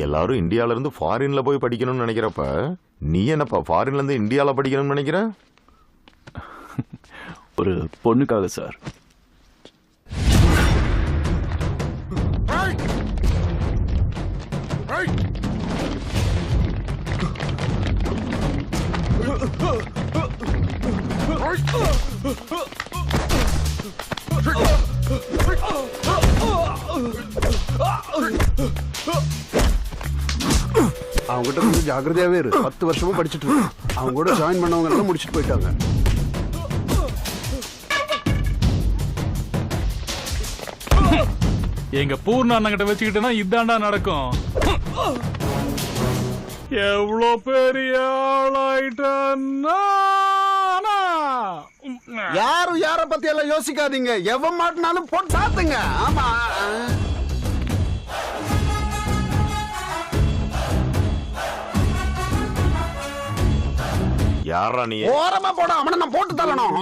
எல்லாரும் இந்தியால இருந்து ஃபாரின்ல போய் படிக்கணும்னு நினைக்கிறப்ப நீ என்னப்பா ஃபாரின்ல இருந்து இந்தியால படிக்கணும்னு நினைக்கிற? ஒரு பொண்ணுக்காக சார். அவங்ககிட்ட கொஞ்சம் ஜாக்கிரதையாவே இரு. 10 வருஷமா படிச்சுட்டு இருக்கு. அவங்க கூட ஜாயின் பண்ணவங்க எல்லாம் முடிச்சுட்டு போயிட்டாங்க. எங்க பூர்ண அண்ணங்கிட்ட வச்சுக்கிட்டேன்னா இதாண்டா நடக்கும். எவ்வளோ பெரிய ஆளாயிட்டா. யாரும் யார பத்தி எல்லாம் யோசிக்காதீங்க. எவன் மாட்டினாலும் போட்டு சாத்துங்க. ஆமா, யாரா நீ? ஓரமா போட. அவனை நான் போட்டு தள்ளணும்.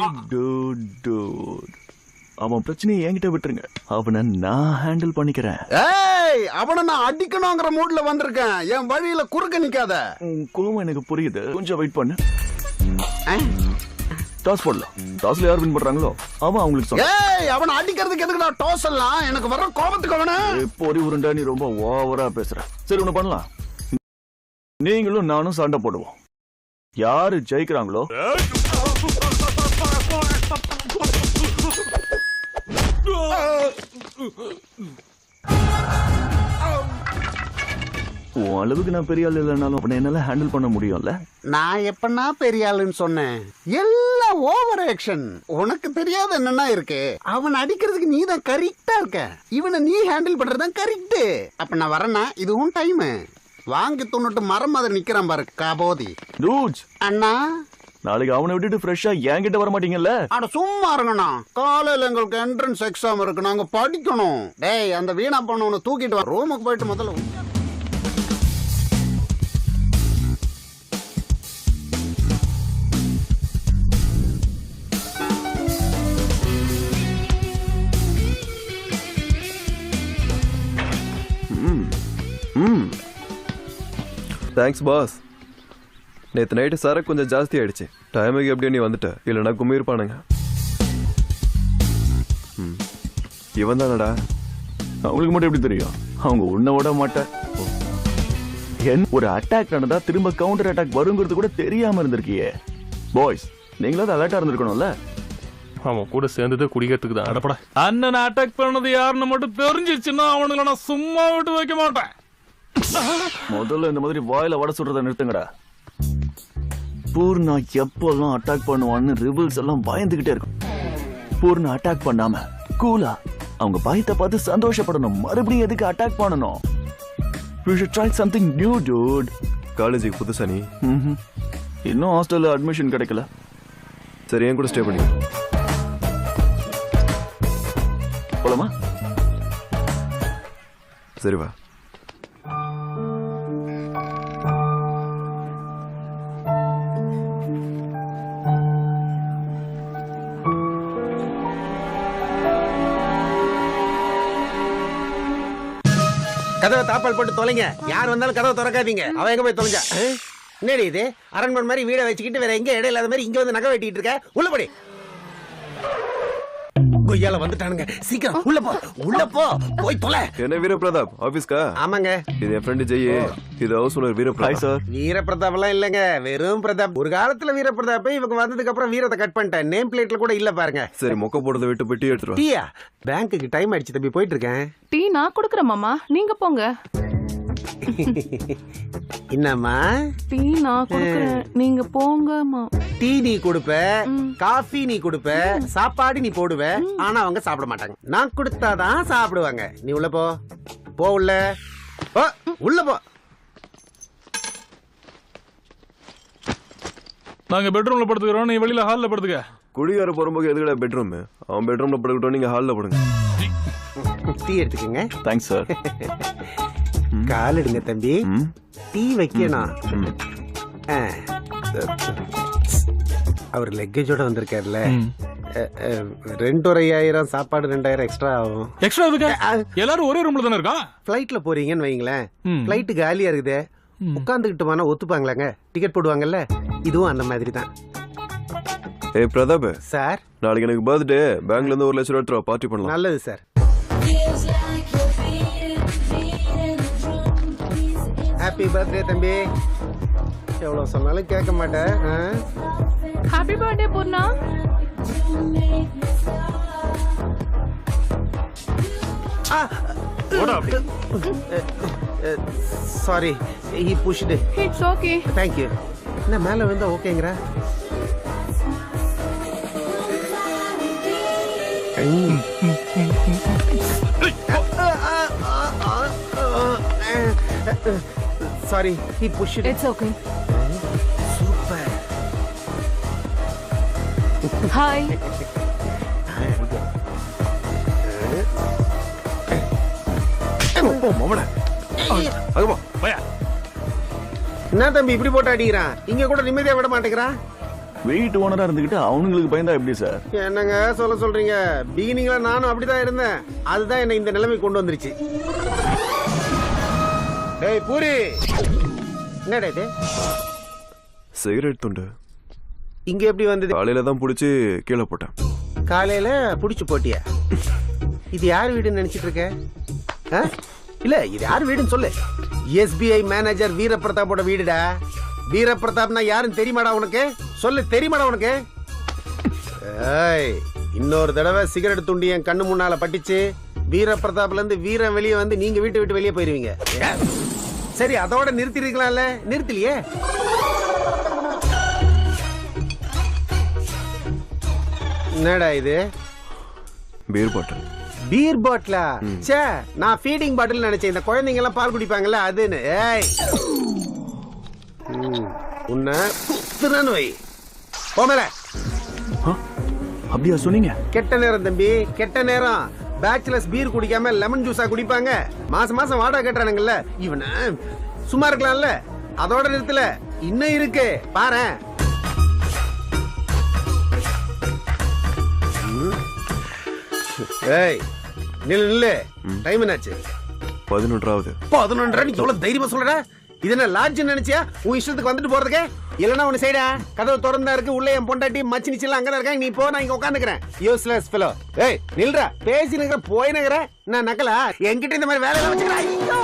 அவன் பிரச்சனையை என்கிட்ட விட்டுருங்க. அவனை நான் ஹேண்டில் பண்ணிக்கிறேன். ஏய், அவனை நான் அடிக்கணுங்கிற மூட்ல வந்திருக்கேன். என் வழியில குறுக்க நிக்காத. கோவம் எனக்கு புரியுது. கொஞ்சம் வெயிட் பண்ணு. டாஸ் போடலாம். டாஸ்ல யார் வின் பண்றாங்களோ அவன் அவங்களுக்கு சொல்ல. ஏய், அவனை அடிக்கிறதுக்கு எதுக்குடா டாஸ் எல்லாம்? எனக்கு வர கோபத்துக்கு அவனை பொறி உருண்டா. நீ ரொம்ப ஓவரா பேசுற. சரி, ஒண்ணு பண்ணலாம். நீங்களும் நானும் சண்டை போடுவோம். யாரு ஜெயிக்கிறாங்களோ உன் அளவுக்கு நான் பெரிய ஆள் இல்லைனாலும் அவனை என்னால ஹேண்டில் பண்ண முடியும்ல. நான் எப்பனா பெரிய ஆளுன்னு சொன்னேன்? எல்லாம் ஓவர் ஆக்ஷன். உனக்கு தெரியாத என்னன்னா இருக்கு. அவன் அடிக்கிறதுக்கு நீ தான் கரெக்டா இருக்க. இவனை நீ ஹேண்டில் பண்றதுதான் கரெக்ட். அப்ப நான் வரேன்னா இதுவும் டைம். வாங்கி துண்ணுட்டு மரம் மாதிரி நிக்கிறான் பாரு காபோதி. டூட்ஸ் அண்ணா, நாளைக்கு அவனை விட்டுட்டு ஃப்ரெஷ்ஷா என்கிட்ட வர மாட்டீங்கல்ல? அட சும்மா இருங்கண்ணா. காலையில எங்களுக்கு என்ட்ரன்ஸ் எக்ஸாம் இருக்கு. நாங்க படிக்கணும். டேய், அந்த வீணா பண்ணவனை தூக்கிட்டு வா. ரூமுக்கு போயிட்டு முதல்ல தேங்க்ஸ் பாஸ். நேற்று நைட்டு சரக்கு கொஞ்சம் ஜாஸ்தி ஆயிடுச்சு. டைமுக்கு எப்படியும் நீ வந்துட்ட, இல்லைனா கும்மிருப்பானுங்க. இவன் தானடா? அவங்களுக்கு மட்டும் எப்படி தெரியும்? அவங்க உன்னை விட மாட்டேன். ஒரு அட்டாக் நடந்தா திரும்ப கவுண்டர் அட்டாக் வருங்கிறது கூட தெரியாம இருந்திருக்கியே. பாய்ஸ், நீங்களாவது அலர்ட்டா இருந்திருக்கணும்ல. அவன் கூட சேர்ந்தது குடிக்கிறதுக்கு தான். அடப்படா, அண்ணன் அட்டாக் பண்ணது யாருன்னு மட்டும் தெரிஞ்சிச்சுன்னா அவனுங்களை நான் சும்மா விட்டு வைக்க மாட்டேன். முதல்ல இந்த மாதிரி வாயில வட சுடுறத நிறுத்துங்கடா. பூர்ணா எப்பெல்லாம் அட்டாக் பண்ணுவான்னு ரிவல்ஸ் எல்லாம் பயந்துகிட்டே இருக்கும். பூர்ணா அட்டாக் பண்ணாம கூலா அவங்க பயத்தை பார்த்து சந்தோஷப்படணும். மறுபடியும் எதுக்கு அட்டாக் பண்ணணும்? We should try something new, dude. காலேஜுக்கு புதுசா நீ? இன்னும் ஹாஸ்டல்ல அட்மிஷன் கிடைக்கல. சரி, என் கூட ஸ்டே பண்ணி போலாமா? சரி வா. கதவை தாப்பால் போட்டு தொலைங்க. யார் வந்தாலும் கதவை திறக்காதீங்க. அவன் எங்க போய் தொலைஞ்சா? என்னடி இது? அரண்மனை மாதிரி வீடை வச்சுக்கிட்டு வேற எங்க இடம் இல்லாத மாதிரி இங்க வந்து நகை வெட்டிட்டு இருக்க? உள்ள போடி. கொய்யால வந்துட்டானுங்க. சீக்கிரம் உள்ள போ. உள்ள போ. போய் தொலை. என்ன வீரபிரதாப் ஆபீஸ்க்கா? ஆமாங்க. இது என் ஃப்ரெண்டு ஜெய். இது house owner Veeraprathap. Sir. Veeraprathap எல்லாம் இல்லங்க, வெறும் பிரதாப். ஒரு காலத்துல வீரபிரதாப் இவங்க வந்ததுக்கு அப்புறம் வீரத்தை கட் பண்ணிட்டேன். நேம் பிளேட்ல கூட இல்ல பாருங்க. சரி, மொக்க போடுறத விட்டு போய் டீ எடுத்துரு. டீயா? பேங்க்குக்கு டைம் ஆயிடுச்சு தம்பி, போயிட்டு இருக்கேன். டீ நான் குடுக்கறேன் மாமா, நீங்க போங்க. என்னம்மா? டீ நான் குடுக்கறேன், நீங்க போங்க. டீ நீ கொடுப்ப, காஃபி நீ கொடுப்ப, சாப்பாடு நீ போடுவ. ஆனா அவங்க சாப்பிட மாட்டாங்க. நான் கொடுத்தாதான் சாப்பிடுவாங்க. நீ உள்ள போ. போ உள்ள. உள்ள போ. நாங்க பெட்ரூம்ல படுத்துக்கிறோம், நீ வெளியில ஹால்ல படுத்துக்க. குடியார போறம்போது எதுக்கடா பெட்ரூம்? அவன் பெட்ரூம்ல படுக்கட்டும், நீங்க ஹால்ல படுங்க. டீ எடுத்துக்கங்க. Thanks sir. கால் எடுங்க தம்பி. டீ வைக்கணும். அவர் லெக்கேஜோட வந்திருக்காருல்ல, ரெண்டு ஒரு 5000 சாப்பாடு 2000 எக்ஸ்ட்ரா ஆகும். எக்ஸ்ட்ரா எதுக்கு? எல்லாரும் ஒரே ரூம்ல தானே இருக்கோம். ஃப்ளைட்ல போறீங்கன்னு வைங்களேன், ஃப்ளைட் காலியா இருக்குது, உட்காந்துக்கிட்டு போனா ஒத்துப்பாங்களாங்க? டிக்கெட் போடுவாங்கல்ல, இதுவும் அந்த மாதிரி தான். ஏய் பிரதாப், சார் நாளைக்கு எனக்கு பர்த்டே. பேங்க்ல இருந்து 1 லட்சம் ரூபா பார்ட்டி பண்ணலாம். நல்லது சார். ஹாப்பி பர்த்டே தம்பி. எவ்வளவு சொன்னாலும் கேட்க மாட்டேன். Happy birthday Poorna. Sorry, he pushed. It's okay. Thank you. என்ன மேல வந்தா ஓகேங்கற? Sorry, he pushed. It's okay. Super. Hi. போ மாமனே. அங்க போ. போயா. என்ன தம்பி இப்படி போட்டு அடிக்கிறான்? இங்க கூட நிம்மதியா விட மாட்டேங்கிறான். வெயிட் ஓனரா இருந்துகிட்டு அவனுங்களுக்கு பயந்தா எப்படி சார்? என்னங்க சொல்றீங்க? பிகினிங்ல நானும் அப்படிதான் இருந்தேன். அதுதான் என்ன இந்த நிலைமை கொண்டு வந்துருச்சு. டேய் பூரி, என்னடா இது? சிகரெட் துண்டு. இங்க எப்படி வந்தது? காலையில தான் புடிச்சு கீழே போட்டேன். காலையில புடிச்சு போட்டியா? இது யார் வீடுன்னு நினைச்சிட்டு இருக்க? இல்ல, இது யார் வீடுன்னு சொல்லு. SBI manager வீரபிரதாப்போட வீடுடா. வீரபிரதாப்னா யாருன்னு தெரியுமாடா உனக்கு? சொல்லு, தெரியுமாடா உனக்கு? ஏய், இன்னொரு தடவை சிகரெட் துண்டி என் கண்ணு முன்னால பட்டுச்சு, வீரபிரதாப்ல இருந்து வீரம் வெளியே வந்து நீங்க வீட்டை விட்டு வெளியே போயிருவீங்க. சரி, அதோட நிறுத்திருக்கலாம்ல, நிறுத்தலையே. என்னடா இது? Beer bottle. பீர் பாட்டிலா? சே, நான் ஃபீடிங் பாட்டில் நினைச்சேன். இந்த குழந்தைங்க எல்லாம் பால் குடிப்பாங்கல்ல அதுன்னு. ஏய், உன்னை குத்துறன்னு வை. போமேல. அப்படியா சொன்னீங்க? கெட்ட நேரம் தம்பி, கெட்ட நேரம். பேச்சுலர்ஸ் பீர் குடிக்காம லெமன் ஜூஸா குடிப்பாங்க. மாசம் மாசம் வாடகை கட்டுறானுங்கல்ல, இவனை சும்மா இருக்கலாம்ல. அதோட நிறுத்தல, இன்னும் இருக்கு பாரு. ஏய், நில்லு நில்லு. டைம் என்னாச்சு? 11வது. 11 நீ எவ்வளவு தைரியமா சொல்ற? இது என்ன லாட்ஜ் நினைச்சியா? உன் இஷ்டத்துக்கு வந்துட்டு போறதுக்கு? இல்லன்னா ஒண்ணு செய்டா, கதவு திறந்தா இருக்கு, உள்ள என் பொண்டாட்டி மச்சி நிச்சலாம் அங்கதான் இருக்காங்க. நீ போ, நான் இங்க உட்காந்துக்கிறேன். Useless fellow. ஏய் நில்றா, பேசி நிக்கிற, போய் நிக்கிற. நான் நக்கலா? என்கிட்ட இந்த மாதிரி வேலையெல்லாம் வச்சுக்கிறேன். ஐயோ!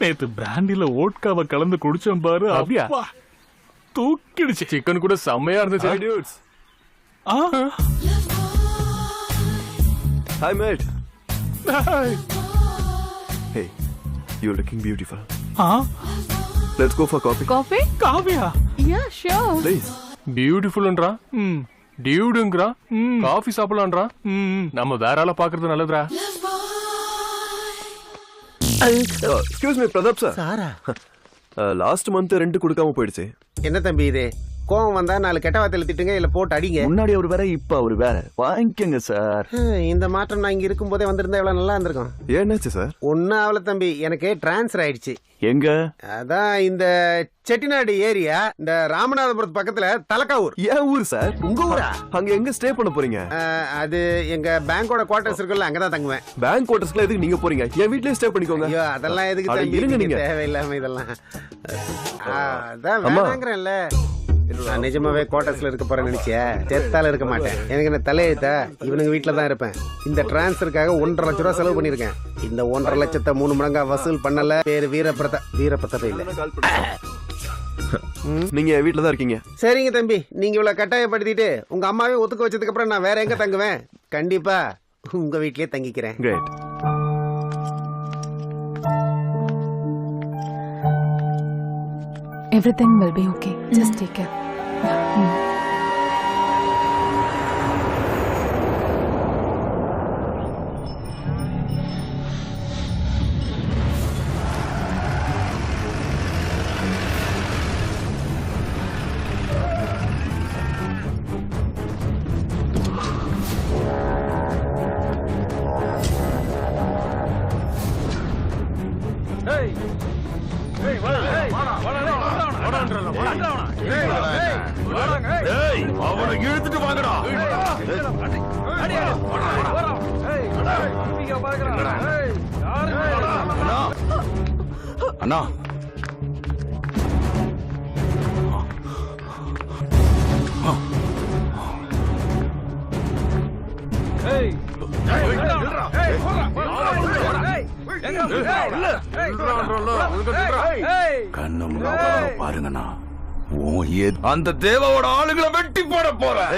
நேத்து பிராண்டில ஓட்காவை கலந்து குடிச்சோம் பாரு. அப்படியா? அப்பா, தூக்கிடுச்சு. சிக்கன் கூட செம்மையா இருந்துச்சு. Hi dudes. ஆ, Hi mate. Hi. Hey, you're looking beautiful. ஆ, let's go for coffee Coffee? Kavya Yeah, sure. Please. பியூட்டிஃபுல்ன்றா டியூடுங்கறா காஃபி சாப்பிடலாம்ன்றா நம்ம வேற ஆள பாக்குறது நல்லதுடா. Excuse me Prathap sir. சாரா லாஸ்ட் மந்த் ரெண்ட் கொடுக்காம போயிடுச்சு. என்ன தம்பி இது? கோவம் வந்தா 4 கெட்ட வார்த்தையில திட்டுங்க, இல்ல போட்டு அடிங்க. முன்னாடி அவர் வேற இப்ப அவர் வேற. வாங்கிக்கங்க சார். இந்த மாற்றம் நான் இங்க இருக்கும் போதே வந்திருந்தா எவ்வளவு நல்லா இருந்திருக்கும். ஏன்னாச்சு சார்? ஒன்னும் அவள தம்பி, எனக்கு டிரான்ஸ்ஃபர் ஆயிடுச்சு. எங்க? அதான் இந்த செட்டிநாடு ஏரியா, இந்த ராமநாதபுரத்து பக்கத்துல தலக்காவூர். ஏன் ஊர் சார்? உங்க ஊரா? அங்க எங்க ஸ்டே பண்ண போறீங்க? அது எங்க பேங்கோட குவார்டர்ஸ் இருக்குல்ல, அங்கதான் தங்குவேன். பேங்க் குவார்டர்ஸ்ல எதுக்கு நீங்க போறீங்க? என் வீட்லயே ஸ்டே பண்ணிக்கோங்க. ஐயோ அதெல்லாம் எதுக்கு அட, தம்பி? இருங்க நீங்க. தேவையில்லாம இதெல்லாம். அதான் அம்மா. வேணாங்கிறேன்ல. நான் நிஜமாவே குவார்டர்ஸ்ல இருக்க போறேன்னு நினைச்சியா? செத்தால இருக்க மாட்டேன். எனக்கு என்ன தலையெழுத்தா? இவனுங்க வீட்டுல தான் இருப்பேன். இந்த டிரான்ஸ்ஃபருக்காக 1.5 லட்சம் ரூபாய் செலவு பண்ணிருக்கேன். இந்த 1.5 லட்சத்தை 3 மடங்கா வசூல் பண்ணல. பேரு வீரபிரதாப் இல்ல. நீங்க என் வீட்ல தான் இருக்கீங்க. சரிங்க தம்பி, நீங்க இவ்வளவு கட்டாயப்படுத்திட்டு உங்க அம்மாவே ஒத்துக்க வச்சதுக்கு அப்புறம் நான் வேற எங்க தங்குவேன்? கண்டிப்பா உங்க வீட்லயே தங்கிக்கிறேன். Great. Everything will be okay. Just take care. அவனை இழுத்துட்டு வாங்கடா. அண்ணா கண்ணம் பாருங்கண்ணா. அந்த தேவாவோட ஆளுங்களை வெட்டி போட போறேன்.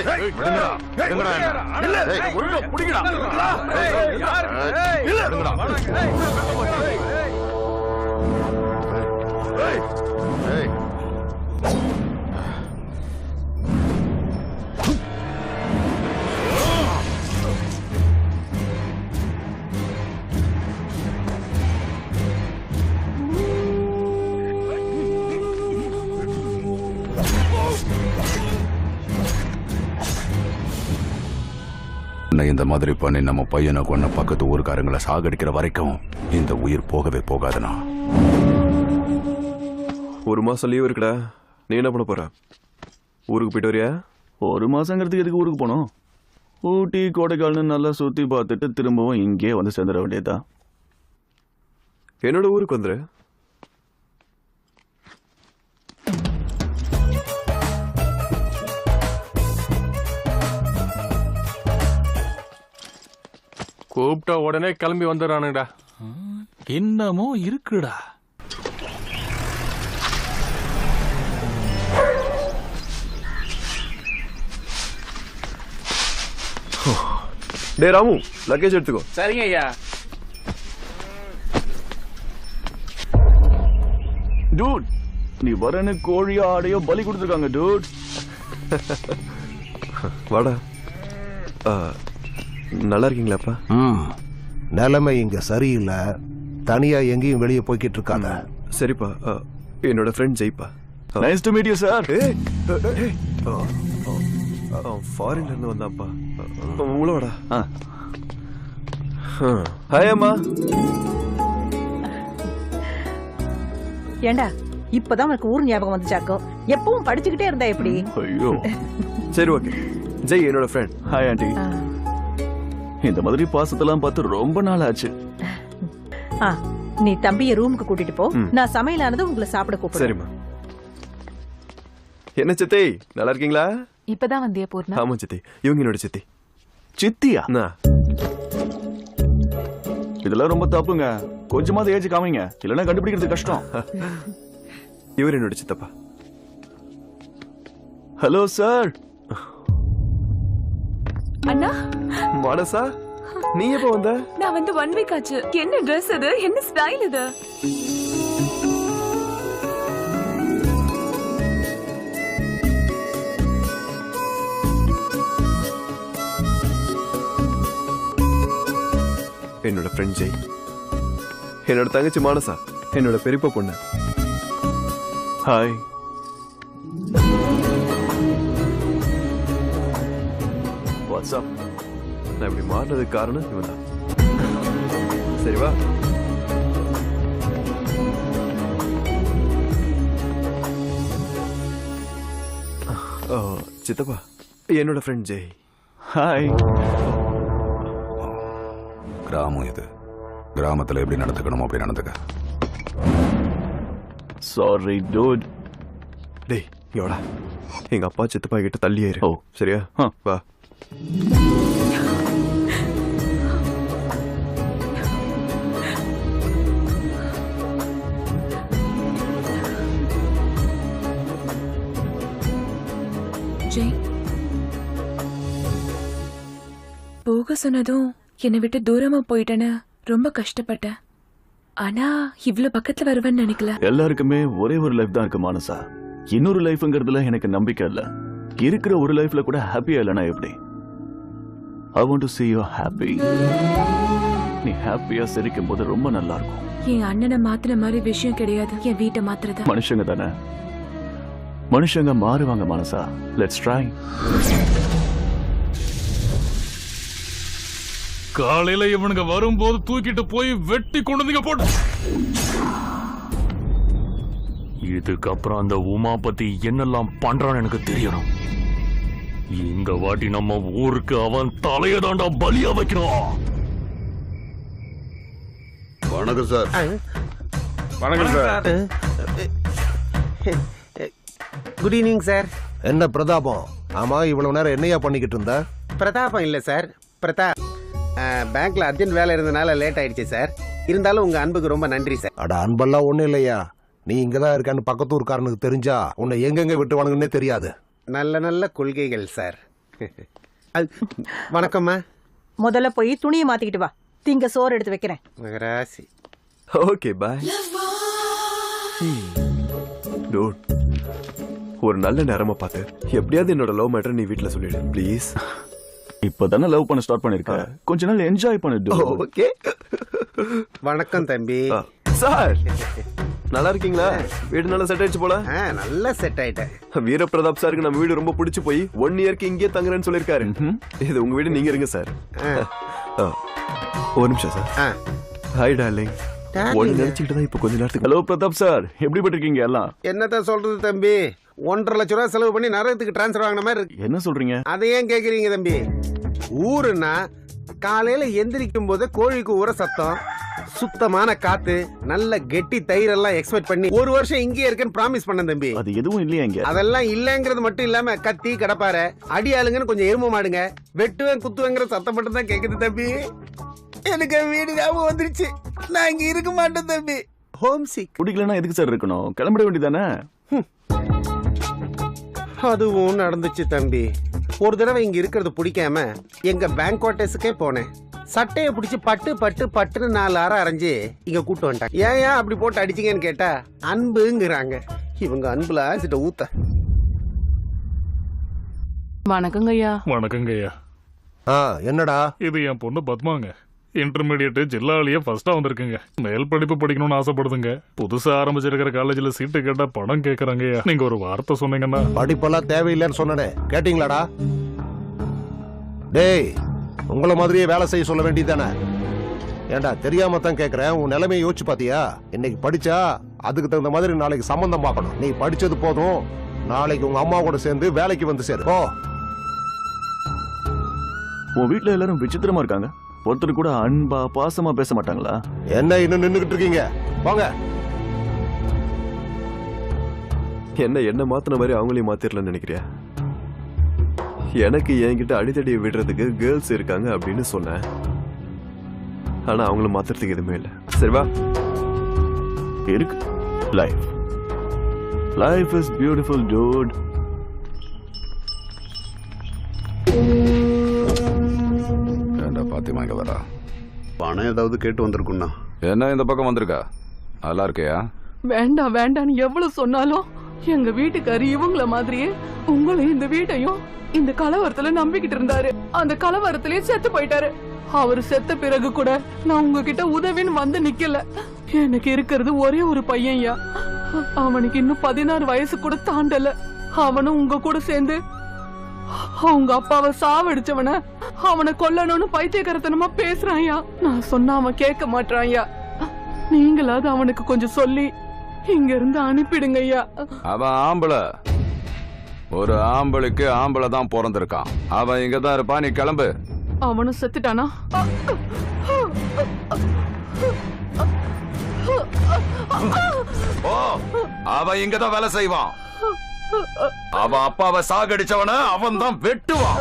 இந்த மாதிரி பண்ணி நம்ம பையனை கொன்ன பக்கத்து ஊருக்காரங்களை சாகடிக்கிற வரைக்கும் இந்த உயிர் போகவே போகாதுண்ணா. 1 மாசம் லீவ் இருக்குடா. நீ என்ன பண்ண போற? ஊருக்கு போயிட்டு வரியா? 1 மாசங்கிறதுக்கு எதுக்கு ஊருக்கு போனோம்? ஊட்டி கொடைக்கானல்னு நல்லா சுத்தி பார்த்துட்டு திரும்பவும் இங்கே வந்து சேர்ந்துட வேண்டியதா. என்னோட ஊருக்கு வந்துரு. கூப்பிட்டா உடனே கிளம்பி வந்துடுறானுடா. என்னமோ இருக்குடா. டே ராமு, லக்கேஜ் எடுத்துக்கோ. சரிங்க ஐயா. டூட், நீ வரன்னு கோழியோ ஆடையோ பலி கொடுத்துருக்காங்க டூட். வாடா. நல்லா இருக்கீங்களாப்பா? நிலைமை இங்க சரியில்லை. தனியா எங்கேயும் வெளியே போய்கிட்டு இருக்காங்க. சரிப்பா. என்னோட ஃப்ரெண்ட் ஜெய்ப்பா. Nice to meet you sir. ஃபாரின்ல இருந்து வந்தாப்பா. உள்ள வாடா. ஹாய் அம்மா. ஏண்டா இப்பதான் உனக்கு ஊர் ஞாபகம் வந்துச்சாக்கோ? எப்பவும் படிச்சுக்கிட்டே இருந்தா எப்படி? ஐயோ. சரி ஓகே. ஜெய் என்னோட ஃப்ரெண்ட். Hi aunty. இந்த மாதிரி பாசத்தெல்லாம் பார்த்து ரொம்ப நாள் ஆச்சு. நீ தம்பிய ரூமுக்கு கூட்டிட்டு போ. நான் சமையலானது உங்களை சாப்பிட கூப்பிடுறேன். சரிம்மா. என்ன சித்தி, நல்லா இருக்கீங்களா? இப்பதான் வந்தியா பூர்ணா? ஆமா சித்தி, இவங்க என்னோட சித்தி. சித்தியா? இதெல்லாம் ரொம்ப தப்புங்க. கொஞ்சமாவது ஏஜ் காமிங்க, இல்லைன்னா கண்டுபிடிக்கிறது கஷ்டம். இவர் என்னோட சித்தப்பா. Hello sir. அண்ணா மனசா, நீ எப்ப வந்த? நான் வந்து 1 வீக் ஆச்சு. என்ன Dress இது? என்ன ஸ்டைல் இது? என்னோட ஃப்ரெண்ட் ஜெய், என்னோட தங்கச்சி மானசா, என்னோட பெரியப்பா பொண்ணு. ஹாய். வாட்ஸ்அப். நான் இப்படி மாறினதுக்கு காரணம் இவன் தான். சரி வா. சித்தப்பா, என்னோட ஃப்ரெண்ட் ஜெய். ஹாய். கிராமம் இது. கிராமத்துல எப்படி நடந்துக்கணுமோ அப்படி நடந்துக்க. Sorry dude. டேய் யோடா, எங்க அப்பா சித்தப்பா கிட்ட தள்ளியே இரு. ஓ சரியா? வா. ஜெய், போக சொன்னதும் என்னை விட்டு தூரமா போயிட்டேன்னு ரொம்ப கஷ்டப்பட்டேன். ஆனா இவ்ளோ பக்கத்துல வருவேன்னு நினைக்கல. எல்லாருக்குமே ஒரே ஒரு லைஃப் தான் இருக்கு மானசா. இன்னொரு லைஃப்ங்கிறதுல எனக்கு நம்பிக்கை இல்ல. இருக்கிற ஒரு லைஃப்ல கூட ஹாப்பியா இல்லனா எப்படி? I want to see you happy. நீ ஹாப்பியா சிரிக்கும் போது ரொம்ப நல்லா இருக்கும். என் அண்ணனை மாத்தின மாதிரி விஷயம் கிடையாது என் வீட்டை மாத்துறது. மனுஷங்க தானே, மனுஷங்க மாறுவாங்க மானசா. Let's try. காலையில இவனுங்க வரும்போது தூக்கிட்டு போய் வெட்டி கொண்டு வந்தீங்க போட்டு. இதுக்கப்புறம் அந்த உமா பத்தி என்னெல்லாம் பண்றான்னு எனக்கு தெரியணும். இந்த வாட்டி நம்ம ஊருக்கு அவன் தலையை தாண்டா பலியா வைக்கணும். வணக்கம் சார். வணக்கம் சார். Good evening sir. என்ன பிரதாபம்? ஆமா, இவ்வளவு நேரம் என்னையா பண்ணிக்கிட்டு இருந்த? பிரதாபம் இல்ல சார், பிரதாப். பேங்க்ல அர்ஜென்ட் வேலை இருந்தனால லேட் ஆயிடுச்சு சார். இருந்தாலும் உங்க அன்புக்கு ரொம்ப நன்றி சார். அட அன்பெல்லாம் ஒண்ணும் இல்லையா. நீ இங்கதான் இருக்கான்னு பக்கத்தூர்காரனுக்கு தெரிஞ்சா உன்னை எங்கெங்க விட்டு வாங்குன்னே தெரியாது. நல்ல நல்ல கொள்கைகள் சார். வணக்கம்மா. முதல்ல போய் துணியை மாத்திக்கிட்டு வா. திங்க சோறு எடுத்து வைக்கிறேன். மகராசி. Okay bye. டூட், ஒரு நல்ல நேரமா பார்த்து எப்படியாவது என்னோட லவ் மேட்டர் நீ வீட்டுல சொல்லிடு ப்ளீஸ். இப்பதானே லவ் பண்ண ஸ்டார்ட் பண்ணிருக்க, கொஞ்ச நாள் என்ஜாய் பண்ணிடு. ஓகே. வணக்கம் தம்பி. சார் நல்லா இருக்கீங்களா? வீடு நல்லா செட் ஆயிடுச்சு போல. நல்லா செட் ஆயிட்டேன். வீரபிரதாப் சாருக்கு நம்ம வீடு ரொம்ப பிடிச்சு போய் 1 இயர்க்கு இங்கே தங்குறேன்னு சொல்லிருக்காரு. இது உங்க வீடு, நீங்க இருங்க சார். ஒரு நிமிஷம் சார். Hi darling. ஒன்னு நினைச்சுக்கிட்டு தான் இப்ப கொஞ்ச நேரத்துக்கு. ஹலோ பிரதாப் சார், எப்படி இருக்கீங்க எல்லாம்? என்னத்த சொல்றது தம்பி, 1.5 லட்சம் ரூபாய் செலவு பண்ணி நரகத்துக்கு டிரான்ஸ்பர் வாங்கின மாதிரி இருக்கு. என்ன சொல்றீங்க? அதை ஏன் கேக்குறீங்க தம்பி? ஊருன்னா காலையில எந்திரிக்கும் போது கோழிக்கு ஊற சத்தம், சுத்தமான காத்து, நல்ல கெட்டி தயிர் எல்லாம் எக்ஸ்பெக்ட் பண்ணி 1 வருஷம் இங்கே இருக்கேன்னு ப்ராமிஸ் பண்ண தம்பி. அது எதுவும் இல்லையா இங்க? அதெல்லாம் இல்லங்கிறது மட்டும் இல்லாம கத்தி கடப்பார அடி ஆளுங்கன்னு கொஞ்சம் எரும மாடுங்க வெட்டுவேன் குத்துவேங்கிற சத்தம் மட்டும் தான் கேக்குது தம்பி. எனக்கு வீடு ஞாபகம் வந்துருச்சு. நான் இங்க இருக்க மாட்டேன் தம்பி. Homesick. பிடிக்கலன்னா எதுக்கு சார் இருக்கணும்? கிளம்பிட வேண்டியதானே? அதுவும் நடந்துச்சு தம்பி. ஒரு தடவை இங்க இருக்கிறது பிடிக்காம எங்க பேங்க் குவார்டர்ஸுக்கே போனேன். சட்டையை பிடிச்சி பட்டு பட்டு பட்டுன்னு 4 அரை அரைஞ்சு இங்க கூட்டு வந்துட்டாங்க. ஏன் அப்படி போட்டு அடிச்சிங்கன்னு கேட்டா அன்புங்கிறாங்க. இவங்க அன்புல ஆசிட்ட ஊத்த. வணக்கங்க ஐயா. வணக்கங்க ஐயா. என்னடா இது என் பொண்ணு பத்மாங்க. இன்டர்மீடியட் ஜில்லாலேயே ஃபர்ஸ்டா வந்திருக்குங்க. மேல் படிப்பு படிக்கணும்னு ஆசைப்படுதுங்க. புதுசா ஆரம்பிச்சிருக்கிற காலேஜ்ல சீட்டு கேட்டா பணம் கேக்குறாங்க. நீங்க ஒரு வார்த்தை சொன்னீங்கன்னா. படிப்பெல்லாம் தேவையில்லைன்னு சொன்னனே, கேட்டீங்களாடா? டேய், உங்கள மாதிரியே வேலை செய்ய சொல்ல வேண்டியதானே? ஏண்டா தெரியாம தான் கேக்குறேன். உன் நிலைமையை யோசிச்சு பாத்தியா? இன்னைக்கு படிச்சா அதுக்கு தகுந்த மாதிரி நாளைக்கு சம்பந்தம் பார்க்கணும். நீ படிச்சது போதும், நாளைக்கு உங்க அம்மா கூட சேர்ந்து வேலைக்கு வந்து சேரு. ஓ, உன் வீட்டுல எல்லாரும் விசித்திரமா இருக்காங்க. ஒருத்தர் கூட அன்பா பாசமா பேச மாட்டாங்களா? என்ன இன்னும் நின்னுகிட்டு இருக்கீங்க? வாங்க. என்ன மாத்தின மாதிரி அவங்களையும் மாத்திரலன்னு நினைக்கிறியா? எனக்கு என்கிட்ட அடித்தடியை விடுறதுக்கு கேர்ள்ஸ் இருக்காங்க அப்படின்னு சொன்னேன். ஆனா அவங்கள மாத்துறதுக்கு எதுவுமே இல்லை. சரிவா? இருக்கு. Life is beautiful dude. Fatima இங்க வரா. பணம் ஏதாவது கேட்டு வந்திருக்குண்ணா. என்ன இந்த பக்கம் வந்திருக்கா? நல்லா இருக்கையா? வேண்டாம் வேண்டான்னு எவ்வளவு சொன்னாலும் எங்க வீட்டுக்காரி இவங்கள மாதிரியே உங்களையும் இந்த வீட்டையும் இந்த கலவரத்துல நம்பிக்கிட்டு இருந்தாரு. அந்த கலவரத்திலேயே செத்து போயிட்டாரு. அவர் செத்த பிறகு கூட நான் உங்ககிட்ட உதவின்னு வந்து நிக்கல. எனக்கு இருக்கிறது ஒரே ஒரு பையன்யா. அவனுக்கு இன்னும் 16 வயசு கூட தாண்டல. அவனும் உங்க கூட சேர்ந்து அவங்க அப்பாவை சாவடிச்சவன அவனை கொல்லணும்னு பைத்தியக்காரத்தனமா பேசுறான்யா. நான் சொன்னா அவன் கேட்க மாட்டான்யா. நீங்களாவது அவனுக்கு கொஞ்சம் சொல்லி இங்க இருந்து அனுப்பிடுங்க ஐயா. அவன் ஆம்பளை, ஒரு ஆம்பளுக்கு ஆம்பளை தான் பிறந்திருக்கான். அவன் இங்கதான் இருப்பான், நீ கிளம்பு. அவனும் செத்துட்டானா? ஓ, அவன் இங்கதான் வேலை செய்வான். அவன் அப்பாவை சாகடிச்சவன அவன் தான் வெட்டுவான்.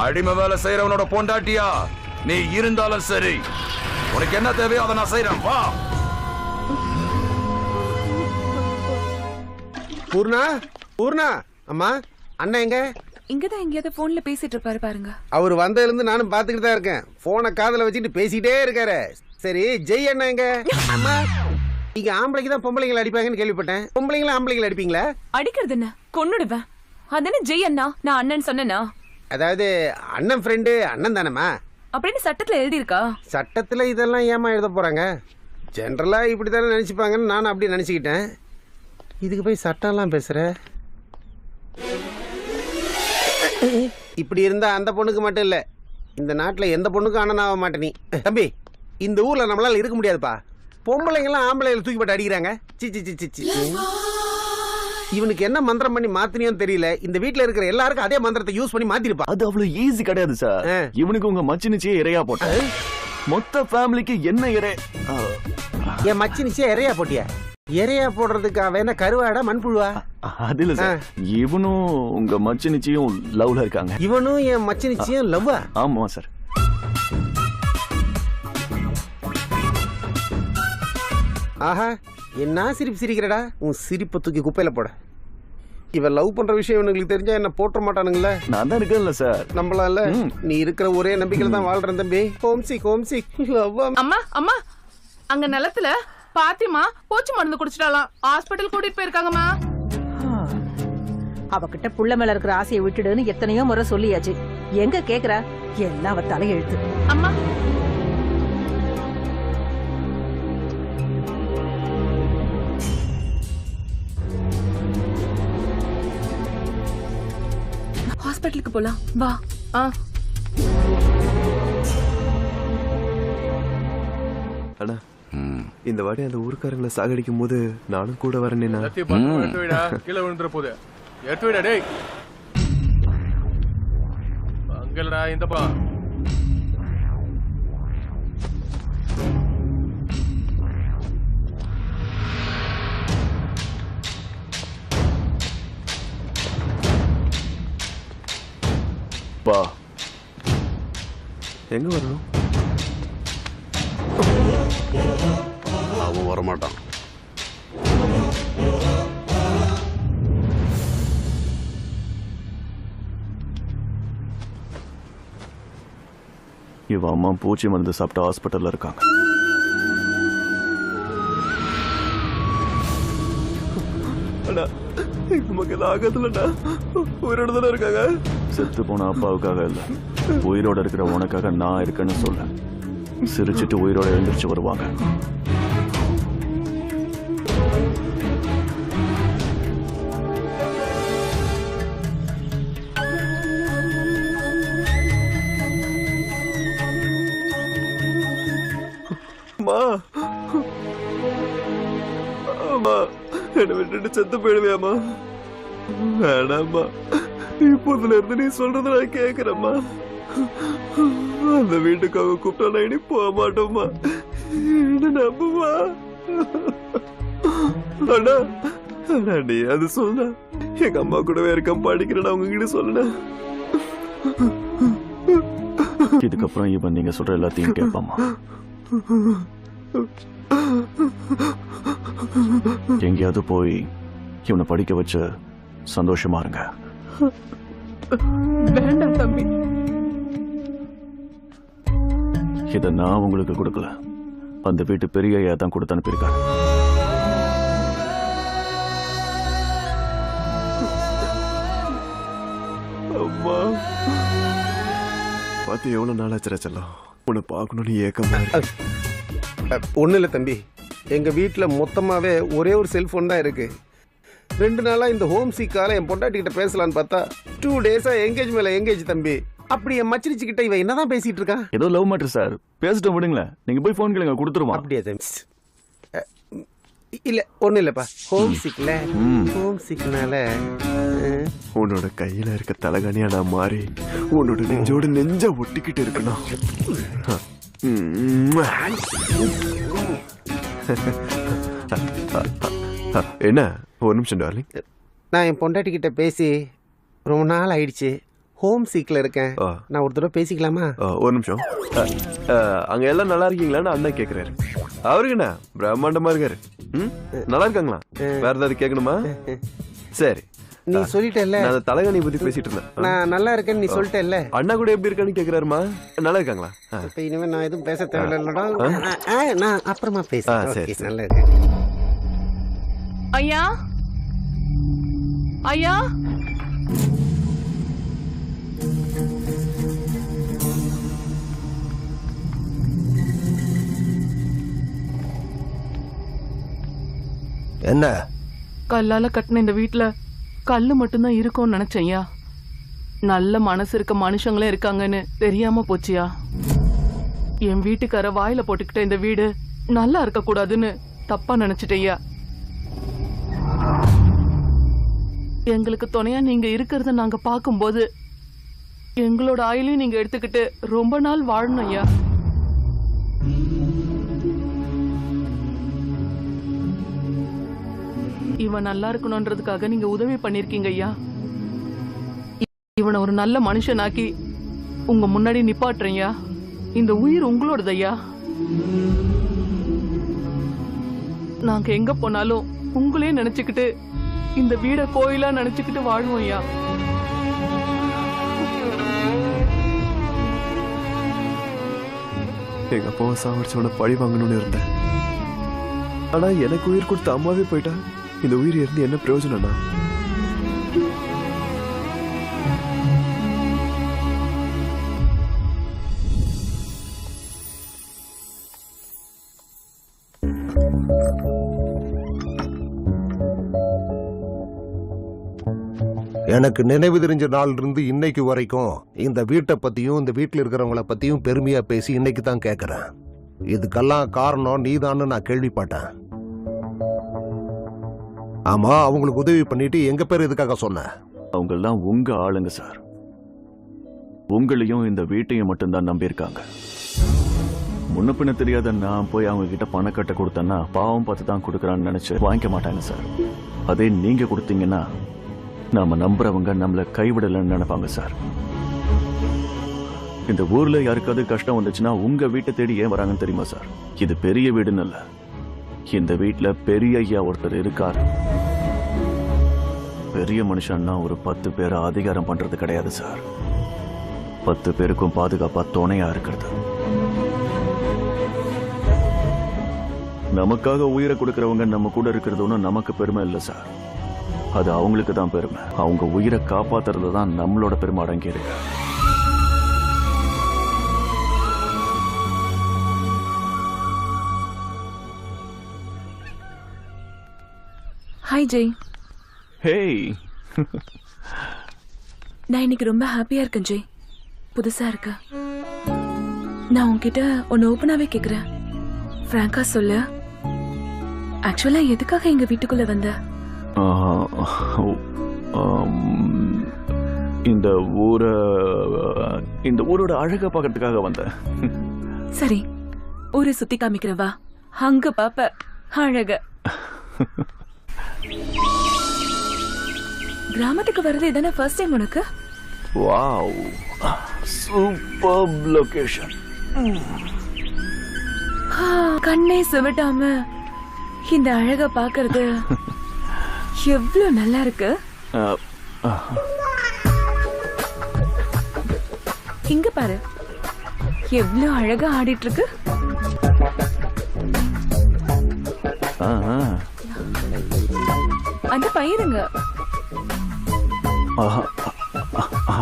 அடிமை வேலை செய்யறவனோட பொண்டாட்டியா நீ இருந்தாலும் சரி, உனக்கு என்ன தேவையோ அதை நான் செய்யறேன். வா. பூர்ணா, பூர்ணா, அம்மா அண்ணன் எங்க? இங்கதான் எங்கேயாவது போன்ல பேசிட்டு இருப்பாரு பாருங்க. அவர் வந்ததுல இருந்து நானும் பாத்துக்கிட்டு தான் இருக்கேன். போனை காதுல வச்சுட்டு பேசிட்டே இருக்காரு. சரி, ஜெய் அண்ணா எங்க? அம்மா, நீங்க ஆம்பளைக்கு தான் பொம்பளைங்களை அடிப்பாங்கன்னு கேள்விப்பட்டேன். பொம்பளைங்களா ஆம்பளைங்களை அடிப்பீங்களா? அடிக்கிறது என்ன, கொன்னுடுவேன். அதென்ன ஜெய் அண்ணா, நான் அண்ணன் சொன்னேனா? அதாவது அண்ணன் ஃப்ரெண்டு அண்ணன் தானேம்மா? அப்படின்னு சட்டத்துல எழுதி இருக்கா? சட்டத்துல இதெல்லாம் ஏமா எழுத போறாங்க? ஜென்ரலா இப்படி தானே நினைச்சுப்பாங்கன்னு நானும் அப்படி நினைச்சுக்கிட்டேன். இதுக்கு போய் சட்டம்லாம் பேசுற. இப்படி இருந்தா அந்த பொண்ணுக்கு மட்டும் இல்ல, இந்த நாட்டுல எந்த பொண்ணுக்கும் அண்ணன் ஆக மாட்டே நீ. தம்பி, இந்த ஊர்ல நம்மளால இருக்க முடியாதுப்பா. பொம்பளைங்கெல்லாம் ஆம்பளைகளை தூக்கி போட்டு அடிக்கிறாங்க. C C C C. இவனுக்கு என்ன மந்திரம் பண்ணி மாத்தினியோன்னு தெரியல. இந்த வீட்டுல இருக்கிற எல்லாருக்கும் அதே மந்திரத்தை யூஸ் பண்ணி மாத்திருப்பா. அது அவ்வளவு ஈஸி கிடையாது சார். இவனுக்கு உங்க மச்சினிச்சியே இறையா போட்ட மொத்த ஃபேமிலிக்கு என்ன இறை? என் மச்சினிச்சியே இறையா போட்டியா? இறையா போடுறதுக்கு அவன் என்ன கருவாடா மண்புழுவா? அது இல்ல சார், இவனும் உங்க மச்சினிச்சியும் லவ்ல இருக்காங்க. இவனும் என் மச்சினிச்சியும் லவ்வா? ஆமா சார். ஆஹா, என்ன சிரிப்பு சிரிக்கிறடா? உன் சிரிப்பை தூக்கி குப்பையில போட. இவன் லவ் பண்ற விஷயம் இவனுக்கு தெரிஞ்சா என்ன போட்ட மாட்டானுங்களே. நான் தான் இருக்கேன்ல சார். நம்பலாம்ல. நீ இருக்கிற ஒரே நம்பிக்கையில தான் வாழ்றேன் தம்பி. ஹோம்சி லவ். அம்மா அம்மா, அங்க நிலத்துல பாத்திமா பூச்சி மருந்து குடிச்சிட்டாலாம். ஹாஸ்பிட்டல் கூட்டிட்டு போயிருக்காங்கம்மா. அவகிட்ட புள்ள மேல இருக்கிற ஆசையை விட்டுடுன்னு எத்தனையோ முறை சொல்லியாச்சு. எங்க கேக்குறா? எல்லாம் அவ தலையெழுத்து. அம்மா, ஹாஸ்பிட்டலுக்கு போலாம் வா. அண்ணா, இந்த வாட்டி அந்த ஊருக்காரங்களை சாகடிக்கும் போது நானும் கூட வரேன்னா. கீழே விழுந்துற போது எட்டு விடா. டேய் அங்கலடா, இந்தப்பா. பா, எங்க வரணும்? அவன் வரமாட்டான். இவ அம்மா பூச்சி மருந்து சாப்பிட்டு ஹாஸ்பிட்டல்ல இருக்காங்க. உயிரோட இருக்காங்க. செத்து போன அப்பாவுக்காக இல்ல, உயிரோட இருக்கிற உனக்காக நான் இருக்கேன்னு சொல்ல. சிரிச்சிட்டு உயிரோட எழுந்திரிச்சு வருவாங்க. என்ன விட்டுட்டு செத்து போயிடுவேம்மா. வேணாம்மா, இப்போதுல இருந்து நீ சொல்றத நான் கேக்குறேம்மா. அந்த வீட்டுக்கு அவங்க கூப்பிட்டா இனி போக மாட்டோம்மா. என்ன நம்புமா? அண்ணா, நீ அது சொல்ல. எங்க அம்மா கூடவே இருக்க படிக்கிறேன் அவங்க கிட்ட சொல்ல. இதுக்கப்புறம் இவன் நீங்க சொல்ற எல்லாத்தையும் கேட்பாமா? எங்கேயாவது போய் இவனை படிக்க வச்சு சந்தோஷமா இருங்க. வேண்டாம் தம்பி. இத நான் உங்களுக்கு கொடுக்கல, அந்த வீட்டு பெரிய ஐயா தான் கொடுத்து அனுப்பியிருக்காரு. பார்த்து எவ்வளவு நாள் ஆச்சுடா செல்லம். உன்னை பார்க்கணும்னு ஏக்கமா இருக்கு. ஒன்றும் இல்லை தம்பி, எங்கள் வீட்டில் மொத்தமாகவே ஒரே ஒரு செல்ஃபோன் தான் இருக்கு. 2 நாளாக இந்த ஹோம் சீக்கால என் பொண்டாட்டிக்கிட்ட பேசலான்னு பார்த்தா 2 டேஸாக எங்கேஜ் மேலே எங்கேஜ் தம்பி. அப்படி என் மச்சிரிச்சுக்கிட்ட இவன் என்னதான் பேசிட்டு இருக்கான்? ஏதோ லவ் மேட்டர் சார், பேசிட்டு விடுங்களேன். நீங்க போய் ஃபோன் கேளுங்க, கொடுத்துருவோம். அப்படியே தம்பி. இல்லை ஒன்றும் இல்லைப்பா, ஹோம் சிக்ல ஹோம் சிக்னால உன்னோட கையில இருக்க தலகாணியா நான் மாறி உன்னோட நெஞ்சோட நெஞ்ச ஒட்டிக்கிட்டு இருக்கணும். என்ன ஒரு நிமிஷம் டார்லிங், நான் என் பொண்டாட்டிக்கிட்ட பேசி ரொம்ப நாள் ஆயிடுச்சு. ஹோம் சீக்கில் இருக்கேன். நான் ஒரு தடவை பேசிக்கலாமா? ஒரு நிமிஷம். அங்க எல்லாம் நல்லா இருக்கீங்களான்னு அண்ணன் கேக்குறாரு. அவருக்கு என்ன பிரம்மாண்டமா இருக்காரு. நல்லா இருக்காங்களா? வேற ஏதாவது கேட்கணுமா? சரி, நீ சொல்லிட்டல்ல. நான் தலகாணி பத்தி பேசிட்டு இருந்தேன். நான் நல்லா இருக்கேன்னு நீ சொல்லிட்டல்ல. அண்ணா கூட எப்படி இருக்கான்னு கேக்குறாருமா. நல்லா இருக்காங்களா? இப்ப இனிமே நான் எதுவும் பேச தேவையில்லடா. நான் அப்புறமா பேசுறேன். சரி, நல்லா இருக்கு. ஐயா ஐயா, என்ன கல்லால கட்டின இந்த வீட்டுல கல்லு மட்டும்தான் இருக்கும்னு நினைச்சேன்யா. நல்ல மனசு இருக்க மனுஷங்களே இருக்காங்கன்னு தெரியாம போச்சியா. என் வீட்டுக்கார வாயில போட்டுக்கிட்ட இந்த வீடு நல்லா இருக்க கூடாதுன்னு தப்பா நினைச்சிட்டேயா. எங்களுக்கு துணையா நீங்க இருக்கிறத நாங்க பாக்கும்போது எங்களோட ஆயிலையும் நீங்க எடுத்துக்கிட்டு ரொம்ப நாள் வாழணும் ஐயா. இவன் நல்லா இருக்கணும்ன்றதுக்காக நீங்க உதவி பண்ணிருக்கீங்க ஐயா. இவனை ஒரு நல்ல மனுஷனாக்கி உங்க முன்னாடி நிப்பாட்டுறீங்க. இந்த உயிர் உங்களோடது ஐயா. நாங்க எங்க போனாலும் உங்களே நினைச்சுக்கிட்டு இந்த வீட கோயிலா நினைச்சுக்கிட்டு வாழ்வோம் ஐயா. எங்க அப்பாவை சாவடிச்சவன பழி வாங்கணும்னு இருந்தேன். ஆனா எனக்கு உயிர் கொடுத்த அம்மாவே போயிட்டா. இந்த உயிர் இருந்து என்ன பிரயோஜனம்னா? எனக்கு நினைவு தெரிஞ்ச நாள் இருந்து இன்னைக்கு வரைக்கும் இந்த வீட்டை பத்தியும் இந்த வீட்டில் இருக்கிறவங்கள பத்தியும் பெருமையா பேசி இன்னைக்கு தான் கேட்கறேன். இதுக்கெல்லாம் காரணம் நீதான்னு நான் கேள்விப்பட்டேன். ஆமா, அவங்களுக்கு உதவி பண்ணிட்டு எங்க பேர் எதுக்காக சொன்ன? அவங்கெல்லாம் உங்க ஆளுங்க சார். உங்களையும் இந்த வீட்டையும் மட்டும்தான் நம்பியிருக்காங்க. முன்ன பின்ன தெரியாத நான் போய் அவங்க கிட்ட பணக்கட்டை கொடுத்தேன்னா பாவம் பார்த்து தான் கொடுக்குறான்னு நினைச்சு வாங்கிக்க மாட்டாங்க சார். அதே நீங்க கொடுத்தீங்கன்னா நாம நம்புறவங்க நம்மள கைவிடலன்னு நினைப்பாங்க சார். இந்த ஊர்ல யாருக்காவது கஷ்டம் வந்துச்சுன்னா உங்க வீட்டை தேடி ஏன் வராங்கன்னு தெரியுமா சார்? இது பெரிய வீடுன்னு இல்ல, இந்த வீட்டுல பெரிய ஐயா ஒருத்தர் இருக்காரு. பெரிய மனுஷன்னா ஒரு 10 பேரை அதிகாரம் பண்றது கிடையாது சார். 10 பேருக்கும் பாதுகாப்பா துணையா இருக்கிறது. நமக்காக உயிரை கொடுக்கறவங்க நம்ம கூட இருக்கிறது ஒன்றும் நமக்கு பெருமை இல்லை சார். அது அவங்களுக்கு தான் பெருமை. அவங்க உயிரை காப்பாத்துறது தான் நம்மளோட பெருமை அடங்கி இருக்கு. ஹாய் ஜெய். ஹேய். நான் இன்னைக்கு ரொம்ப ஹாப்பியா இருக்கேன் ஜெய். புதுசா இருக்க. நான் உன்கிட்ட ஒன்னு ஓப்பனாவே கேக்குறேன். பிராங்கா சொல்லு, ஆக்சுவலா எதுக்காக எங்க வீட்டுக்குள்ள வந்த? இந்த ஊரோட அழக பாக்கிறதுக்காக வந்தேன். சரி, ஊரை சுத்தி காமிக்கிறவா, அங்க பாப்ப அழக. கிராமத்துக்கு வர்றது இதானே ஃபர்ஸ்ட் டைம் உனக்கு? Wow, super location. கண்ணே சிவட்டாம இந்த அழக பாக்குறது எவ்வளவு நல்லா இருக்கு. இங்க பாரு, எவ்வளவு அழகா ஆடிட்டு இருக்கு. அந்த பயிருங்க.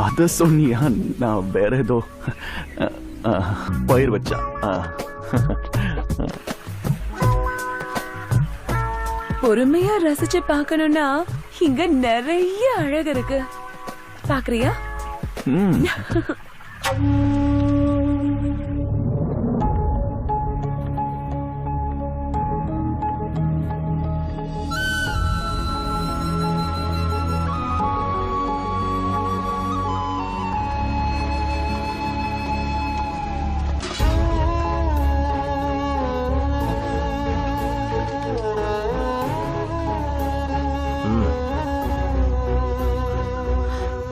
அத சொன்னியா? நான் வேற ஏதோ பயிர் வச்சா. பொறுமையா ரசிச்சு பார்க்கணும்னா இங்க நிறைய அழகு இருக்கு. பாக்குறியா?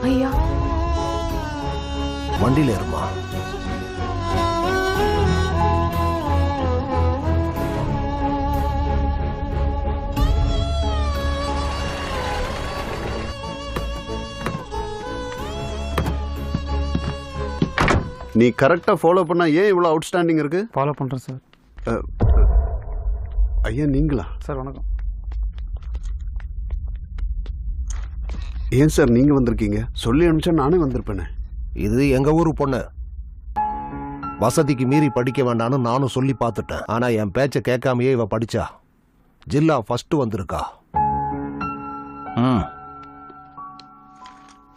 ஐயா, வண்டியில இருமா. நீ கரெக்டா ஃபாலோ பண்ணா ஏன் இவ்வளவு அவுட்ஸ்டாண்டிங் இருக்கு? ஃபாலோ பண்றேன் சார். ஐயா நீங்களா? சார் வணக்கம். ஏன் சார் நீங்க வந்திருக்கீங்க? சொல்லி அனுப்பிச்சா நானே வந்திருப்பேனே. இது எங்க ஊரு பொண்ணு. வசதிக்கு மீறி படிக்க வேண்டாம்னு நானும் சொல்லி பார்த்துட்டேன். ஆனா என் பேச்ச கேட்காமயே இவ படிச்சா. ஜில்லா ஃபர்ஸ்ட் வந்திருக்கா.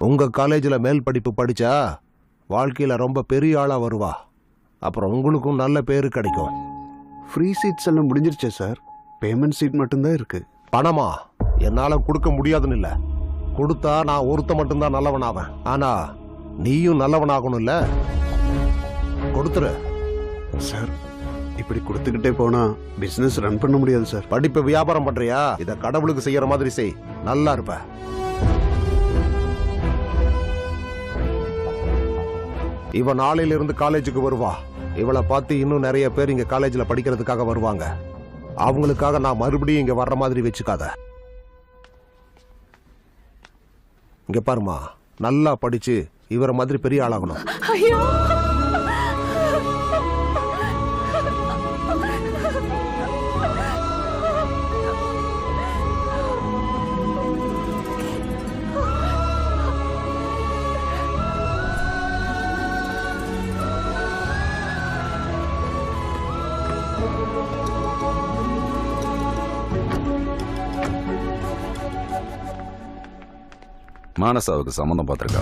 உங்க காலேஜில் மேல் படிப்பு படிச்சா வாழ்க்கையில ரொம்ப பெரிய ஆளா வருவா. அப்புறம் உங்களுக்கும் நல்ல பேரு கிடைக்கும். ஃப்ரீ சீட்ஸ் எல்லாம் முடிஞ்சிருச்சே சார். பேமெண்ட் சீட் மட்டும்தான் இருக்கு. பணமா என்னால கொடுக்க முடியாதுன்னு இல்ல. கொடுத்தா நான் ஒருத்த மட்டும்தான் நல்லவனாவேன். ஆனா நீயும் நல்லவனாகணும்ல. கொடுத்துரு சார். இப்படி கொடுத்துக்கிட்டே போனா பிசினஸ் ரன் பண்ண முடியாது சார். படிப்பு வியாபாரம் பண்றியா? இத கடவுளுக்கு செய்யற மாதிரி செய். நல்லா இருப்ப. இவ நாளையில இருந்து காலேஜுக்கு வருவா. இவளை பார்த்து இன்னும் நிறைய பேர் இங்க காலேஜ்ல படிக்கிறதுக்காக வருவாங்க. அவங்களுக்காக நான் மறுபடியும் இங்க வர்ற மாதிரி வச்சுக்காத. இங்க பாருமா, நல்லா படிச்சு இவரை மாதிரி பெரிய ஆளாகணும். மானசாவுக்கு சம்மந்தம் பார்த்துருக்கா.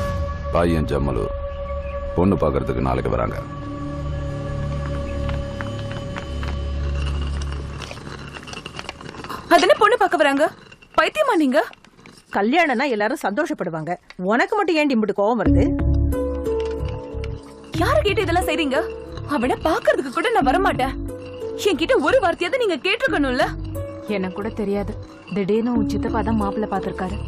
பையன் ஜம்மலூர். பொண்ணு பார்க்கறதுக்கு நாளைக்கு வராங்க. அதனை பொண்ணு பார்க்க வராங்க? பைத்தியமா நீங்க? கல்யாணம்னா எல்லாரும் சந்தோஷப்படுவாங்க. உனக்கு மட்டும் ஏன் இம்புட்டு கோவம் வருது? யாரு கேட்டு இதெல்லாம் செய்றீங்க? அவனை பார்க்கறதுக்கு கூட நான் வரமாட்டேன். என்கிட்ட ஒரு வார்த்தையாவது நீங்க கேட்டிருக்கணும்ல. எனக்கு கூட தெரியாது. திடீர்னு உன் சித்தப்பா தான் மாப்பிள்ளை பார்த்திருக்காரு.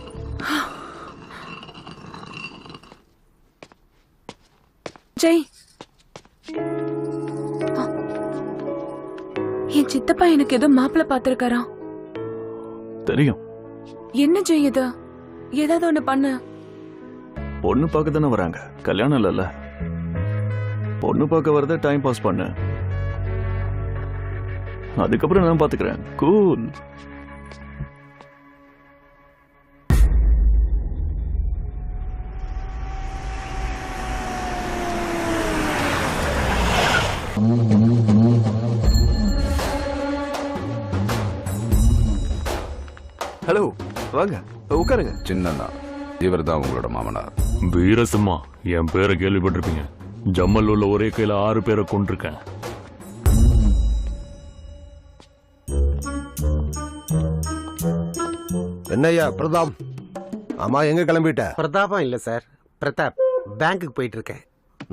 ஜெய், என் சித்தப்பா எனக்கு ஏதோ மாப்பிள்ளை பார்த்திருக்காரா? தெரியும். என்ன ஜெய் இது? ஏதாவது ஒண்ணு பண்ணு. பொண்ணு பார்க்க தானே வராங்க, கல்யாணம் இல்லைல்ல. பொண்ணு பார்க்க வரத டைம் பாஸ் பண்ணு. அதுக்கப்புறம் நான் பாத்துக்கிறேன். கூல். ஹலோ, வாங்க உட்காருங்க. சின்னண்ணா, இவர் தான் உங்களோட மாமனார். வீரசிம்மா, என் பேரை கேள்விப்பட்டிருப்பீங்க. ஜம்மல்லூர்ல ஒரே கையில 6 பேரை கொண்டிருக்கேன். என்னய்யா பிரதாப்? ஆமா, எங்க கிளம்பிட்ட? பிரதாபம் இல்ல சார், பிரதாப். பேங்க்குக்கு போயிட்டு இருக்கேன்.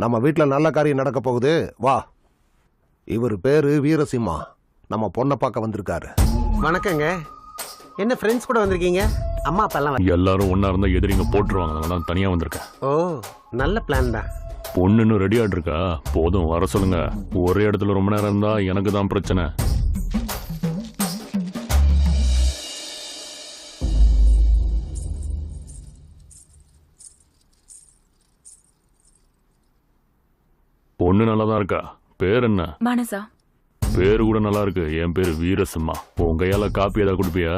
நம்ம வீட்டுல நல்ல காரியம் நடக்க போகுது, வா. இவர் பேரு வீரசிம்மா. நம்ம பொண்ணை பார்க்க வந்திருக்காரு. வணக்கங்க. என்ன ஃப்ரெண்ட்ஸ் கூட வந்திருக்கீங்க? அம்மா அப்பா எல்லாம் எல்லாரும் ஒன்னா இருந்தா எதிரிங்க போட்டுருவாங்க. அதனால தனியா வந்திருக்கேன். ஓ, நல்ல பிளான் தான். பொண்ணு இன்னும் ரெடி ஆட்டு இருக்கா? போதும், வர சொல்லுங்க. ஒரே இடத்துல ரொம்ப நேரம் இருந்தா எனக்கு தான் பிரச்சனை. பொண்ணு நல்லா தான் இருக்கா. பேர் என்ன? மானசா. பேரு கூட நல்லா இருக்கு. என் பேரு வீரசிம்மா. உன் கையால காப்பி ஏதாவது குடிப்பியா?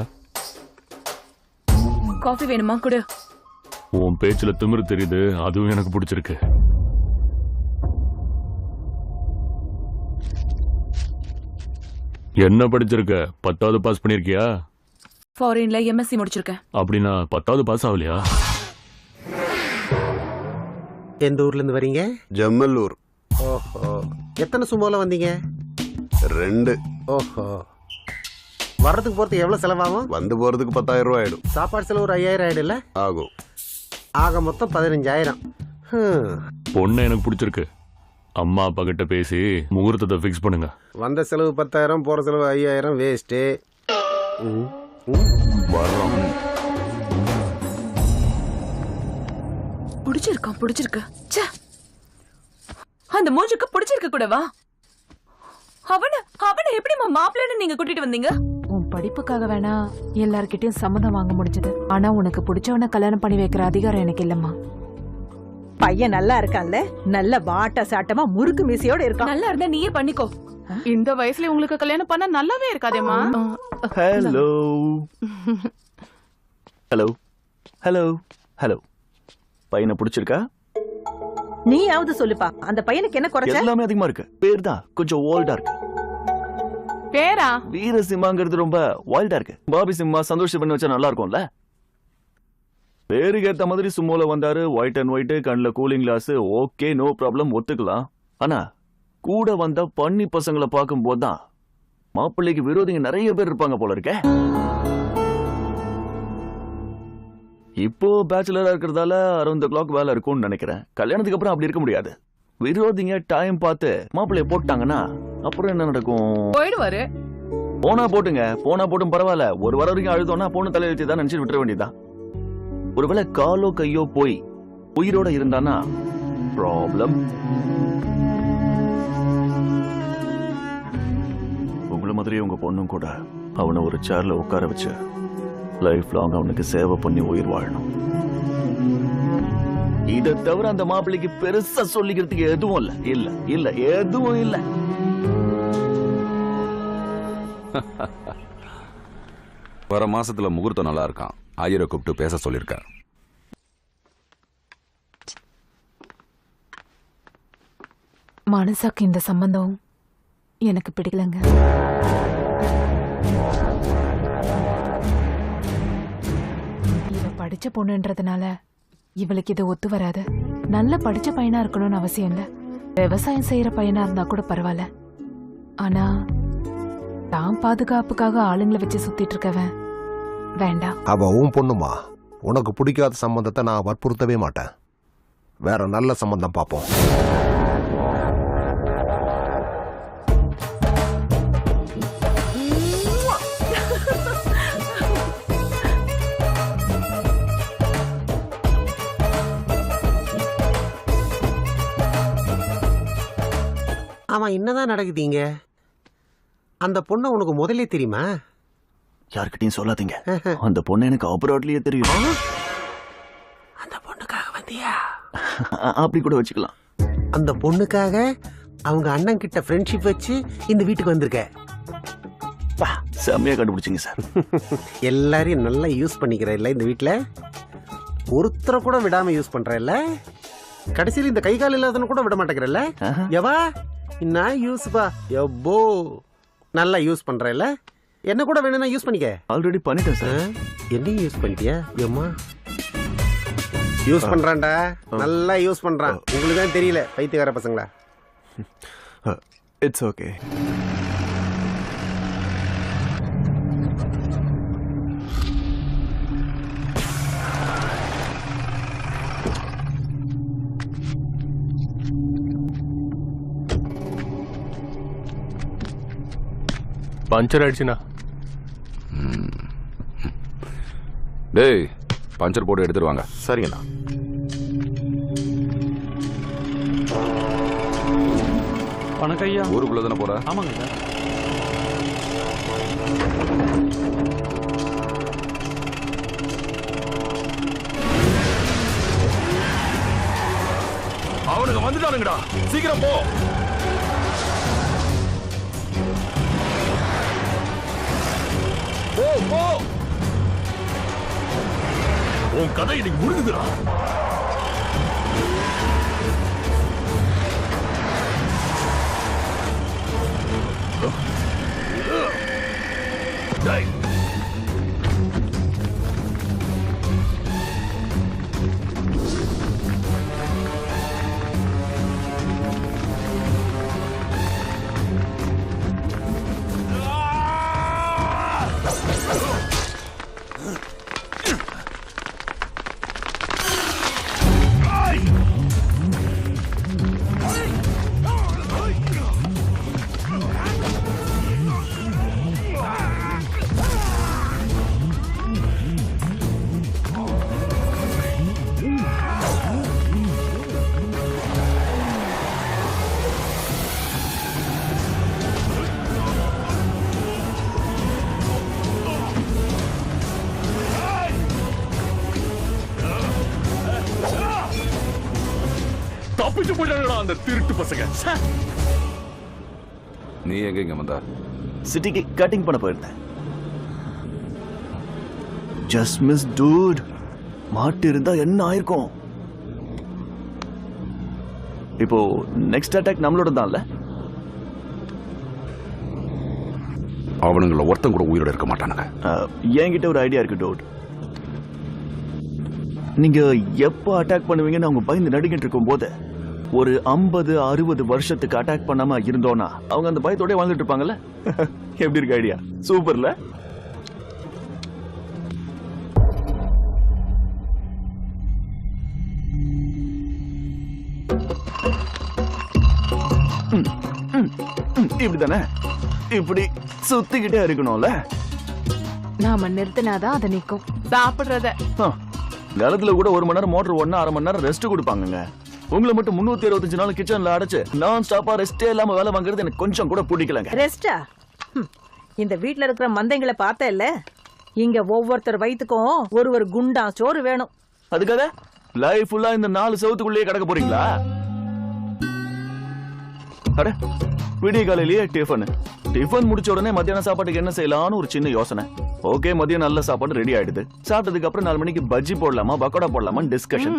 காஃபி வேணுமா? குடு. உன் பேச்சுல திமிரு தெரியுது, அதுவும் எனக்கு பிடிச்சிருக்கு. என்ன படிச்சிருக்க? 10வது பாஸ் பண்ணிருக்கியா? ஃபாரின்ல எம்எஸ்சி முடிச்சிருக்கேன். அப்படின்னா 10வது பாஸ் ஆகலையா? எந்த ஊர்ல இருந்து வரீங்க? ஜம்மல்லூர். ஓஹோ. எத்தனை சுமோல வந்தீங்க? 2. ஓஹோ. வர்றதுக்கு போறதுக்கு எவ்வளவு செலவாகும்? வந்து போறதுக்கு 10,000 ரூபாய் ஆயிடும். சாப்பாடு செலவு ஒரு 5,000 ஆயிடும்ல? ஆகும். ஆக மொத்தம் 15,000. பொண்ணு எனக்கு பிடிச்சிருக்கு. அம்மா அப்பா கிட்ட பேசி முகூர்த்தத்தை ஃபிக்ஸ் பண்ணுங்க. வந்த செலவு 10,000, போற செலவு 5,000 வேஸ்ட். பிடிச்சிருக்கு. அந்த மூஞ்சுக்கு பிடிச்சிருக்க கூடவா? அவனை எப்படிமா மாப்பிள்ளைன்னு நீங்க கூட்டிட்டு வந்தீங்க? உன் படிப்புக்காக வேணா எல்லார்கிட்டயும் சம்மதம் வாங்க முடிஞ்சது. ஆனா உனக்கு பிடிச்சவன கல்யாணம் பண்ணி வைக்கிற அதிகாரம் எனக்கு இல்லம்மா. பையன் நல்லா இருக்கான்ல, நல்ல வாட்ட சாட்டமா முறுக்கு மீசையோட இருக்கான். நல்லா இருந்தா நீயே பண்ணிக்கோ. இந்த வயசுல உங்களுக்கு கல்யாணம் பண்ணா நல்லாவே இருக்காதேம்மா. Hello hello hello hello. பையனை பிடிச்சிருக்கா? நீயாவது சொல்லுப்பா, அந்த பையனுக்கு என்ன குறைச்ச? எல்லாமே அதிகமா இருக்கு. பேர் தான் கொஞ்சம் ஓல்டா இருக்கு. பேரா? வீரசிம்மாங்கிறது ரொம்ப வைல்டா இருக்கு. பாபி சிம்மா சந்தோஷம் பண்ணி வச்சா நல்லா இருக்கும்ல. பேருக்கு ஏத்த மாதிரி சும்மோல வந்தாரு. ஒயிட் அண்ட் ஒயிட், கண்ணுல cooling glass. Okay, no problem, ஒத்துக்கலாம். ஆனா கூட வந்த பன்னி பசங்களை பார்க்கும் போதுதான் மாப்பிள்ளைக்கு விரோதிங்க நிறைய பேர் இருப்பாங்க போல இருக்க. இப்போ பேச்சுலரா இருக்கிறதால அரௌண்ட் தி கிளாக் வேலை இருக்கும்னு நினைக்கிறேன். கல்யாணத்துக்கு அப்புறம் அப்படி இருக்க முடியாது. விரோதிங்க டைம் பார்த்து மாப்பிள்ளைய போட்டாங்கன்னா அப்புறம் என்ன நடக்கும்? போயிடுவாரு. போனா போட்டும் பரவாயில்ல. ஒரு வாரம் வரைக்கும் அழுதோன்னா பொண்ணு தலையை வச்சு தான் நினைச்சு விட்டுற வேண்டியதான். ஒருவேளை காலோ கையோ போய் உயிரோட இருந்தானா ப்ராப்ளம். உங்களை மாதிரி உங்க பொண்ணும் கூட அவனை ஒரு சேர்ல உட்கார வச்சு லைஃப் லாங் அவனுக்கு சேவை பண்ணி உயிர் வாழணும். இதை தவிர அந்த மாப்பிள்ளைக்கு பெருசா சொல்லிக்கிறதுக்கு எதுவும் இல்ல எதுவும் இல்ல. வர மாசத்துல முகூர்த்தம் நல்லா இருக்கான். ஐயரை கூப்பிட்டு பேச சொல்லியிருக்கார். மனசாக்கு இந்த சம்பந்தம் எனக்கு பிடிக்கலங்க. இவ படிச்ச பொண்ணுன்றதுனால இவளுக்கு இது ஒத்து வராது. நல்ல படிச்ச பையனா இருக்கணும்னு அவசியம் இல்ல. விவசாயம் செய்யற பையனா இருந்தா கூட பரவாயில்ல. ஆனா தான் பாதுகாப்புக்காக ஆளுங்களை வச்சு சுத்திட்டு இருக்கவன் வேண்டாம். அவ உன் பொண்ணுமா. உனக்கு பிடிக்காத சம்பந்தத்தை நான் வற்புறுத்தவே மாட்டேன். வேற நல்ல சம்பந்தம் பார்ப்போம். ஆமா, என்னதான் நடக்குதுங்க? அந்த பொண்ணு உனக்கு முதல்ல தெரியுமா? யார்கிட்டயும் சொல்லாதீங்க. அந்த பொண்ணு எனக்கு அப்ராட்லயே தெரியும். அந்த பொண்ணுக்காக வந்தியா? அப்படி கூட வச்சுக்கலாம். அந்த பொண்ணுக்காக அவங்க அண்ணன் கிட்ட ஃப்ரெண்ட்ஷிப் வச்சு இந்த வீட்டுக்கு வந்திருக்க. செம்மையா கண்டுபிடிச்சிங்க சார். எல்லாரையும் நல்லா யூஸ் பண்ணிக்கிற இல்ல இந்த வீட்டுல? ஒருத்தரை கூட விடாம யூஸ் பண்ற இல்ல? கடைசியில் இந்த கை கால் இல்லாதவன கூட விட மாட்டேங்கிறல்ல? எவா என்ன யூஸ் பா எவ்வோ நல்லா யூஸ் பண்ற இல்ல? என்ன கூட வேணும்னா யூஸ் பண்ணிக்க. ஆல்ரெடி பண்ணிட்டேன் சார். என்னையும் யூஸ் பண்ணிட்டியா? ஏம்மா யூஸ் பண்றான்டா, நல்லா யூஸ் பண்றான். உங்களுக்கு தான் தெரியல பைத்தியக்கார பசங்களா. It's okay. பஞ்சர் ஆயிடுச்சுண்ணா. டேய், பஞ்சர் போட்டு எடுத்துருவாங்க. சரிங்கண்ணா. வணக்கம் ஐயா. ஊருக்குள்ள தானே போற? ஆமாங்க ஐயா. அவனுக்கு வந்துட்டானுங்கடா, சீக்கிரம் போ. போ போ. உன் கதை இன்னைக்கு முடிஞ்சுதுடா. தப்பிச்சு போயிட்டாங்கடா அந்த திருட்டு பசங்க. நீ எங்க வந்தா? சிட்டிக்கு கட்டிங் பண்ண போயிருந்தேன். Just miss dude. மாட்டு இருந்தா என்ன ஆயிருக்கும்? இப்போ நெக்ஸ்ட் அட்டாக் நம்மளோட தான்ல. அவனுங்கள ஒருத்தன் கூட உயிரோட இருக்க மாட்டானுங்க. என்கிட்ட ஒரு ஐடியா இருக்கு டூட். நீங்க எப்போ அட்டாக் பண்ணுவீங்கன்னு அவங்க பயந்து நடுங்கிட்டு இருக்கும் போது ஒரு 50-60 வருஷத்துக்கு அட்டாக் பண்ணாம இருந்தோம்னா அவங்க அந்த பயத்தோட வாழ்ந்துட்டு இருப்பாங்கல்ல. எப்படி இருக்கு ஐடியா? சூப்பர்ல. இப்படிதானே? இப்படி சுத்திக்கிட்டே இருக்கணும்ல. நாம நிறுத்தினாதான் அதை நிக்கும். சாப்பிடுறத காலத்துல கூட 1 மணி நேரம் மோட்டர் ஓடனா 1/2 மணி நேரம் ரெஸ்ட் கொடுப்பாங்க. உங்களை மட்டும் 365 நாள் கிச்சன்ல அடைச்சு நான் ஸ்டாப்பா ரெஸ்டே இல்லாம வேலை வாங்குறது எனக்கு கொஞ்சம் கூட பிடிக்கலங்க. ரெஸ்டா? இந்த வீட்ல இருக்கிற மந்தைங்களை பார்த்த இல்ல? இங்க ஒவ்வொருத்தர் வயித்துக்கும் ஒரு குண்டா சோறு வேணும். அதுக்காக லைஃப் ஃபுல்லா இந்த 4 செவத்துக்குள்ளேயே கிடக்க போறீங்களா? அட விடிய காலையிலேயே டிஃபன் முடிச்ச உடனே மத்தியான சாப்பாட்டுக்கு என்ன செய்யலாம்னு ஒரு சின்ன யோசனை. ஓகே, மதியம் நல்ல சாப்பாடு ரெடி ஆயிடுது. சாப்பிட்டதுக்கு அப்புறம் 4 மணிக்கு பஜ்ஜி போடலாமா பக்கோடா போடலாமா டிஸ்கஷன்.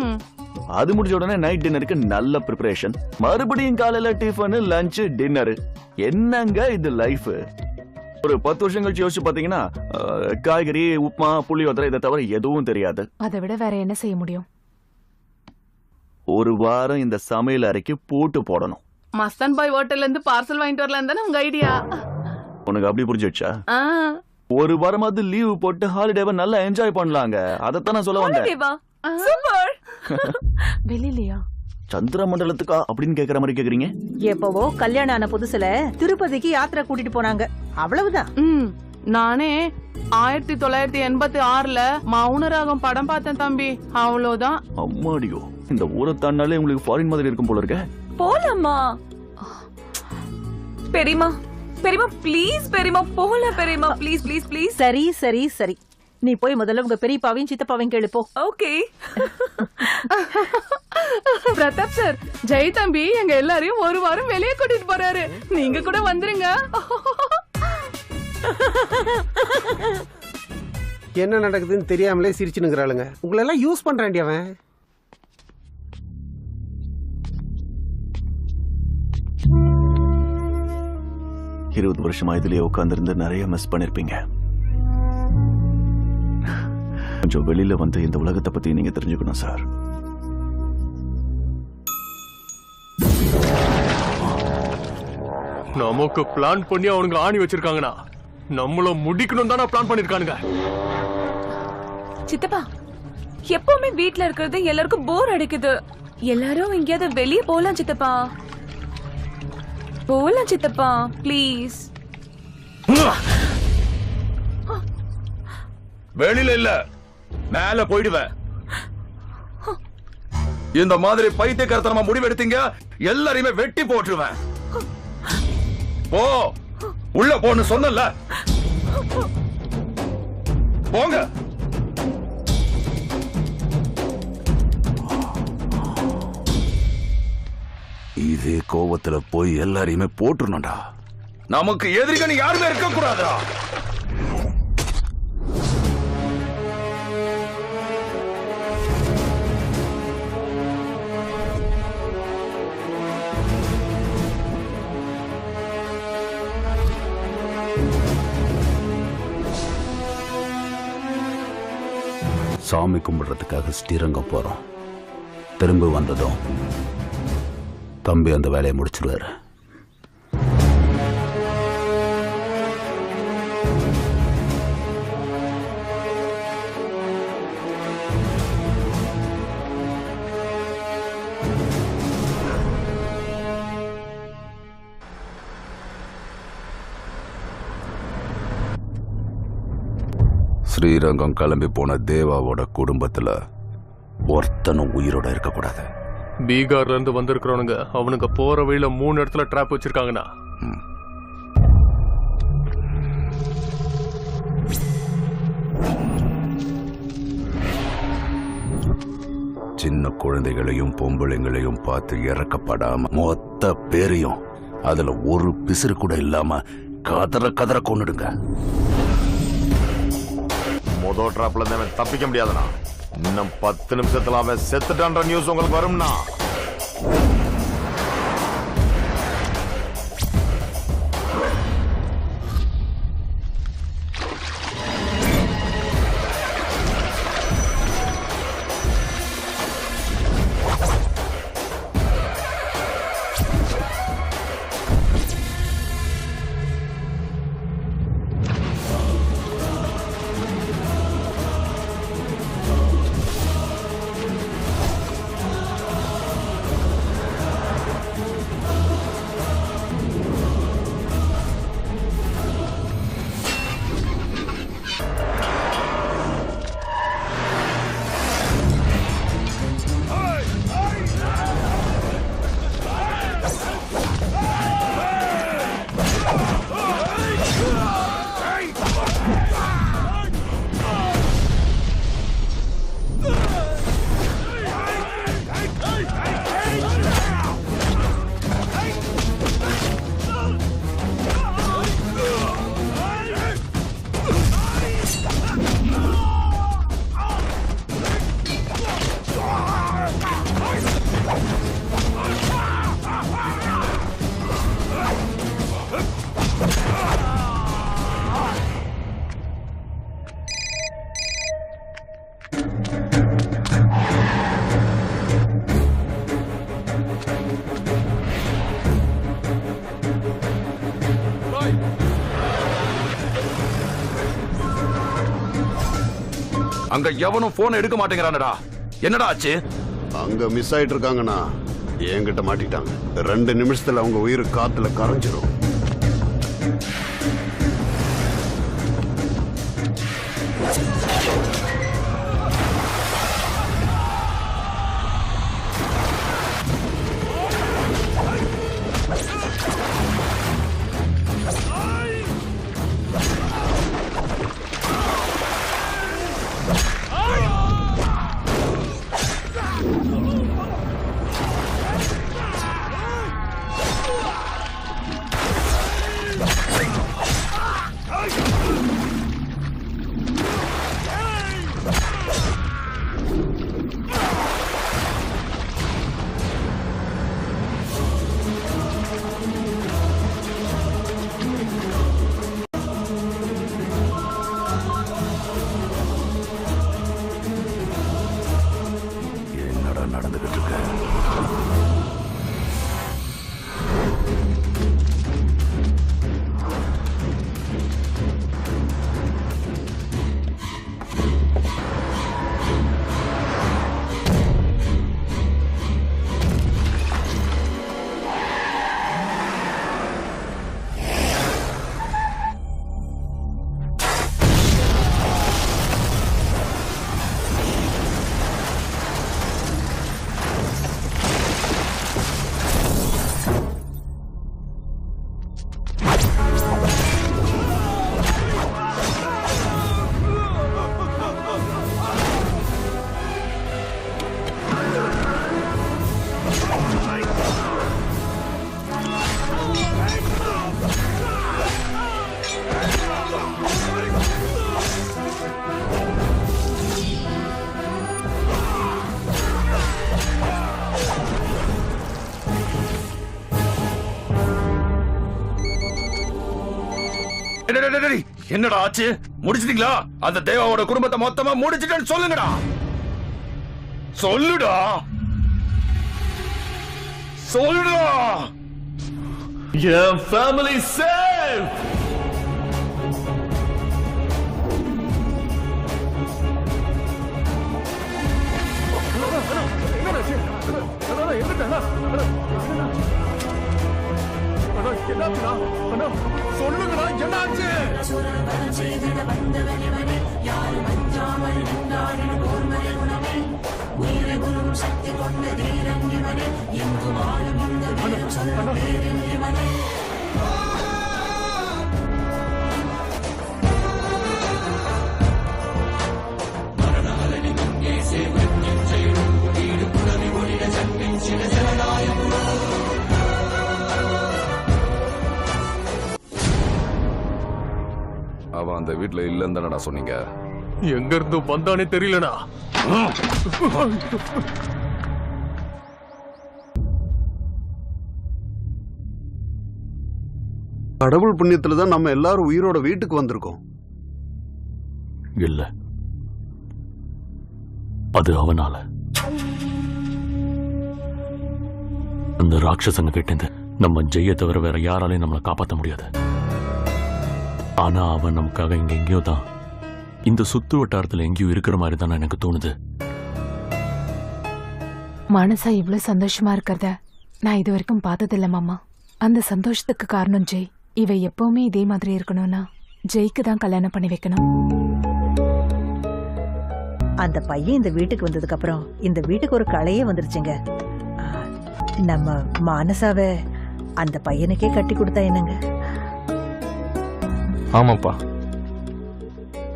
அது முடிஞ்ச உடனே நைட் டின்னருக்கு நல்ல ப்ரிப்பரேஷன். மறுபடியும் காலையில டிஃபன், லஞ்ச், டின்னர். என்னங்க இது லைஃப்? ஒரு 10 வருஷம் கழிச்சு யோசிச்சு பாத்தீங்கன்னா காய்கறி, உப்புமா, புளியோதரை இதை தவிர எதுவும் தெரியாது. அதை விட வேற என்ன செய்ய முடியும்? ஒரு வாரம் இந்த சமையல் அறைக்கு பூட்டு போடணும். மஸ்தான் பாய் ஹோட்டல்ல இருந்து பார்சல் வாங்கிட்டு வரலாம் தானே உங்க ஐடியா? உனக்கு அப்படி புரிஞ்சுச்சா? ஒரு வாரமாவது லீவ் போட்டு ஹாலிடேவை நல்லா என்ஜாய் பண்ணலாங்க. அதைத்தான் நான் சொல்ல வந்தேன். சூப்பர். வெளியிலயா? சந்திர மண்டலத்துக்கா அப்படின்னு கேக்குற மாதிரி கேக்குறீங்க? எப்பவோ கல்யாணம் ஆன புதுசுல திருப்பதிக்கு யாத்திரை கூட்டிட்டு போனாங்க, அவ்வளவுதான். நானே 1986ல மௌனராகம் படம் பார்த்தேன் தம்பி, அவ்வளவுதான். அம்மாடியோ, இந்த ஊரை தாண்டாலே உங்களுக்கு ஃபாரின் மாதிரி இருக்கும் போல இருக்க. போலாமா? பெரியமா ப்ளீஸ், பெரியமா போலாம். பெரியமா ப்ளீஸ் ப்ளீஸ் ப்ளீஸ். சரி சரி சரி, நீ போய் முதல்ல உங்க பெரியப்பாவையும் சித்தப்பாவையும் கேளு போ. ஓகே. பிரதாப் சார், ஜெய் தம்பி எங்க எல்லாரையும் ஒரு வாரம் வெளியே கூட்டிட்டு போறாரு. நீங்க கூட வந்துருங்க. என்ன நடக்குதுன்னு தெரியாமலே சிரிச்சுனுங்கிறாளுங்க. உங்களை எல்லாம் யூஸ் பண்றாண்டி அவன். இருபது வருஷமா இதுலயே உட்கார்ந்து நிறைய மிஸ் பண்ணிருப்பீங்க. கொஞ்சம் வெளியில வந்து இந்த உலகத்தை பத்தி நீங்க தெரிஞ்சுக்கணும் சார். நமக்கு பிளான் பண்ணி அவனுங்க ஆணி வச்சிருக்காங்கண்ணா, நம்மள முடிக்கணும் தானே பிளான் பண்ணிருக்கானுங்க. சித்தப்பா, எப்பவுமே வீட்ல இருக்கிறது எல்லாருக்கும் போர் அடிக்குது. எல்லாரும் எங்கேயாவது வெளியே போலாம் சித்தப்பா. போலாம் சித்தப்பா ப்ளீஸ். வெளியில இல்ல, மேல போயிடுவேன். இந்த மாதிரி பைத்தியக்காரத்தனமா முடிவெடுத்தீங்க, எல்லாரையுமே வெட்டி போட்டுருவேன். போ, உள்ள போன்னு சொன்னல. போங்க. இதே கோவத்துல போய் எல்லாரையுமே போட்டுருணும்டா. நமக்கு எதிரிகன்னு யாருமே இருக்க கூடாதுடா. சாமி கும்பிடுறதுக்காக ஸ்ரீரங்கம் போறோம். திரும்ப வந்ததும் தம்பி அந்த வேலையை முடிச்சிருவாரு. ஸ்ரீரங்கம் கிளம்பி போன தேவாவோட குடும்பத்துல ஒருத்தனும் உயிரோட இருக்கக்கூடாது. பீகார்ல இருந்து வந்திருக்கிறவனுங்க அவனுங்க போற வழியில 3 இடத்துல ட்ராப் வச்சிருக்காங்கண்ணா. சின்ன குழந்தைகளையும் பொம்பளைங்களையும் பார்த்து இறக்கப்படாம மொத்த பேரையும் அதுல ஒரு பிசிறு கூட இல்லாம கதற கொன்னுடுங்க. முதல் டிராப்ல இருந்து அவன் தப்பிக்க முடியாதுண்ணா. இன்னும் 10 நிமிஷத்துல அவன் செத்துட்டான்ற நியூஸ் உங்களுக்கு வரும்னா. அங்க எவனும் போன் எடுக்க மாட்டேங்கிறானடா. என்னடா ஆச்சு? அங்க மிஸ் ஆயிட்டு இருக்காங்கண்ணா. என்கிட்ட மாட்டிட்டாங்க. 2 நிமிஷத்துல அவங்க உயிர் காத்துல கரைஞ்சிரும். என்னடா ஆச்சு? முடிச்சிட்டீங்களா? அந்த தேவாவோட குடும்பத்தை மொத்தமா முடிச்சிட்டேன்னு சொல்லுங்கடா. சொல்லுடா, சொல்லுடா. என் ஃபேமிலி சேஃப். சொல்லுங்கடா, என்னாச்சு? அவன் அந்த வீட்டுல இல்லன்னு தானடா சொன்னீங்க? எங்க இருந்து வந்தானே தெரியலடா. கடவுள் புண்ணியத்துல தான் நம்ம எல்லாரும் உயிரோட வீட்டுக்கு வந்திருக்கோம். இல்ல, அது அவனால. அந்த ராட்சசங்க கிட்ட நம்ம ஜெய தவிர வேற யாராலையும் நம்மளை காப்பாற்ற முடியாது. ஆனா அவன் நமக்காக இங்க எங்கேயோ தான், இந்த சுத்து வட்டாரத்துல எங்கேயோ இருக்கிற மாதிரி தான் எனக்கு தோணுது. மனசா இவ்வளவு சந்தோஷமா இருக்கிறத நான் இது வரைக்கும் பார்த்ததில்ல மாமா. அந்த சந்தோஷத்துக்கு காரணம் ஜெய். இவ எப்பவுமே இதே மாதிரி இருக்கணும்னா ஜெய்க்கு தான் கல்யாணம் பண்ணி வைக்கணும். அந்த பையன் இந்த வீட்டுக்கு வந்ததுக்கு அப்புறம் இந்த வீட்டுக்கு ஒரு கலையே வந்துருச்சுங்க. நம்ம மானசாவை அந்த பையனுக்கே கட்டி கொடுத்தா என்னங்க? ஆமாப்பா,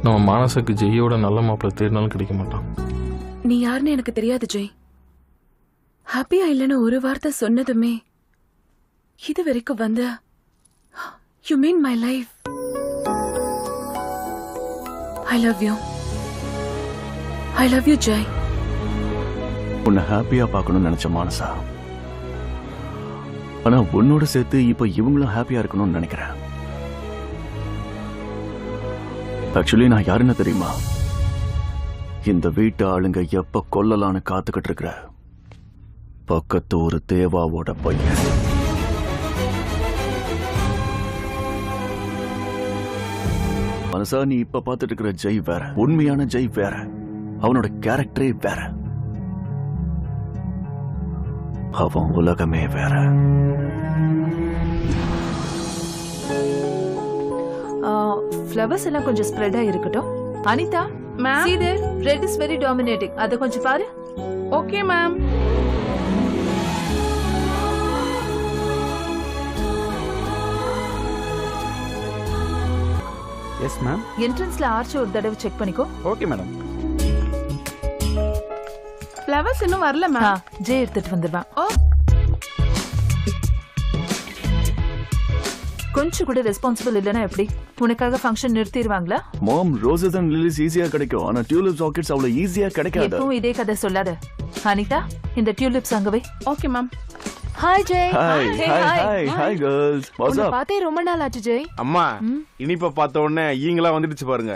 நம்ம மானசுக்கு ஜெய்யோட நல்ல மாப்பிள்ள தேடினாலும் கிடைக்க மாட்டான். நீ யாருன்னு எனக்கு தெரியாது ஜெய். ஹாப்பியா இல்லைன்னு ஒரு வார்த்தை சொன்னதுமே இது வரைக்கும் வந்த you mean my life. I love you. I love you Jai. உன்னை ஹாப்பியா பார்க்கணும்னு நினைச்ச மானசா, ஆனா உன்னோட சேர்த்து இப்ப இவங்களும் ஹாப்பியா இருக்கணும்னு நினைக்கிறேன். ஆக்சுவலி நான் யாருன்னு தெரியுமா? இந்த வீட்டு ஆளுங்க எப்ப கொல்லலான்னு காத்துக்கிட்டு இருக்கிற பக்கத்து ஒரு தேவாவோட பையன். மனசா, நீ இப்ப பார்த்துட்டு இருக்கிற ஜெய் வேற, உண்மையான ஜெய் வேற, அவனோட கேரக்டரே வேற, அவன் உலகமே வேற. ஃப்ளவர்ஸ் எல்லாம் கொஞ்சம் ஸ்ப்ரெட் ஆயிருக்கட்டும். Anitha, ma'am, see there, red is very dominating. அத கொஞ்சம் பாரு. Okay ma'am. Yes ma'am. என்ட்ரன்ஸ்ல ஆர்ச் ஒரு தடவை செக் பண்ணிக்கோ. Okay madam. ஃப்ளவர்ஸ் இன்னும் வரல மேம். ஜே எடுத்துட்டு வந்துருவான். கொஞ்சம் கூட ரெஸ்பான்சிபிள் இல்லைன்னா எப்படி? உனக்காக ஃபங்க்ஷன் நிறுத்திடுவாங்களா? மாம், ரோசஸ் அண்ட் லிலிஸ் ஈஸியா கிடைக்கும், ஆனா டியூலிப்ஸ் ஆர்க்கிட்ஸ் அவ்வளவு ஈஸியா கிடைக்காது. எப்பவும் இதே கதை சொல்லாத. அனிதா, இந்த டியூலிப்ஸ் அங்க வை. Okay ma'am. Hi Jai. Hi hi hi girls. What's up? பார்த்தே ரொம்ப நாள் ஆச்சு ஜெய். அம்மா, இனிப்ப பார்த்த உடனே ஈங்களா வந்துடுச்சு பாருங்க.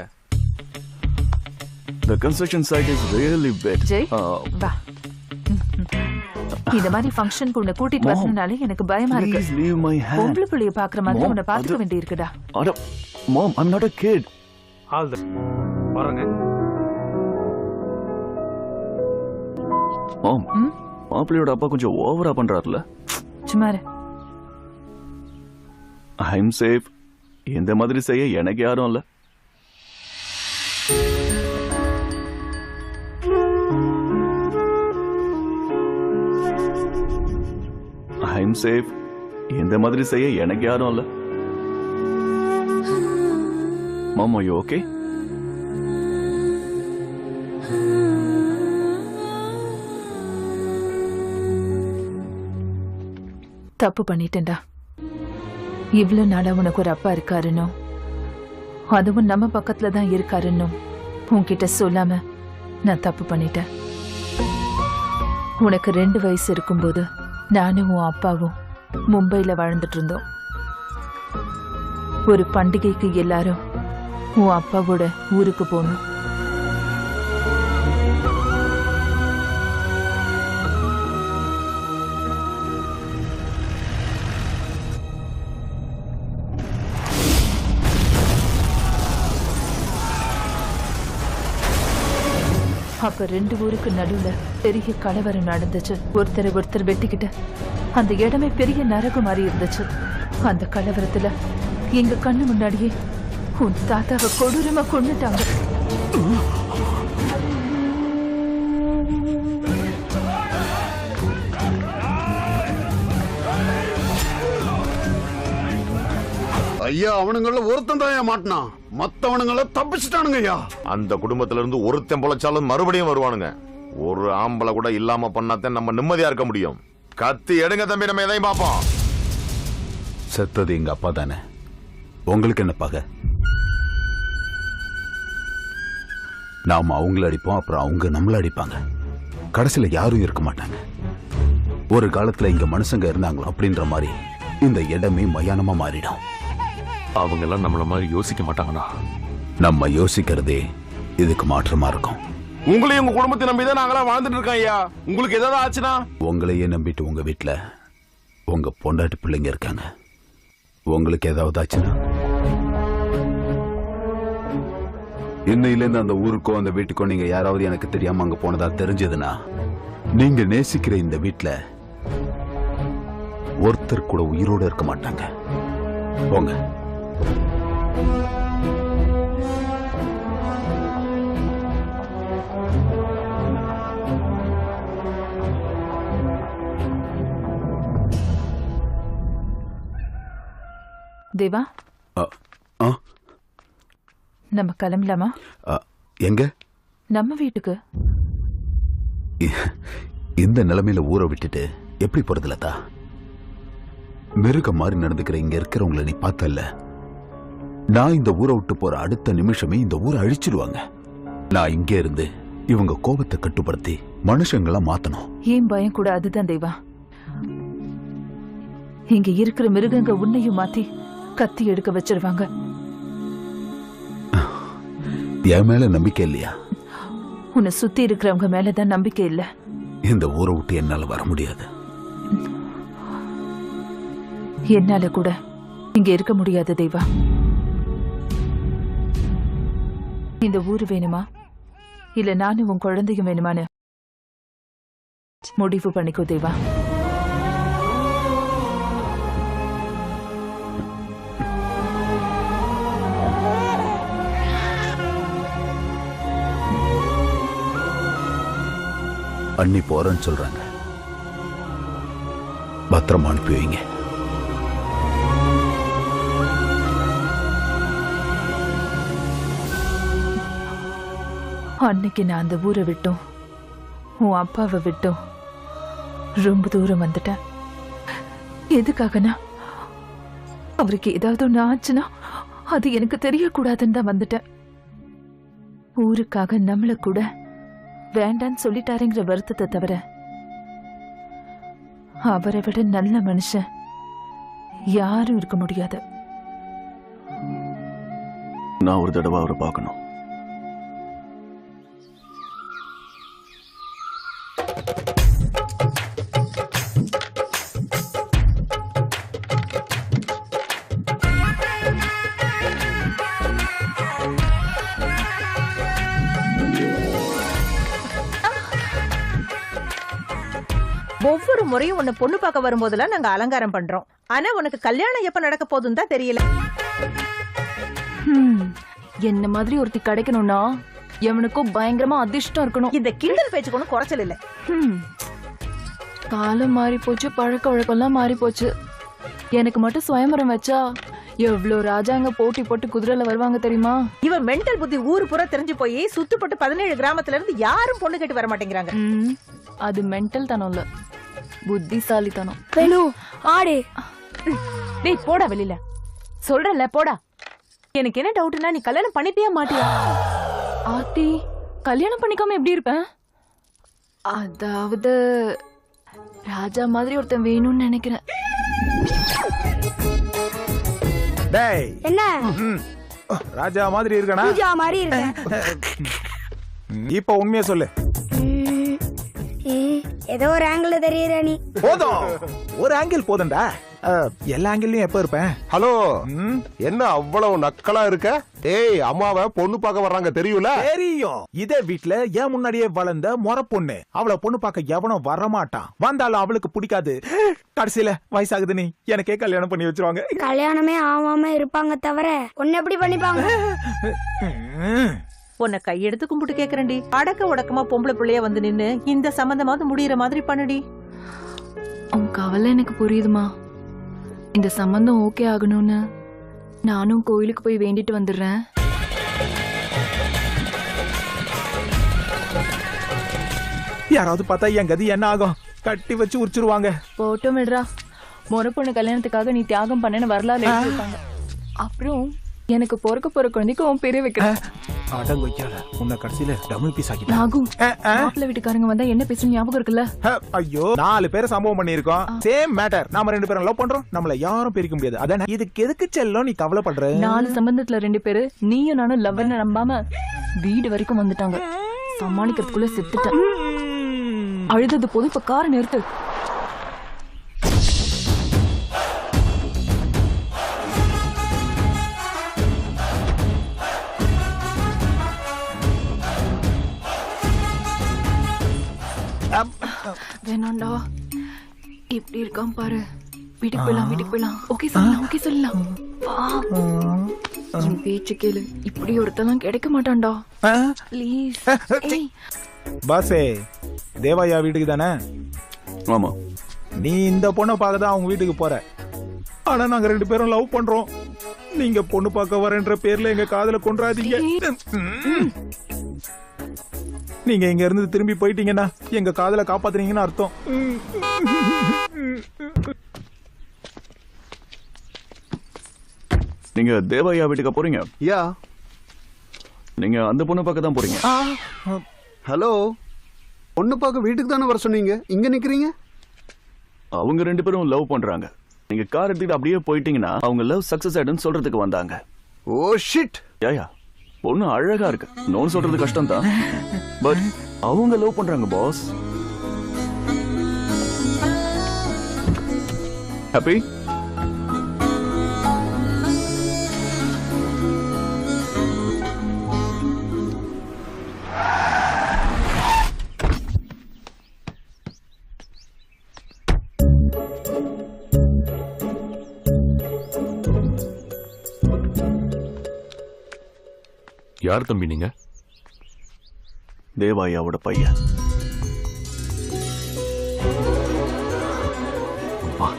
The construction site is really big. Jai, வா. இந்த மாதிரி ஃபங்க்ஷனுக்கு உன்னை கூட்டிட்டு வரணும்னாலே எனக்கு பயமா இருக்கு. Please leave my hand. பொம்பளை புள்ளைய பாக்குற மாதிரி உன்னை பாத்துக்க வேண்டி இருக்குடா. அட மாம், I'm not a kid. All the வரங்க. மாம், மாப்பிள்ளையோட அப்பா கொஞ்சம் ஓவரா பண்றாருல. சும்மா இரு. I'm safe. இந்த மாதிரி செய்ய எனக்கு யாரும் இல்ல. I'm safe. இந்த மாதிரி செய்ய எனக்கு யாரும் இல்ல. மாமா, you okay? தப்பு பண்ணிட்டேன்டா. இவ்வளவு நாளா உனக்கு ஒரு அப்பா இருக்காருன்னு, அதுவும் நம்ம பக்கத்துல தான் இருக்காருன்னு உன்கிட்ட சொல்லாம நான் தப்பு பண்ணிட்டேன். உனக்கு 2 வயசு இருக்கும்போது நானும் உன் அப்பாவும் மும்பைல வாழ்ந்துட்டு இருந்தோம். ஒரு பண்டிகைக்கு எல்லாரும் உன் அப்பாவோட ஊருக்கு போகணும். அப்ப 2 ஊருக்கு நடுவுல பெரிய கலவரம் நடந்துச்சு. ஒருத்தர் வெட்டிக்கிட்டு அந்த இடமே பெரிய நரகம் மாதிரி இருந்துச்சு. அந்த கலவரத்துல எங்க கண்ணு முன்னாடியே உன் தாத்தாவை கொடூரமா கொன்னுட்டாங்க. ஐயா, அவனுங்கள ஒருத்தன் தான் மாட்டினான், மத்தவனுங்கள தப்பிச்சுட்டானுங்க ஐயா. அந்த குடும்பத்துல இருந்து ஒருத்தன் பொழைச்சாலும் மறுபடியும் வருவானுங்க. ஒரு ஆம்பளை கூட இல்லாம பண்ணாதான் நம்ம நிம்மதியா இருக்க முடியும். கத்தி எடுங்க தம்பி, நம்ம எதையும் பார்ப்போம். செத்தது எங்க அப்பா தானே, உங்களுக்கு என்ன பகை? நாம அவங்கள அடிப்போம், அப்புறம் அவங்க நம்மள அடிப்பாங்க. கடைசியில யாரும் இருக்க மாட்டாங்க. ஒரு காலத்துல இங்க மனுஷங்க இருந்தாங்களோ அப்படின்ற மாதிரி இந்த இடமே மயானமா மாறிடும். அவங்க எல்லாம் நம்மள மாதிரி யோசிக்க மாட்டாங்கண்ணா. நம்ம யோசிக்கிறதே இதுக்கு மாற்றமா இருக்கும். உங்களையும் உங்க குடும்பத்தை நம்பிதான் நாங்களாம் வாழ்ந்துட்டு இருக்கோம் ஐயா. உங்களுக்கு ஏதாவது ஆச்சுன்னா? உங்களையே நம்பிட்டு உங்க வீட்டுல உங்க பொண்டாட்டி பிள்ளைங்க இருக்காங்க. உங்களுக்கு ஏதாவது ஆச்சுன்னா இன்னையிலேருந்து அந்த ஊருக்கோ அந்த வீட்டுக்கோ நீங்க யாராவது எனக்கு தெரியாம அங்க போனதா தெரிஞ்சதுன்னா நீங்க நேசிக்கிற இந்த வீட்டுல ஒருத்தர் கூட உயிரோட இருக்க மாட்டாங்க. போங்க. தேவா, நம்ம கிளம்பலாமா? எங்க? நம்ம வீட்டுக்கு. இந்த நிலைமையில ஊரை விட்டுட்டு எப்படி போறது லதா? மிருகம் மாதிரி நடந்துக்கிற இங்க இருக்கிறவங்களை நீ பார்த்தல்ல. நான் இந்த ஊரை விட்டு போற அடுத்த நிமிஷமே இந்த ஊரை அழிச்சிடுவாங்க. நான் இங்கே இருந்து இவங்க கோபத்தை கட்டுப்படுத்தி மனுஷங்கள மாத்தணும். ஏன் பயம் கூட அதுதான் தேவா. இங்க இருக்கிற மிருகங்க உன்னையும் மாத்தி கத்தி எடுக்க வச்சிருவாங்க. என் மேல நம்பிக்கை இல்லையா? உன்னை சுத்தி இருக்கிறவங்க மேலதான் நம்பிக்கை இல்ல. இந்த ஊரை விட்டு என்னால வர முடியாது. என்னால கூட இங்க இருக்க முடியாது தேவா. இந்த ஊரு வேணுமா இல்ல நானும் உன் குழந்தையும் வேணுமான்னு முடிவு பண்ணிக்கோ தேவா. அண்ணி போறேன்னு சொல்றாங்க. பத்திரமா அனுப்பி வைங்க. அன்னைக்கு நான் அந்த ஊரை விட்டோம், உன் அப்பாவை விட்டோம் ரொம்ப தூரம் வந்துட்டேன். எதுக்காகனா அவருக்கு ஏதாவது ஒண்ணு ஆச்சுன்னா அது எனக்கு தெரியக்கூடாதுன்னு தான் வந்துட்டேன். ஊருக்காக நம்மள கூட வேண்டான்னு சொல்லிட்டாருங்கிற வருத்தத்தை தவிர அவரை விட நல்ல மனுஷன் யாரும் இருக்க முடியாது. நான் ஒரு தடவை அவரை பார்க்கணும். ஒவ்வொரு முறையும் உன்னை பொண்ணு பார்க்க வரும்போதெல்லாம் நாங்க அலங்காரம் பண்றோம். ஆனா உனக்கு கல்யாணம் எப்ப நடக்க போதுன்னு தான் தெரியல. என்ன மாதிரி ஒருத்தி கிடைக்கணும்னா எவனுக்கும் பயங்கரமா அதிர்ஷ்டம் இருக்கணும். இந்த கிண்டல் பேச்சுக்கு ஒன்றும் குறைச்சல் இல்ல. காலம் மாறி போச்சு, பழக்க வழக்கம்லாம் மாறி போச்சு. எனக்கு மட்டும் சுயம்பரம் வச்சா எவ்வளோ ராஜாங்க போட்டி போட்டு குதிரையில வருவாங்க தெரியுமா? இவன் மென்டல் புத்தி ஊரு பூரா தெரிஞ்சு போய் சுத்துப்பட்டு 17 கிராமத்துல இருந்து யாரும் பொண்ணு கேட்டு வர மாட்டேங்கிறாங்க. அது மென்டல் தனம் இல்ல, புத்திசாலித்தனம். வேணு ஆடே. டேய் போடா வெளியில. சொல்றல போடா. எனக்கு என்ன டவுட்னா நீ கல்யாணம் பண்ணிப்பியா மாட்டியா? ஆத்தி கல்யாணம் பண்ணிக்காம எப்படி இருப்பேன்? அதாவது ராஜா மாதிரி ஒருத்தன் வேணும்னு நினைக்கிறேன். டேய் என்ன ராஜா மாதிரி இருக்கனா? பூஜா மாதிரி இருக்கேன். இப்ப உண்மையா சொல்லு. ஏதோ ஒரு ஆங்கிள் தெரியற நீ. போதும், ஒரு ஆங்கிள் போதும்டா. எல்லா ஆங்கிள்லயும் எப்ப இருப்பேன்? ஹலோ, என்ன அவ்வளவு நக்கலா இருக்க? ஏய், அம்மாவை பொண்ணு பார்க்க வர்றாங்க தெரியும்ல? தெரியும். இதே வீட்டுல ஏன் முன்னாடியே வளர்ந்த முறை பொண்ணு. அவளை பொண்ணு பார்க்க எவனும் வரமாட்டான். வந்தாலும் அவளுக்கு பிடிக்காது. கடைசியில வயசாகுது நீ எனக்கே கல்யாணம் பண்ணி வச்சிருவாங்க. கல்யாணமே ஆகாம இருப்பாங்க தவிர உன்னை எப்படி பண்ணிப்பாங்க? உன்னை கையெடுத்து கும்பிட்டு கேக்குறேன்டி. அடக்க உடக்கமா பொம்பளை பிள்ளைய வந்து நின்னு இந்த சம்பந்தமாவது முடியற மாதிரி பண்ணுடி. உன் கவலை எனக்கு புரியுதுமா. இந்த சம்பந்தம் ஓகே ஆகணும்னு நானும் கோயிலுக்கு போய் வேண்டிட்டு வந்துடுறேன். யாராவது பார்த்தா என் கதி என்ன ஆகும்? கட்டி வச்சு உரிச்சிருவாங்க. போட்டும் விடுறா. முறை பொண்ணு கல்யாணத்துக்காக நீ தியாகம் பண்ணேன்னு வரலாறு எழுதி வைப்பாங்க. அப்புறம் எனக்கு பொறுக்க போற குழந்தைக்கு உன் பேரே வைக்கிறேன். அடங்கொய்யால உன்னை கடைசியில டபுள் பீஸ் ஆகிட்டா. நாகும் மாப்பிள்ளை வீட்டுக்காரங்க வந்தா என்ன பேசணும் ஞாபகம் இருக்குல்ல? ஐயோ, 4 பேரை சம்பவம் பண்ணிருக்கோம். Same matter. நாம 2 பேரும் லவ் பண்றோம். நம்மள யாரும் பிரிக்க முடியாது. அதானே? இதுக்கு எதுக்கு செல்லம் நீ கவலைப்படுற? 4 சம்பந்தத்துல 2 பேரு நீயும் நானும் லவ்னு நம்பாம வீடு வரைக்கும் வந்துட்டாங்க. சமாளிக்கிறதுக்குள்ள செத்துட்டேன். அழுதது போதும், இப்ப காரை நிறுத்து. வேணாண்டா, இப்படி இருக்கான் பாரு. வீட்டுக்கு போயிடலாம், வீட்டுக்கு போயிடலாம். ஓகே சொல்லலாம், ஓகே சொல்லலாம். என் பேச்சு கேளு. இப்படி ஒருத்தெல்லாம் கிடைக்க மாட்டான்டா. ப்ளீஸ். பாசே, தேவாயா வீட்டுக்கு தானே? ஆமா. நீ இந்த பொண்ணை பார்க்க தான் அவங்க வீட்டுக்கு போற. ஆனா நாங்க 2 பேரும் லவ் பண்றோம். நீங்க பொண்ணு பார்க்க வரேன்ற பேர்ல எங்க காதல கொன்றாதீங்க. நீங்க இங்க இருந்து திரும்பி போயிட்டீங்கன்னா எங்க காதல காப்பாத்துறீங்கன்னு அர்த்தம். நீங்க தேவையா வீட்டுக்கு போறீங்க? யா. நீங்க அந்த பொண்ணு பார்க்க தான் போறீங்க? ஹலோ, பொண்ணு பார்க்க வீட்டுக்கு தானே வர சொன்னீங்க? இங்க நிக்கிறீங்க? அவங்க 2 பேரும் லவ் பண்றாங்க. நீங்க கார் எடுத்துட்டு அப்படியே போயிட்டீங்கன்னா அவங்க லவ் சக்சஸ் ஆயிடுன்னு சொல்றதுக்கு வந்தாங்க. Oh shit. யாயா, பொண்ணு அழகா இருக்கு. நோன் சொல்றது கஷ்டம் தான். பட் அவங்க லவ் பண்றாங்க பாஸ். ஹாப்பி? யார் தம்பி நீங்க? தேவாயாவோட பையன். வா.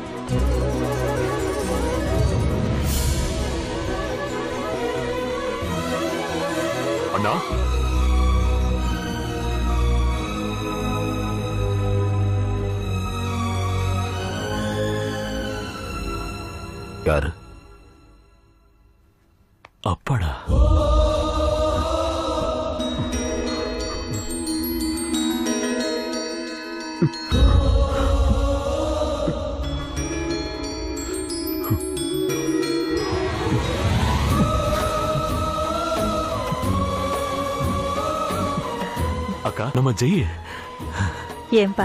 அண்ணா, யாரு? அப்பாடா. அக்கா, நம்ம ஜெய். ஏன்பா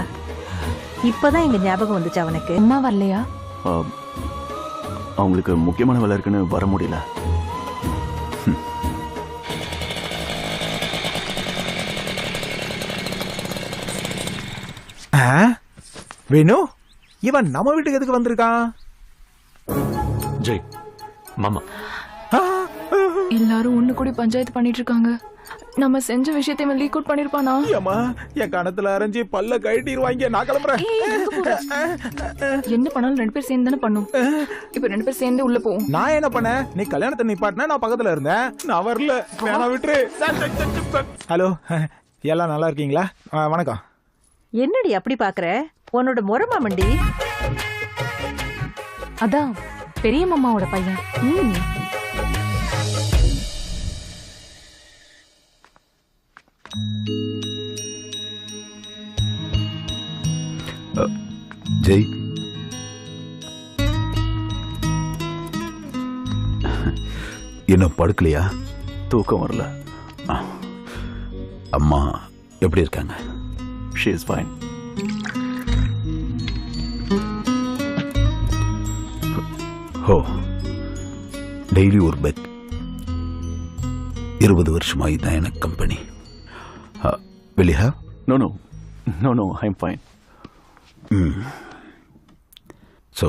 இப்பதான் எங்க ஞாபகம் வந்துச்சு அவனுக்கு? அம்மா வரலையா? அவங்களுக்கு முக்கியமான வேலை இருக்குன்னு வர முடியல. வேணு, இவன் நம்ம வீட்டுக்கு எதுக்கு வந்திருக்கான்? ஜெய் மாமா, எல்லாரும் ஒண்ணு கூடி பஞ்சாயத்து பண்ணிட்டு இருக்காங்க. நம்ம செஞ்ச விஷயத்தை இவன் லீக் அவுட் பண்ணிருப்பானா? அம்மா, என் கணத்துல அரைஞ்சி பல்ல கழட்டிடுவாங்க. நான் கிளம்புறேன். என்ன பண்ணாலும் 2 பேர் சேர்ந்து தானே பண்ணும். இப்ப 2 பேர் சேர்ந்து உள்ள போவோம். நான் என்ன பண்ணேன்? நீ கல்யாணத்தை நிப்பாட்டினா நான் பக்கத்துல இருந்தேன். நான் வரல. வேணா விட்டுரு. ஹலோ, எல்லாம் நல்லா இருக்கீங்களா? வணக்கம். என்னடி அப்படி பாக்குற? உன்னோட முறை மாமண்டி. அதான் பெரிய மாமாவோட பையன். ஜெய், இன்னும் படுக்கலையா? தூக்கம் வரல. அம்மா எப்படி இருக்காங்க? She is fine. ஓ, டெய்லி ஒரு பெட். 20 வருஷமா இதுதான் எனக்கு company. will you have? No, I'm fine. So,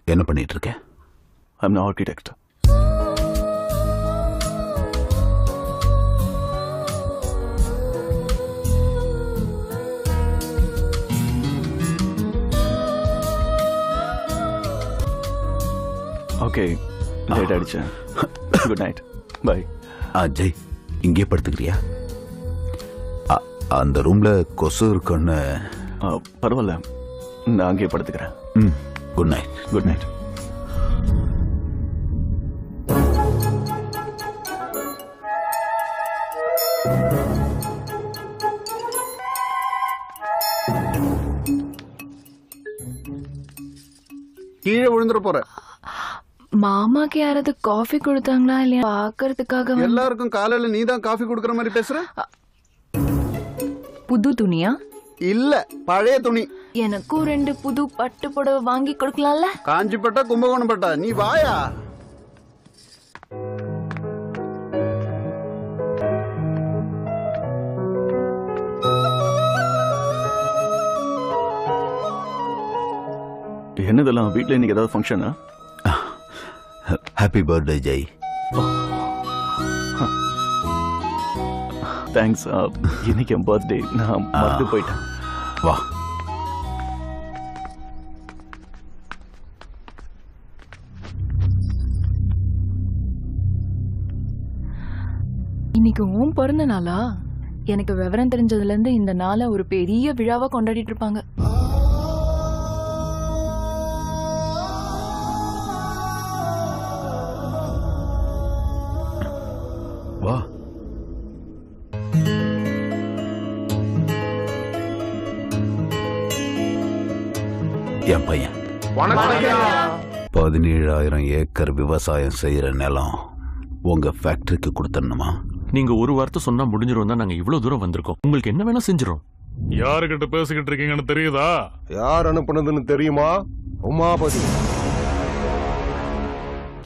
என்ன பண்ணிட்டு இருக்க? I'm an architect. Okay, late ஆயிடுச்சு. Good night, bye. ஜெய், இங்கே படுத்துக்கிறியா? அந்த ரூம்ல கொசு இருக்குன்னு. பரவாயில்ல, நான் அங்கே படுத்துக்கிறேன். Good night. Good night. கீழே விழுந்துட போற. மாமாக்கு யாராவது காஃபி கொடுத்தாங்களா இல்லையா பாக்குறதுக்காக? எல்லாருக்கும் காலையில நீ தான் காஃபி கொடுக்கற மாதிரி பேசுற. புது துணியா? இல்ல, பழைய துணி. எனக்கும் 2 புது பட்டு புடவை வாங்கி கொடுக்கலாம்ல? காஞ்சிப்பட்டா கும்பகோணம் பட்டா, நீ வாயா. என்னதெல்லாம் வீட்டில் இன்னைக்கு ஏதாவது ஃபங்க்ஷனா? Happy birthday Jai. தேங்க்ஸ். இன்னைக்கு என் பர்த்டே, நான் மறந்து போயிட்டேன். வா. இன்னைக்கு உன் பிறந்த நாளா? எனக்கு விவரம் தெரிஞ்சதுல இருந்து இந்த நாளை ஒரு பெரிய விழாவா கொண்டாடிட்டு இருப்பாங்க. வா. என் பையன் 17,000 ஏக்கர் விவசாயம் செய்யற நிலம் உங்க ஃபேக்டரிக்கு கொடுத்தணுமா? நீங்க ஒரு வார்த்தை சொன்னா முடிஞ்சிரும் தான் நாங்க இவ்வளவு தூரம் வந்திருக்கோம். உங்களுக்கு என்ன வேணா செஞ்சிரும். யாருக்கிட்ட பேசிக்கிட்டு இருக்கீங்கன்னு தெரியுதா? யார் அனுப்புனதுன்னு தெரியுமா? உமாபதி.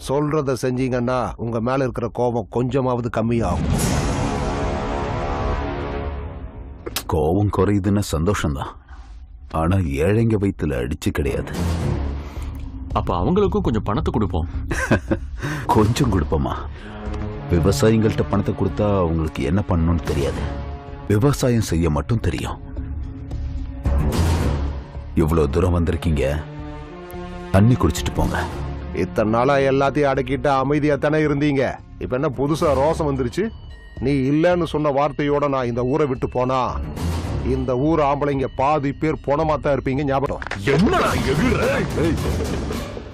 சொல்றத செஞ்சீங்கன்னா உங்க மேல இருக்கிற கோபம் கொஞ்சமாவது கம்மியாகும். கோபம் குறையுதுன்னா சந்தோஷம்தான். ஆனா ஏழைங்க வயித்துல அடிச்சு கிடையாது. அப்ப அவங்களுக்கும் கொஞ்சம் பணத்தை கொடுப்போம். கொஞ்சம் கொடுப்போமா? விவசாயிகள்கிட்ட பணத்தை கொடுத்தா அவங்களுக்கு என்ன பண்ணணும்னு தெரியாது. விவசாயம் செய்ய மட்டும் தெரியும். இவ்வளவு தூரம் வந்திருக்கீங்க, தண்ணி குடிச்சிட்டு போங்க. இத்தனை நாளா எல்லாத்தையும் அடக்கிட்டு அமைதியா தானே இருந்தீங்க. இப்ப என்ன புதுசா ரோசம் வந்துருச்சு? நீ இல்லன்னு சொன்ன வார்த்தையோட நான் இந்த ஊரை விட்டு போனா இந்த ஊர் ஆம்பளைங்க பாதி பேர் போனமா தான் இருப்பீங்க. ஞாபகம். என்னடா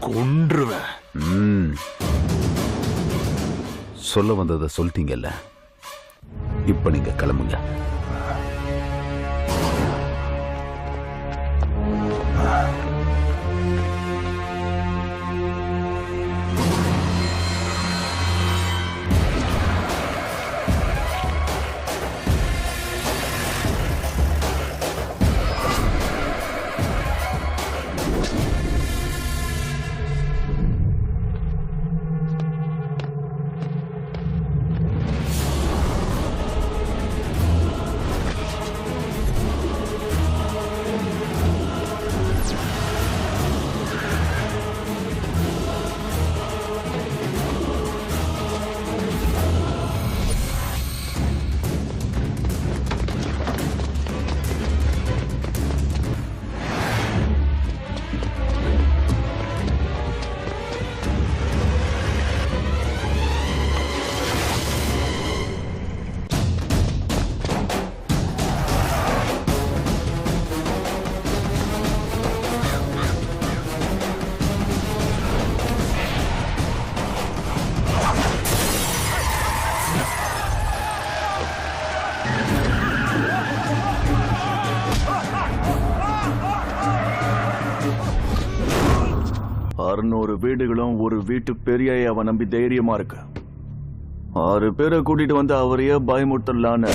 கொன்றுவேன். சொல்ல வந்ததை சொல்லிட்டீங்கல்ல, இப்ப நீங்க கிளம்புங்க. வீடுகளும் ஒரு வீட்டு பெரியவ நம்பி தைரியமா இருக்கு. 6 பேரை கூட்டிட்டு வந்து அவரையே பயமுறுத்தலான்னு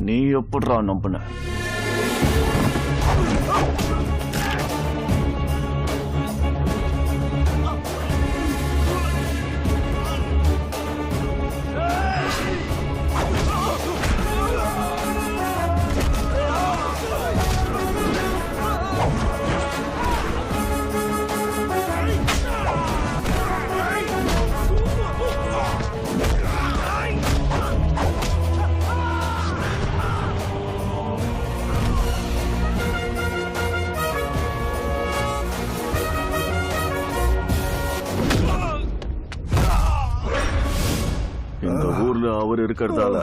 நீ எப்படிடா நம்பின? எங்க ஊர்ல அவர் இருக்கிறதால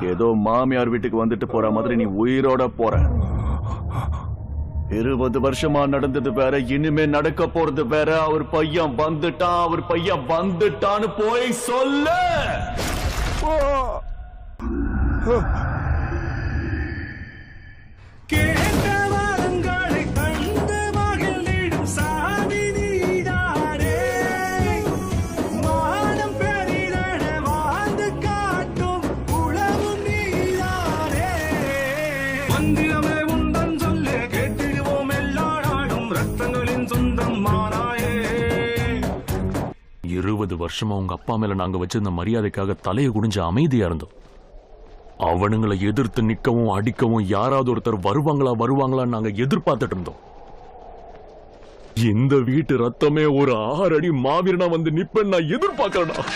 ஏதோ மாமியார் வீட்டுக்கு வந்துட்டு போற மாதிரி நீ உயிரோட போற. 20 வருஷமா நடந்தது வேற, இனிமே நடக்க போறது வேற. அவர் பையன் வந்துட்டான்னு போய் சொல்லு. வருஷமா உங்க அப்பா மேல நாங்க வச்சிருந்த மரியாதைக்காக தலையை குனிஞ்சு அமைதியா இருந்தோம். அவனுங்களை எதிர்த்து நிக்கவும் அடிக்கவும் யாராவது ஒருத்தர் வருவாங்களா நாங்க எதிர்பார்த்துட்டு இருந்தோம். இந்த வீட்டு ரத்தமே ஒரு 6 அடி மாவீரனா வந்து நிப்பேன் நான் எதிர்பார்க்கறேன்.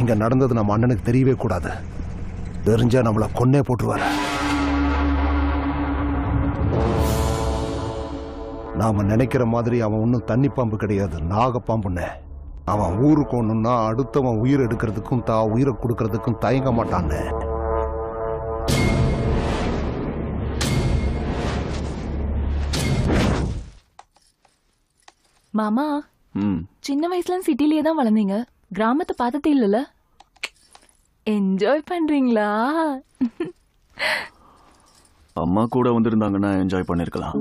இங்க நடந்தது நம்ம அண்ணனுக்கு தெரியவே கூடாது. தெரிஞ்சா நம்மள கொன்னே போட்டுருவாரு. நாம நினைக்கிற மாதிரி அவன் ஒன்னும் தண்ணி பாம்பு கிடையாது, நாகப்பாம்புன்னு. அவன் ஊருக்கு ஒண்ணுன்னா அடுத்தவன் உயிர் எடுக்கிறதுக்கும் உயிரை கொடுக்கறதுக்கும் தயங்க மாட்டான்னு. மாமா, சின்ன வயசுல சிட்டிலேயே தான் வளர்ந்தீங்க, கிராமத்தை பார்த்ததே இல்லைல்ல? என்ஜாய் பண்றீங்களா? அம்மா கூட வந்திருந்தாங்கன்னா என்ஜாய் பண்ணிருக்கலாம்.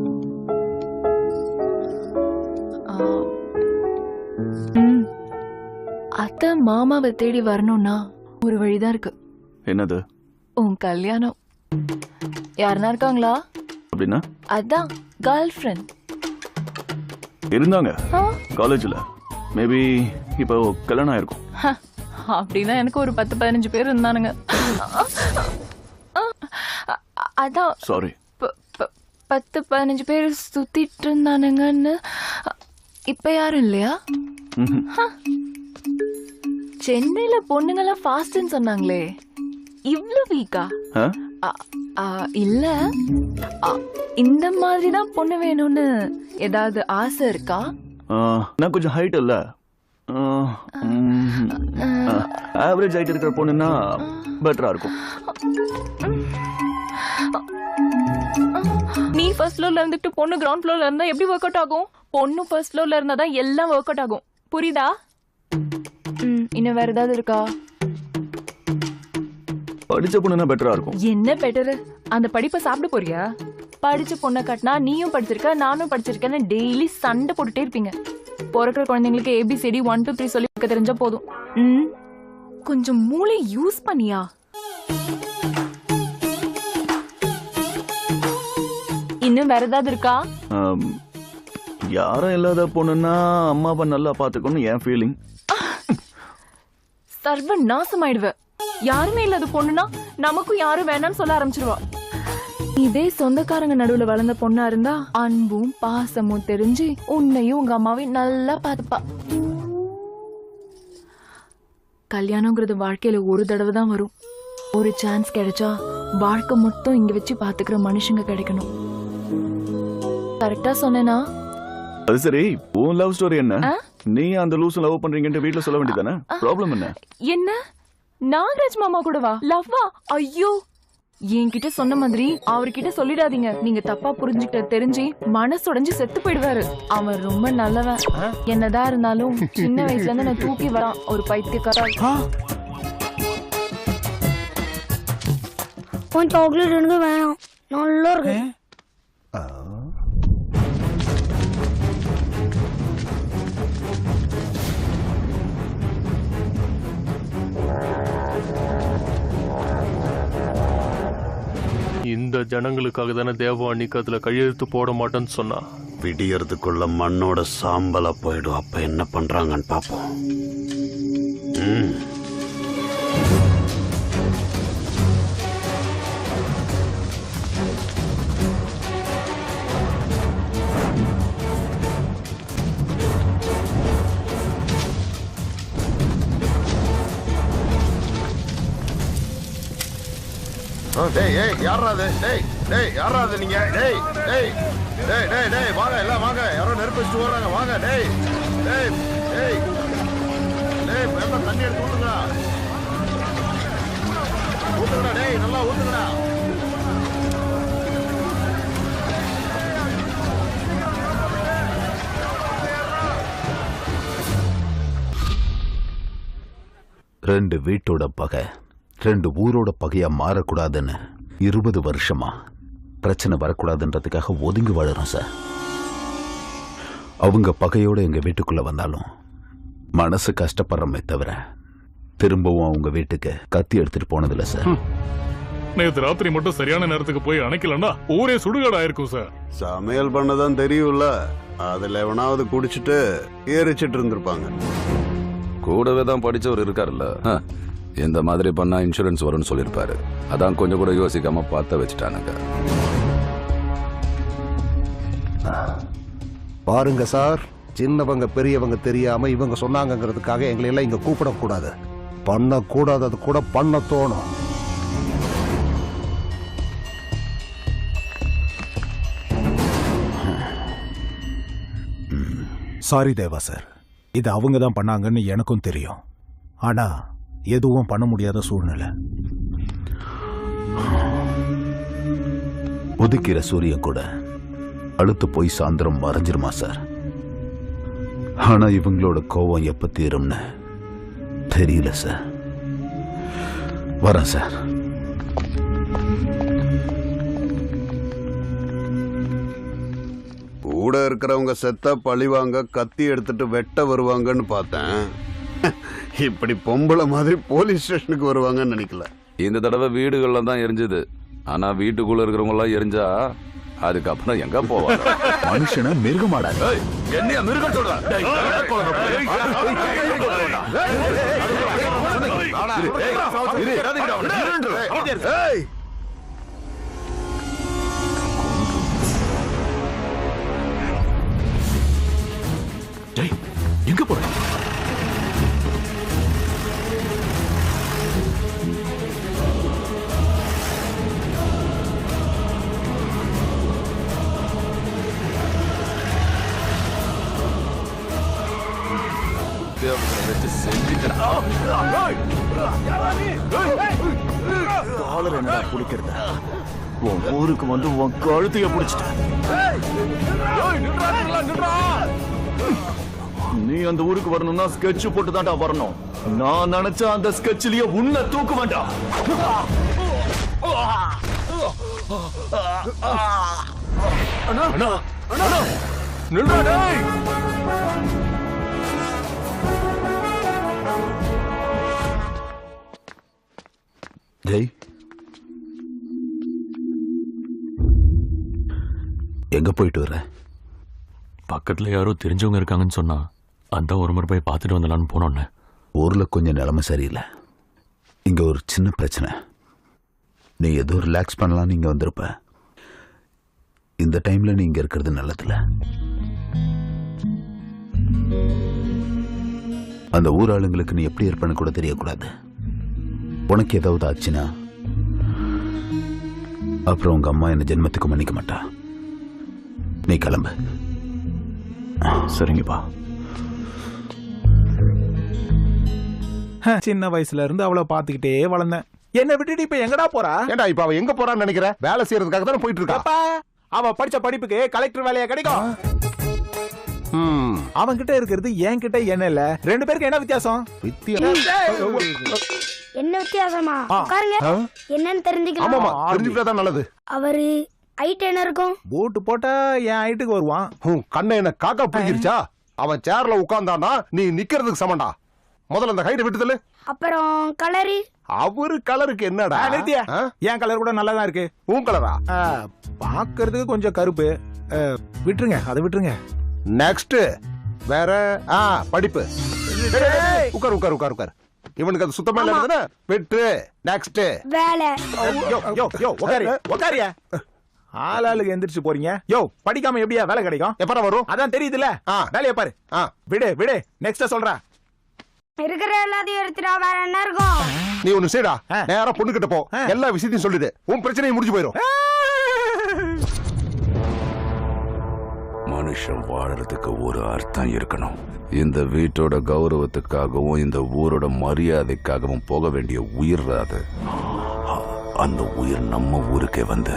அத்தை மாமாவை தேடி வரணும்னா ஒரு வழிதான் இருக்கு. என்னது? உன் கல்யாணம். யாருன்னா இருக்காங்களா? அப்படின்னா? அதான் கேர்ள் ஃப்ரெண்ட் இருந்தாங்க காலேஜ்ல. மேபி இப்போ கல்யாணம் ஆயிருக்கும். அப்படின்னா எனக்கு ஒரு 10-15 பேர் இருந்தானுங்க. அதான் சாரி, 10-15 பேர் சுத்திட்டு இருந்தானுங்கன்னு. இப்ப யாரும் இல்லையா? சென்னையில பொண்ணுங்கெல்லாம் ஃபாஸ்ட்னு சொன்னாங்களே, இவ்ளோ வீக்கா? இல்ல, இந்த மாதிரி தான் பொண்ணு வேணும்னு ஏதாவது ஆசை இருக்கா? நான் கொஞ்சம் ஹைட் இல்ல, ஆவரேஜ் ஹைட் இருக்கிற பொண்ணுன்னா பெட்டரா இருக்கும். நீ ஃபர்ஸ்ட் ஃப்ளோர்ல இருந்துட்டு பொண்ணு கிரவுண்ட் ஃப்ளோர்ல இருந்தா எப்படி ஒர்க் அவுட் ஆகும்? பொண்ணு ஃபர்ஸ்ட் ஃப்ளோர்ல இருந்தா தான் எல்லாம் ஒர்க் அவுட் ஆகும். புரியுதா? இன்னும் வேற ஏதாவது இருக்கா? படிச்ச பொண்ணுனா பெட்டரா இருக்கும். என்ன பெட்டர்? அந்த படிப்பை சாப்பிட போறியா? படிச்ச பொண்ணை கட்டினா நீயும் படிச்சிருக்க நானும் படிச்சிருக்கேன்னு டெய்லி சண்டை போட்டுட்டே இருப்பீங்க. பிறக்கிற குழந்தைங்களுக்கு ABCD 1 2 3 சொல்லி கொடுக்க தெரிஞ்சா போதும். கொஞ்சம் மூளை யூஸ் பண்ணியா? இன்னும் வேற ஏதாவது இருக்கா? யாரும் இல்லாத பொண்ணுன்னா அம்மாவை நல்லா பாத்துக்கணும் என் ஃபீலிங். சர்வ நாசமாயிடுவ. யாருமே இல்லாத பொண்ணுனா நமக்கும் யாரும் வேணாம்னு சொல்ல ஆரம்பிச்சிருவா. இதே சொந்தக்காரங்க நடுவுல வளர்ந்த பொண்ணா இருந்தா அன்பும் பாசமும் தெரிஞ்சு உன்னையும் உங்க அம்மாவையும் நல்லா பாத்துப்பா. கல்யாணங்கிறது வாழ்க்கையில ஒரு தடவை தான் வரும். ஒரு சான்ஸ் கிடைச்சா வாழ்க்கை மொத்தம் இங்க வச்சு பாத்துக்கிற மனுஷங்க கிடைக்கணும். கரெக்டா சொன்னேனா? அது சரி, உன் லவ் ஸ்டோரி என்ன? நீ அந்த லூஸ் லவ் பண்றீங்கன்னு வீட்ல சொல்ல வேண்டியதானே? ப்ராப்ளம் என்ன? என்ன நாகராஜ் மாமா கூடவா லவ்வா? ஐயோ, என்கிட்ட சொன்ன மாதிரி அவர்கிட்ட சொல்லிடாதீங்க. நீங்க தப்பா புரிஞ்சுக்கிட்ட தெரிஞ்சு மனசுடைஞ்சு செத்து போயிடுவாரு. அவன் ரொம்ப நல்லவன். என்னதான் இருந்தாலும் சின்ன வயசுல இருந்து நான் தூக்கி வரான் ஒரு பைத்தியக்காரா. சாக்லேட் எனக்கு வேணும், நல்லா இருக்கு. இந்த ஜனங்களுக்காக தானே தேவா அன்னைக்கு அதுல கையெழுத்து போட மாட்டேன்னு சொன்னா. விடியறதுக்குள்ள மண்ணோட சாம்பலா போயிடும். அப்ப என்ன பண்றாங்கன்னு பாப்போம். டேய் ஏய் யாரா அது? டேய் டேய் யாரா அது நீங்க? டேய் டேய் டேய் டேய் டேய் வாங்க எல்லாம் வாங்க. யாரோ நெருப்பு வச்சுட்டு வர்றாங்க. வாங்க டேய் டேய் டேய் டேய் வேப்ப தண்ணி எடுத்து ஊத்துங்கடா. ஊத்துங்கடா டேய் நல்லா ஊத்துங்கடா. ரெண்டு வீட்டோட பகை 2 ஊரோட பகையா மாறக்கூடாதுன்னு 20 வருஷமா பிரச்சனை வரக்கூடாதுன்றதுக்காக ஒதுங்கி வாழறோம் சார். அவங்க பகையோட எங்க வீட்டுக்குள்ள வந்தாலும் மனசு கஷ்டப்படுறோமே தவிர திரும்பவும் அவங்க வீட்டுக்கு கத்தி எடுத்துட்டு போனதில்ல சார். நேற்று ராத்திரி மட்டும் சரியான நேரத்துக்கு போய் அணைக்கலன்னா ஊரே சுடுகாடு ஆயிருக்கும் சார். சமையல் பண்ணதான் தெரியும்ல, அதுல எவனாவது குடிச்சிட்டு எரிச்சிட்டு இருந்திருப்பாங்க. கூடவே தான் படிச்சவர் இருக்காருல்ல, இந்த மாதிரி பண்ணா இன்சூரன்ஸ் வரும்னு சொல்லியிருப்பாரு. அதான் கொஞ்சம் கூட யோசிக்காம பார்த்த வச்சுட்டானுங்க. பாருங்க சார், சின்னவங்க பெரியவங்க தெரியாம இவங்க சொன்னாங்கிறதுக்காக எங்களை எல்லாம் இங்க கூப்பிடக்கூடாது. பண்ணக்கூடாதது கூட பண்ண தோணும். சாரி தேவா சார், இது அவங்க தான் பண்ணாங்கன்னு எனக்கும் தெரியும். ஆனா எதுவும் பண்ண முடியாத சூழ்நிலை. உதிக்கிற சூரியன் கூட அழுத்து போய் சாயந்தரம் மறைஞ்சிருமா சார்? ஆனா இவங்களோட கோவம் எப்ப தீரும்னு தெரியல சார். வரேன் சார். கூட இருக்கிறவங்க செத்தா பழிவாங்க கத்தி எடுத்துட்டு வெட்ட வருவாங்கன்னு பார்த்தேன். இப்படி பொம்பளை மாதிரி போலீஸ் ஸ்டேஷனுக்கு வருவாங்கன்னு நினைக்கல. இந்த தடவை வீடுகள்ல தான் எரிஞ்சது. ஆனா வீட்டுக்குள்ள இருக்கிறவங்க எல்லாம் எரிஞ்சா அதுக்கப்புறம் எங்க போவாங்க? மனுஷனை மிருகமாடாது. என்னைய மிருகம் சொல்ற? எங்க போற? குடிக்கிறது உன் ஊருக்கு வந்து உன் கழுத்தைய பிடிச்சிட்ட. நீ அந்த ஊருக்கு வரணும்னா ஸ்கெட்ச் போட்டு தான்டா வரணும். நான் நினைச்ச அந்த ஸ்கெட்ச்லயே உன்னை தூக்க வேண்டாம். ஜெய், எங்க போயிட்டு வர? பக்கத்துல யாரோ தெரிஞ்சவங்க இருக்காங்கன்னு சொன்னா அந்த ஒரு முறை போய் பார்த்துட்டு வந்துடலான்னு போனோன்னு. ஊர்ல கொஞ்சம் நிலைமை சரியில்லை. இங்க ஒரு சின்ன பிரச்சனை. நீ ஏதோ ரிலாக்ஸ் பண்ணலாம்னு இங்க வந்திருப்ப. இந்த டைம்ல நீ இங்க இருக்கிறது நல்லதில்ல. அந்த ஊர் ஆளுங்களுக்கு நீ எப்படி இருப்பன்னு கூட தெரியக்கூடாது. உனக்கு ஏதாவது ஆச்சுன்னா அப்புறம் உங்க அம்மா என்ன ஜென்மத்துக்கு மன்னிக்க மாட்டா. நீ கிளம்பு. சரிங்கப்பா. சின்ன வயசுல இருந்து அவளை பாத்துக்கிட்டே வளர்ந்தேன். என்ன விட்டுட்டு இப்ப எங்கடா போறா? ஏண்டா இப்ப அவ எங்க போறான்னு நினைக்கிற? வேலை செய்யறதுக்காக தானே போயிட்டு இருக்கா. அவ படிச்ச படிப்புக்கு கலெக்டர் வேலையா கிடைக்கும். அவன் கிட்ட இருக்கிறது என் கிட்ட என்ன இல்ல. 2 பேருக்கு என்ன வித்தியாசம்? என்ன வித்தியாசமா? உட்காருங்க. என்னன்னு தெரிஞ்சுக்கலாம். ஆமாமா, தெரிஞ்சுக்கிட்டா நல்லது. அவரு ஹைட் என்ன இருக்கும்? போட்டு போட்டா என் ஹைட்டுக்கு வருவான். கண்ணை என்ன காக்கா பிடிச்சிருச்சா? அவன் சேர்ல உட்கார்ந்தானா நீ நிக்கிறதுக்கு சமண்டா. முதல்ல அந்த ஹைட் விட்டுதல. அப்புறம் கலரு அவரு கலருக்கு என்னடா? நித்யா, என் கலர் கூட நல்லா தான் இருக்கு. உன் கலரா? பாக்குறதுக்கு கொஞ்சம் கருப்பு. விட்டுருங்க, அதை விட்டுருங்க. நெக்ஸ்ட் வேற படிப்பு. உட்கார் உட்கார் உட்கார் உட்கார். இவனுக்கு அது சுத்தமா இல்ல. விட்டு நெக்ஸ்ட் வேலை. உட்காரியா? ஆளாளுக்கு எந்திரிச்சு போறீங்க. யோ, படிக்காம எப்படியா வேலை கிடைக்கும்? எப்படா வரும்? அதான் தெரியுதுல. வேலையை பாரு. விடு விடு, நெக்ஸ்ட் சொல்றா. இருக்கிற எல்லாத்தையும் எடுத்துட்டா வேற என்ன இருக்கும்? நீ ஒண்ணு செய்டா, நேரா பொண்ணு கிட்ட போ, எல்லா விஷயத்தையும் சொல்லிடு. உன் பிரச்சனையும் முடிஞ்சு போயிடும். மனுஷன் வாழறதுக்கு ஒரு அர்த்தம் இருக்கணும். இந்த வீட்டோட கௌரவத்துக்காகவும் இந்த ஊரோட மரியாதைக்காகவும் போக வேண்டிய உயிர் அது. அந்த உயிர் நம்ம ஊருக்கே வந்து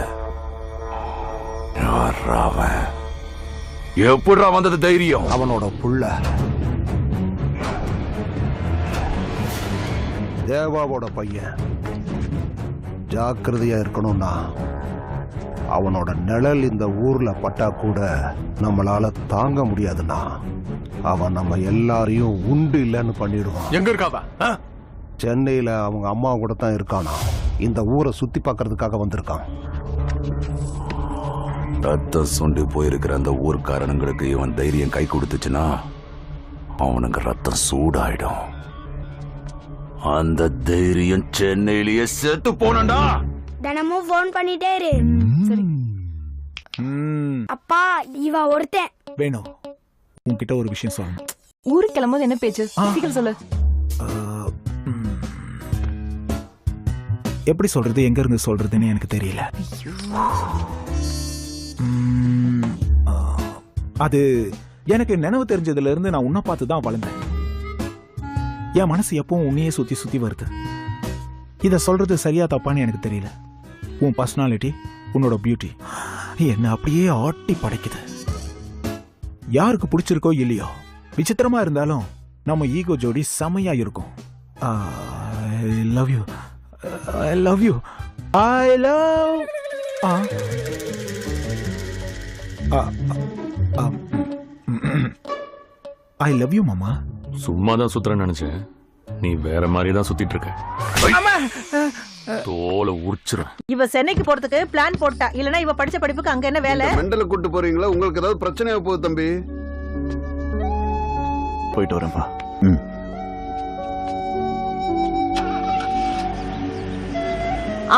அவன் எப்படிடா வந்தது தைரியம்? அவனோட புள்ள தேவாவோட பையன். ஜாக்கிரதையா இருக்கணும்னா அவனோட நிழல் இந்த ஊர்ல பட்டா கூட நம்மளால தாங்க முடியாதுன்னா அவன் நம்ம எல்லாரையும் உண்டு இல்லைன்னு பண்ணிடுவான். எங்க இருக்காவா? சென்னையில அவங்க அம்மா கூட தான் இருக்கானா. இந்த ஊரை சுத்தி பார்க்கறதுக்காக வந்திருக்கான். ரத்தம் சுண்டி போயிருக்கிற அந்த ஊர்க்காரனுங்களுக்கு இவன் தைரியம் கை கொடுத்துச்சுன்னா அவனுக்கு ரத்தம் சூடாயிடும். அந்த தைரியம் சென்னையிலேயே செத்து போனண்டா. தினமும் போன் பண்ணிட்டே இரு. அப்பா, இவன் ஒருத்தன் வேணும். உன்கிட்ட ஒரு விஷயம் சொல்லணும். ஊருக்கு கிளம்பும்போது என்ன பேச்சு? சீக்கிரம் சொல்லு. எப்படி சொல்றது, எங்க இருந்து சொல்றதுன்னு எனக்கு தெரியல. அது எனக்கு நினைவு தெரிஞ்சதுல இருந்து நான் உன்னை பார்த்து தான் வளர்ந்தேன். என் மனசு எப்பவும் உன்னையே சுத்தி சுத்தி வருது. இத சொல்றது சரியா தப்பான்னு எனக்கு தெரியல. உன் பர்சனாலிட்டி, உன்னோட பியூட்டி என்ன அப்படியே ஆட்டி படைக்குது. யாருக்கு பிடிச்சிருக்கோ இல்லையோ, விசித்திரமா இருந்தாலும் நம்ம ஈகோ ஜோடி செமையா இருக்கும். I love you, I love you, I love. I love you மாமா. சும்மா தான் சுத்துறேன்னு நினைச்சேன். நீ வேற மாதிரி தான் சுத்திட்டு இருக்க. தோலை உரிச்சிரும். இவ சென்னைக்கு போறதுக்கு பிளான் போட்டா. இல்லனா இவ படிச்ச படிப்புக்கு அங்க என்ன வேலை? மெண்டல கூட்டு போறீங்களா? உங்களுக்கு ஏதாவது பிரச்சனையா போகுது தம்பி? போயிட்டு வரேன்ப்பா.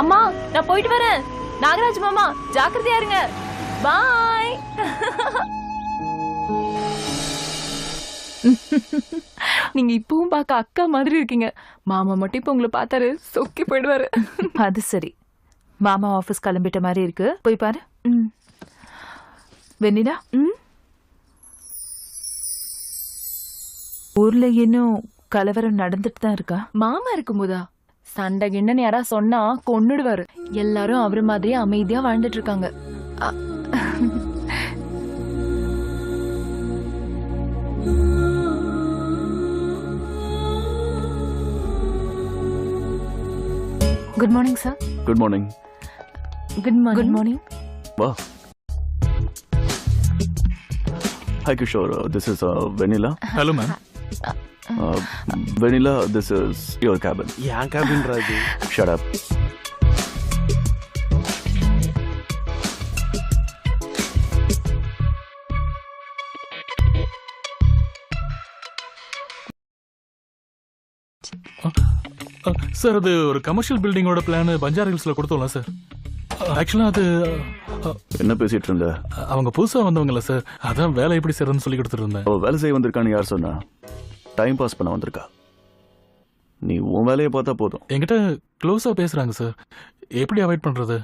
அம்மா, நான் போயிட்டு வரேன். நாகராஜ் மாமா, ஜாக்கிரதையா இருங்க. பாய். நீங்க இப்பவும் பார்க்க அக்கா மாதிரி இருக்கீங்க. மாமா மட்டும் இப்ப உங்களை பார்த்தாரு சொக்கி போயிடுவாரு. அது சரி, மாமா ஆபீஸ் கிளம்பிட்ட மாதிரி இருக்கு. போய் பாரு. வெண்ணிலா, ஊர்ல இன்னும் கலவரம் நடந்துட்டு தான் இருக்கா? மாமா இருக்கும்போதா? சண்டை கிண்ணன்னு யாரா சொன்னா கொன்னுடுவாரு. எல்லாரும் அவரு மாதிரியே அமைதியா வாழ்ந்துட்டு இருக்காங்க. Good morning sir. Good morning. Good morning. Good morning. வா. Hi Kishore, this is Vanilla. Hello ma'am. Vanilla, this is your cabin. Yeah, cabin Raji. Shut up. Sir, அது ஒரு கமர்ஷியல் பில்டிங்கோட பிளான் பஞ்சார் ஹில்ஸ்ல கொடுத்தோம்ல சார். ஆக்சுவலா அது என்ன பேசிட்டு இருந்த? அவங்க புதுசா வந்தவங்கல்ல சார், அதான் வேலை எப்படி செய்யறதுன்னு சொல்லி கொடுத்துட்டு இருந்தேன். வேலை செய்ய வந்திருக்கான்னு யார் சொன்னா? டைம் பாஸ் பண்ண வந்திருக்கா. நீ உன் வேலையை பார்த்தா போதும். என்கிட்ட க்ளோஸா பேசுறாங்க சார், எப்படி அவாய்ட் பண்றது?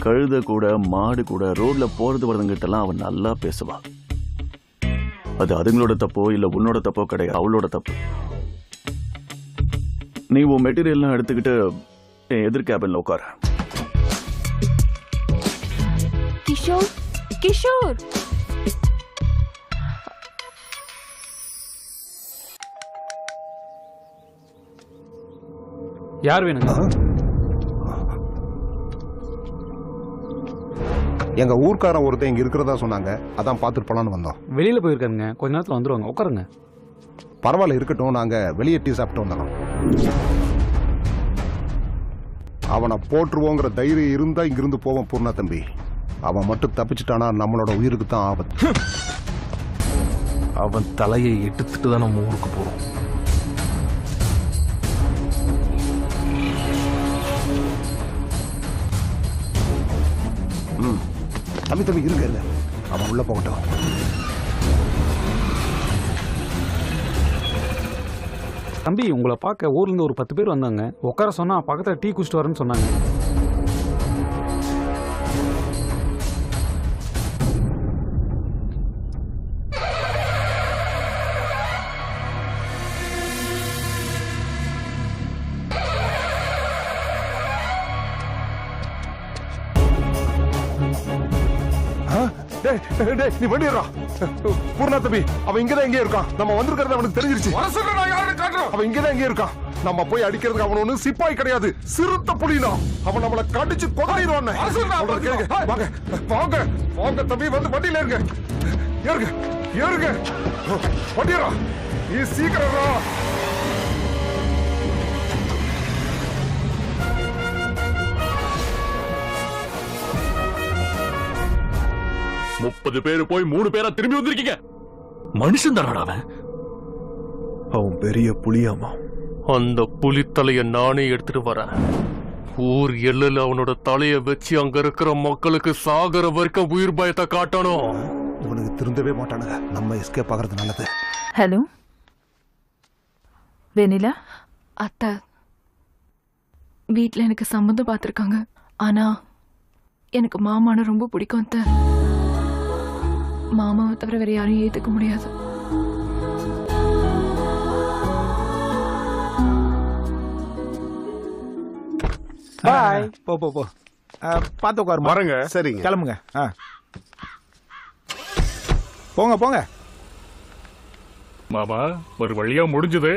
கழுத கூட மாடு கூட ரோட்ல போறது வரதுங்கிட்ட எல்லாம் அவன் நல்லா பேசுவா. அது அதுங்களோட தப்போ இல்ல உன்னோட தப்போ கிடையாது, அவளோட தப்பு. நீ உன் மெட்டீரியல்லாம் எடுத்துக்கிட்டு என் எதிர் கேபின்ல உட்கார. கிஷோர், கிஷோர். யார் வேணுங்க? எங்க ஊர்க்காரன் ஒருத்தன் இங்க இருக்கிறதா சொன்னாங்க, அதான் பார்த்துட்டு போலான்னு வந்தோம். வெளியில போயிருக்காருங்க, கொஞ்ச நேரத்துல வந்துருவாங்க. உட்காருங்க. பரவாயில்ல இருக்கட்டும், நாங்க வெளியே டீ சாப்பிட்டு வந்தோம். அவனை போட்டுருவோங்கிற தைரியம் இருந்தா இங்கிருந்து போவோம் பூர்ணா தம்பி. அவன் மட்டும் தப்பிச்சுட்டானா நம்மளோட உயிருக்கு தான் ஆபத்து. அவன் தலையை எடுத்துட்டு தான் நம்ம ஊருக்கு போறோம். தம்பி இருக்க இல்ல, அவன் உள்ள போகட்டும். தம்பி உங்களை பார்க்க ஊர்ல இருந்து ஒரு 10 பேர் வந்தாங்க. உட்கார சொன்னா பக்கத்துல டீ குடிச்சிட்டு வரேன்னு சொன்னாங்க. நீ பண்ணிடுறா பூர்ணா தம்பி. அவன் இங்கதான் எங்கே இருக்கான். நம்ம வந்திருக்கிறது அவனுக்கு தெரிஞ்சிருச்சு. அவன் இங்கதான் எங்கே இருக்கான். நம்ம போய் அடிக்கிறதுக்கு அவன் ஒண்ணு சிப்பாய் கிடையாது, சிறுத்த புலினா. அவன் நம்மளை கடிச்சு கொதாயிடுவான். வாங்க வாங்க வாங்க தம்பி, வந்து வண்டியில இருங்க. ஏறுங்க ஏறுங்க, வண்டிடுறா. நீ சீக்கிரம் 30 பேர் போய் 3 பேரா திரும்பி வந்திருக்கீங்க. மனுஷன் தானடா அவன். அவன் பெரிய புலியாமா. அந்த புலி தலைய நானே எடுத்துட்டு வரேன். ஊர் எல்லையில அவனோட தலைய வச்சு அங்க இருக்கிற மக்களுக்கு சாகர வரைக்கும் உயிர் பயத்தை காட்டணும். இவனுக்கு திருந்தவே மாட்டானுங்க. நம்ம எஸ்கேப் ஆகிறது நல்லது. ஹலோ வெனிலா அத்தை, வீட்டில் எனக்கு சம்மந்தம் பார்த்துருக்காங்க. ஆனா எனக்கு மாமானை ரொம்ப பிடிக்கும் அத்தை. மாமாவை தவிர வேற யாரையும் ஏத்துக்க முடியாது. பாய். போ போ போ, பார்த்து உட்காருமா. வரங்க. சரிங்க, கிளம்புங்க. போங்க போங்க. மாமா ஒரு வழியா முடிஞ்சது.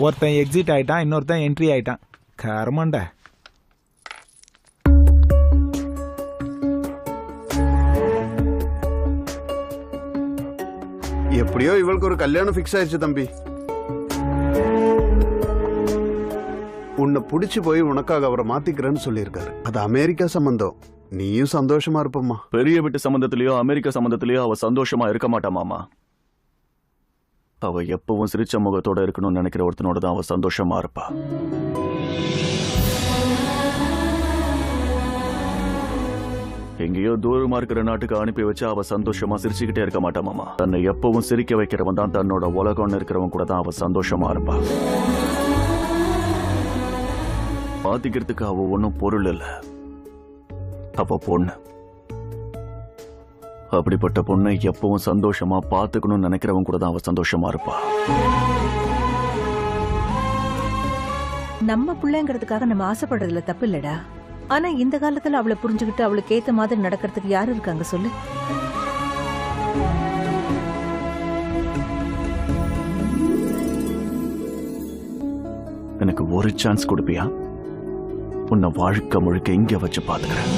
ஒருத்தன் எக்ஸிட் ஆயிட்டான், இன்னொருத்தன் என்ட்ரி ஆயிட்டான். கர்மண்ட. எப்படியோ இவளுக்கு ஒரு கல்யாணம் ஃபிக்ஸ் ஆயிடுச்சு தம்பி. உன்னை பிடிச்சு போய் உனக்காக அவரை மாத்திக்கிறேன்னு சொல்லியிருக்காரு. அது அமெரிக்கா சம்பந்தம். நீயும் சந்தோஷமா இருப்பம்மா. பெரிய வீட்டு சம்பந்தத்திலயோ அமெரிக்க சம்பந்தத்திலயோ அவ சந்தோஷமா இருக்க மாட்டா மாமா. அவ எப்பவும் சிரிச்ச முகத்தோட இருக்கணும்னு நினைக்கிற ஒருத்தனோட தான் அவ சந்தோஷமா இருப்பா. எங்கேயோ தூரமா இருக்கிற நாட்டுக்கு அனுப்பி வச்சு அவ சந்தோஷமா சிரிச்சுக்கிட்டே இருக்க மாட்டா மாமா. தன்னை எப்பவும் சிரிக்க வைக்கிறவன் தான் தன்னோட உலகம்னு இருக்கிறவன் கூட தான் அவ சந்தோஷமா இருப்பா. பாத்திக்கிறதுக்கு அவ ஒன்னும் பொருள் இல்ல, அவ பொண்ணு. அப்படிப்பட்ட பொண்ணை எப்பவும் சந்தோஷமா பாத்துக்கணும்னு நினைக்கிறவன் கூட தான் அவ சந்தோஷமா இருப்பா. நம்ம பிள்ளைங்கிறதுக்காக நம்ம ஆசைப்படுறதுல தப்பு இல்லடா. ஆனா இந்த காலத்துல அவளை புரிஞ்சுக்கிட்டு அவளுக்கு ஏத்த மாதிரி நடக்கிறதுக்கு யாரு இருக்காங்க சொல்லு. எனக்கு ஒரு சான்ஸ் கொடுப்பியா? உன்னை வாழ்க்கை முழுக்க இங்க வச்சு பாத்துக்கிறேன்.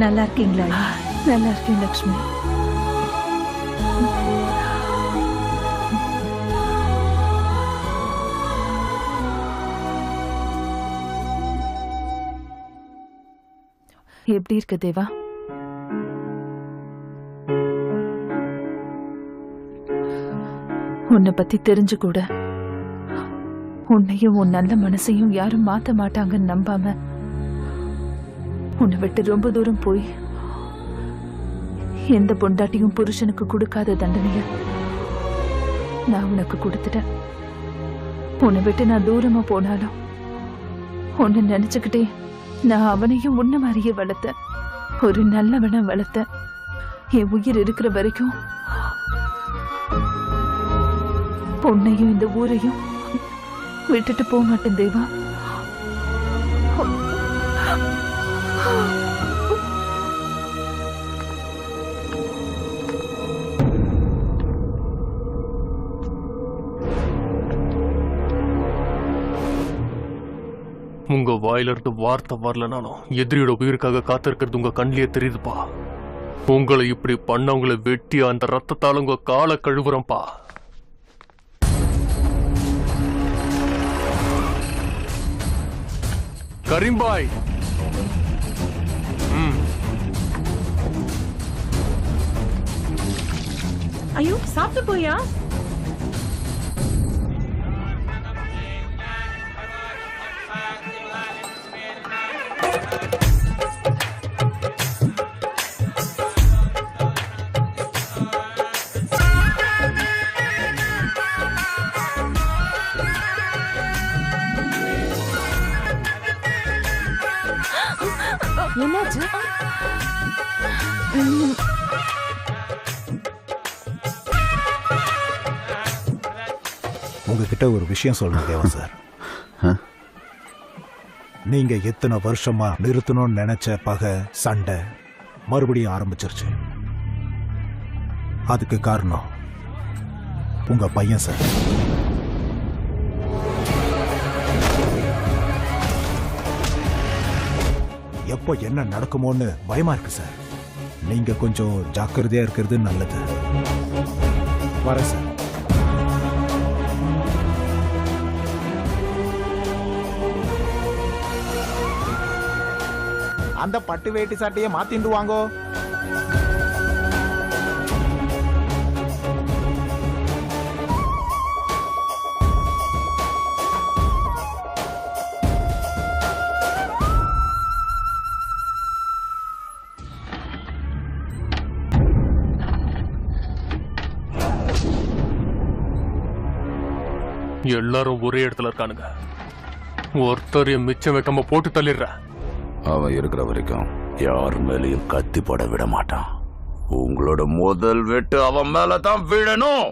நல்லா இருக்கீங்களா? நல்லா இருக்கேன் லக்ஷ்மி. எப்படி இருக்க தேவா? உன்னை பத்தி தெரிஞ்சு கூட உன்னையும் உன் நல்ல மனசையும் யாரும் மாத்த மாட்டாங்கன்னு நம்பாம உன்னை விட்டு ரொம்ப தூரம் போய் எந்த பொண்டாட்டியும் புருஷனுக்கு கொடுக்காத தண்டனைய நான் உனக்கு கொடுத்துட்டேன். உன்னை விட்டு நான் தூரமா போனாலும் உன்னை நினைச்சுக்கிட்டே நான் அவனையும் உன்ன மாதிரியே வளர்த்தேன். ஒரு நல்லவனை வளர்த்தேன். என் உயிர் இருக்கிற வரைக்கும் உன்னையும் இந்த ஊரையும் விட்டுட்டு போக மாட்டேன் தேவா. உங்க வாயிலிருந்து வார்த்தை வரலனாலும் எதிரியோட உயிருக்காக காத்திருக்கிறது உங்க கண்ணிலே தெரியுதுப்பா. உங்களை இப்படி பண்ணவங்களை வெட்டி அந்த ரத்தத்தால் உங்க காலை கழுவுறப்பா. கரீம்பாய், ஐயோ சாப்பிட்டு போயா? என்னாச்சு? உங்ககிட்ட ஒரு விஷயம் சொல்லணும் தேவா சார். நீங்க எத்தனை வருஷமா நிறுத்தணும்னு நினைச்ச பகை சண்டை மறுபடியும் ஆரம்பிச்சிருச்சு. அதுக்கு காரணம் உங்க பையன் சார். எப்போ என்ன நடக்குமோன்னு பயமா இருக்கு சார். நீங்க கொஞ்சம் ஜாக்கிரதையா இருக்கிறது நல்லது. வர சார். அந்த பட்டு வேட்டி சட்டையை மாத்திண்டு வாங்கோ. எல்லாரும் ஒரே இடத்துல இருக்கானுங்க. ஒருத்தரையும் மிச்சம் வைக்காம போட்டு தள்ளிடுற. அவன் இருக்கிற வரைக்கும் யார் மேலையும் கத்தி போட விட மாட்டான். உங்களோட முதல் வெட்டு அவன் மேல தான் விழணும்.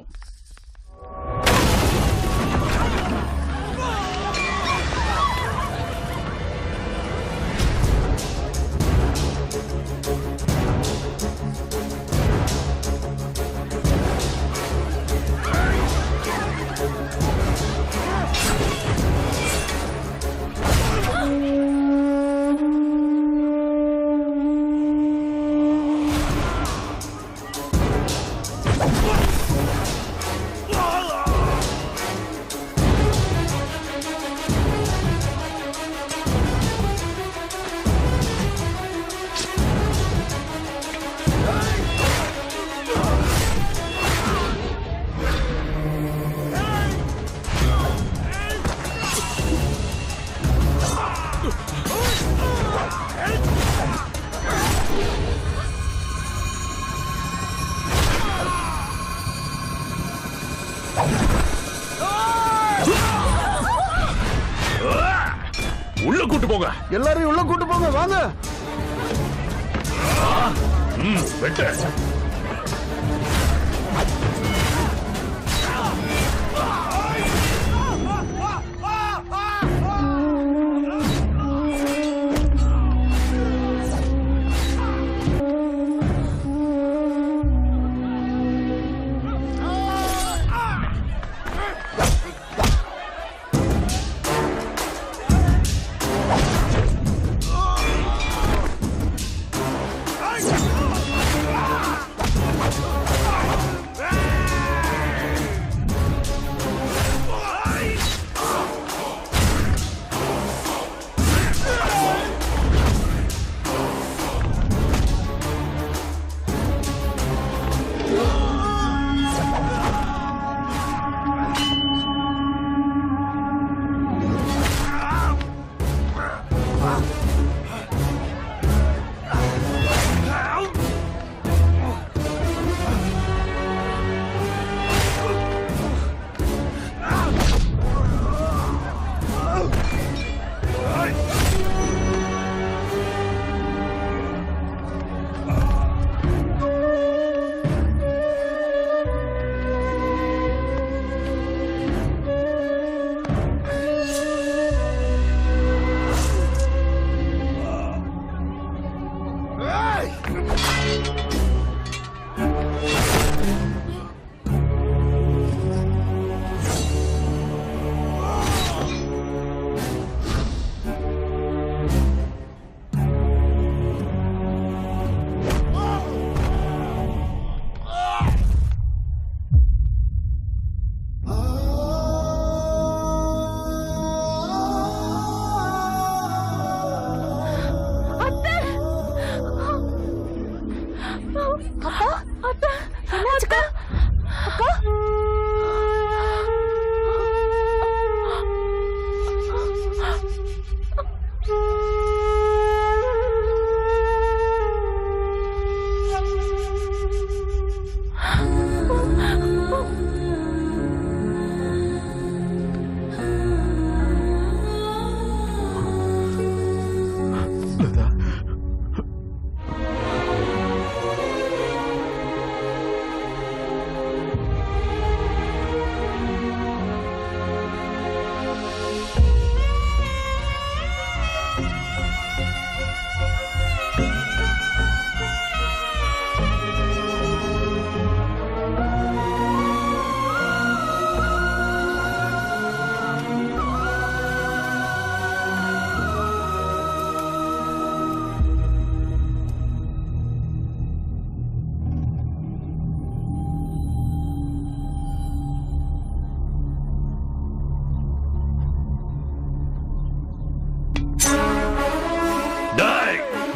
உள்ள கூட்டு போங்க. எல்லாரையும் உள்ள கூட்டு போங்க. வாங்க. வெட்டு.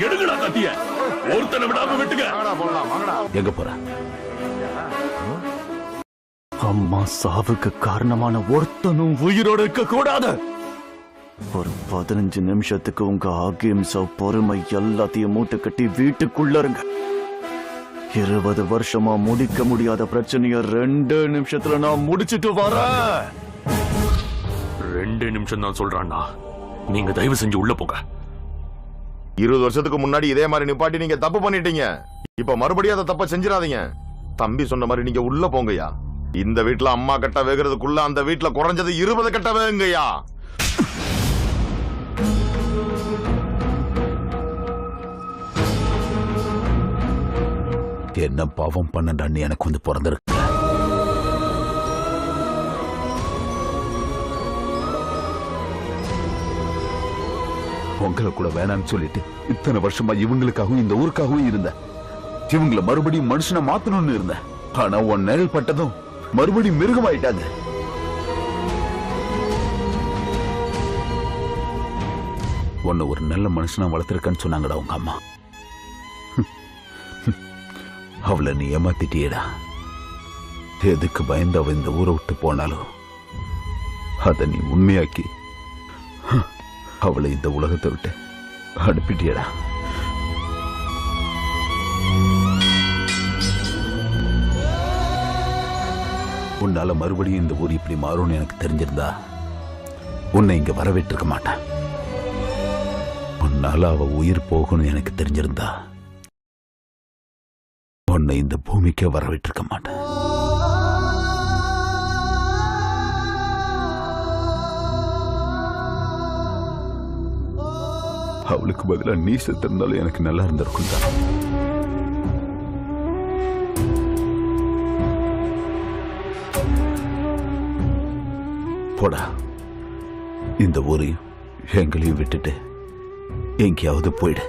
எடுங்கடா கத்திய, ஒருத்தனை விடாம விட்டுங்க. எங்க போற? அம்மா சாவுக்கு காரணமான ஒருத்தனும் உயிரோட இருக்க கூடாது. ஒரு 15 நிமிஷத்துக்கு உங்க அகிம்சை பொறுமை எல்லாத்தையும் மூட்டை கட்டி வீட்டுக்குள்ள இருங்க. 20 வருஷமா முடிக்க முடியாத பிரச்சனைய 2 நிமிஷத்துல நான் முடிச்சிட்டு வரேன். 2 நிமிஷம் தான் சொல்றான்னா, நீங்க தயவு செஞ்சு உள்ள போங்க. 20 வருஷத்துக்கு முன்னாடி இதே மாதிரி நிப்பாட்டி நீங்க தப்பு பண்ணிட்டீங்க. இப்ப மறுபடியும் அதை தப்ப செஞ்சிடாதீங்க. தம்பி சொன்ன மாதிரி நீங்க உள்ள போங்கய்யா. இந்த வீட்டுல அம்மா கட்ட வேகிறதுக்குள்ள அந்த வீட்டுல குறைஞ்சது 20 கட்ட வேங்கய்யா. என்ன பாவம் பண்ணடான்னு எனக்கு வந்து பிறந்திருக்கு. உங்களை கூட வேணான்னு சொல்லிட்டு இத்தனை வருஷமா இவங்களுக்காகவும் இந்த ஊருக்காகவும் இருந்த, இவங்களை மறுபடியும் மனுஷனை மாத்தணும்னு இருந்த. ஆனா உன் நிழல் பட்டதும் மறுபடியும் மிருகமாயிட்டாங்க. உன்னை ஒரு நல்ல மனுஷனா வளர்த்திருக்கன்னு சொன்னாங்கடா உங்க அம்மா. அவளை நீ ஏமாத்திட்டியடா. எதுக்கு பயந்து அவ இந்த ஊரை விட்டு போனாலும் அதை நீ உண்மையாக்கி அவளை இந்த உலகத்தை விட்டு அனுப்பிட்டியடா. உன்னால மறுபடியும் இந்த ஊர் இப்படி மாறும்னு எனக்கு தெரிஞ்சிருந்தா உன்னை இங்க வரவேற்றிருக்க மாட்டேன். உன்னால அவ உயிர் போகணும்னு எனக்கு தெரிஞ்சிருந்தா உன்னை இந்த பூமிக்கே வரவேற்றிருக்க மாட்டேன். அவளுக்கு பதிலா நீ செத்திருந்தாலும் எனக்கு நல்லா இருந்திருக்கும் தான். போடா, இந்த ஊரையும் எங்களையும் விட்டுட்டு எங்கேயாவது போயிடு.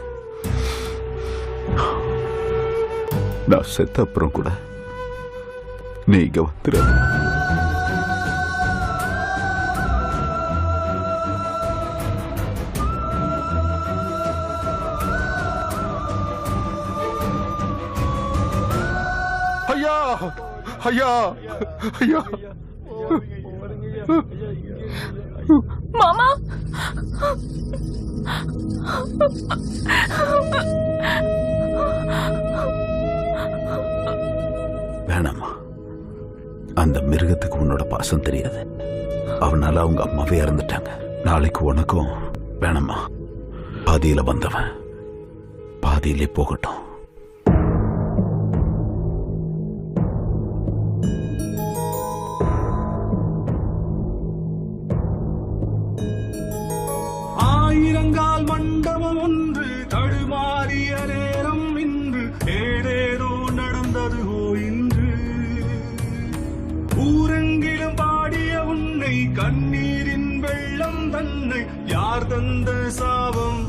நான் செத்த அப்புறம் கூட நீ இங்க வந்துரு. ஐயா ஐயா ஐயா மாமா, வேணாமா, அந்த மிருகத்துக்கு உன்னோட பாசம் தெரியாது. அவனால அவங்க அம்மாவே இறந்துட்டாங்க. நாளைக்கு உனக்கும் வேணாமா. பாதியில வந்தவன் பாதியிலே போகட்டும். ஆயிரங்கால் மண்டபம் ஒன்று தடுமாறிய நேரம் இன்று ஏதேதோ நடந்தது இன்று. ஊரெங்கிலும் பாடிய உன்னை கண்ணீரின் வெள்ளம் தன்னை யார் தந்த சாபம்?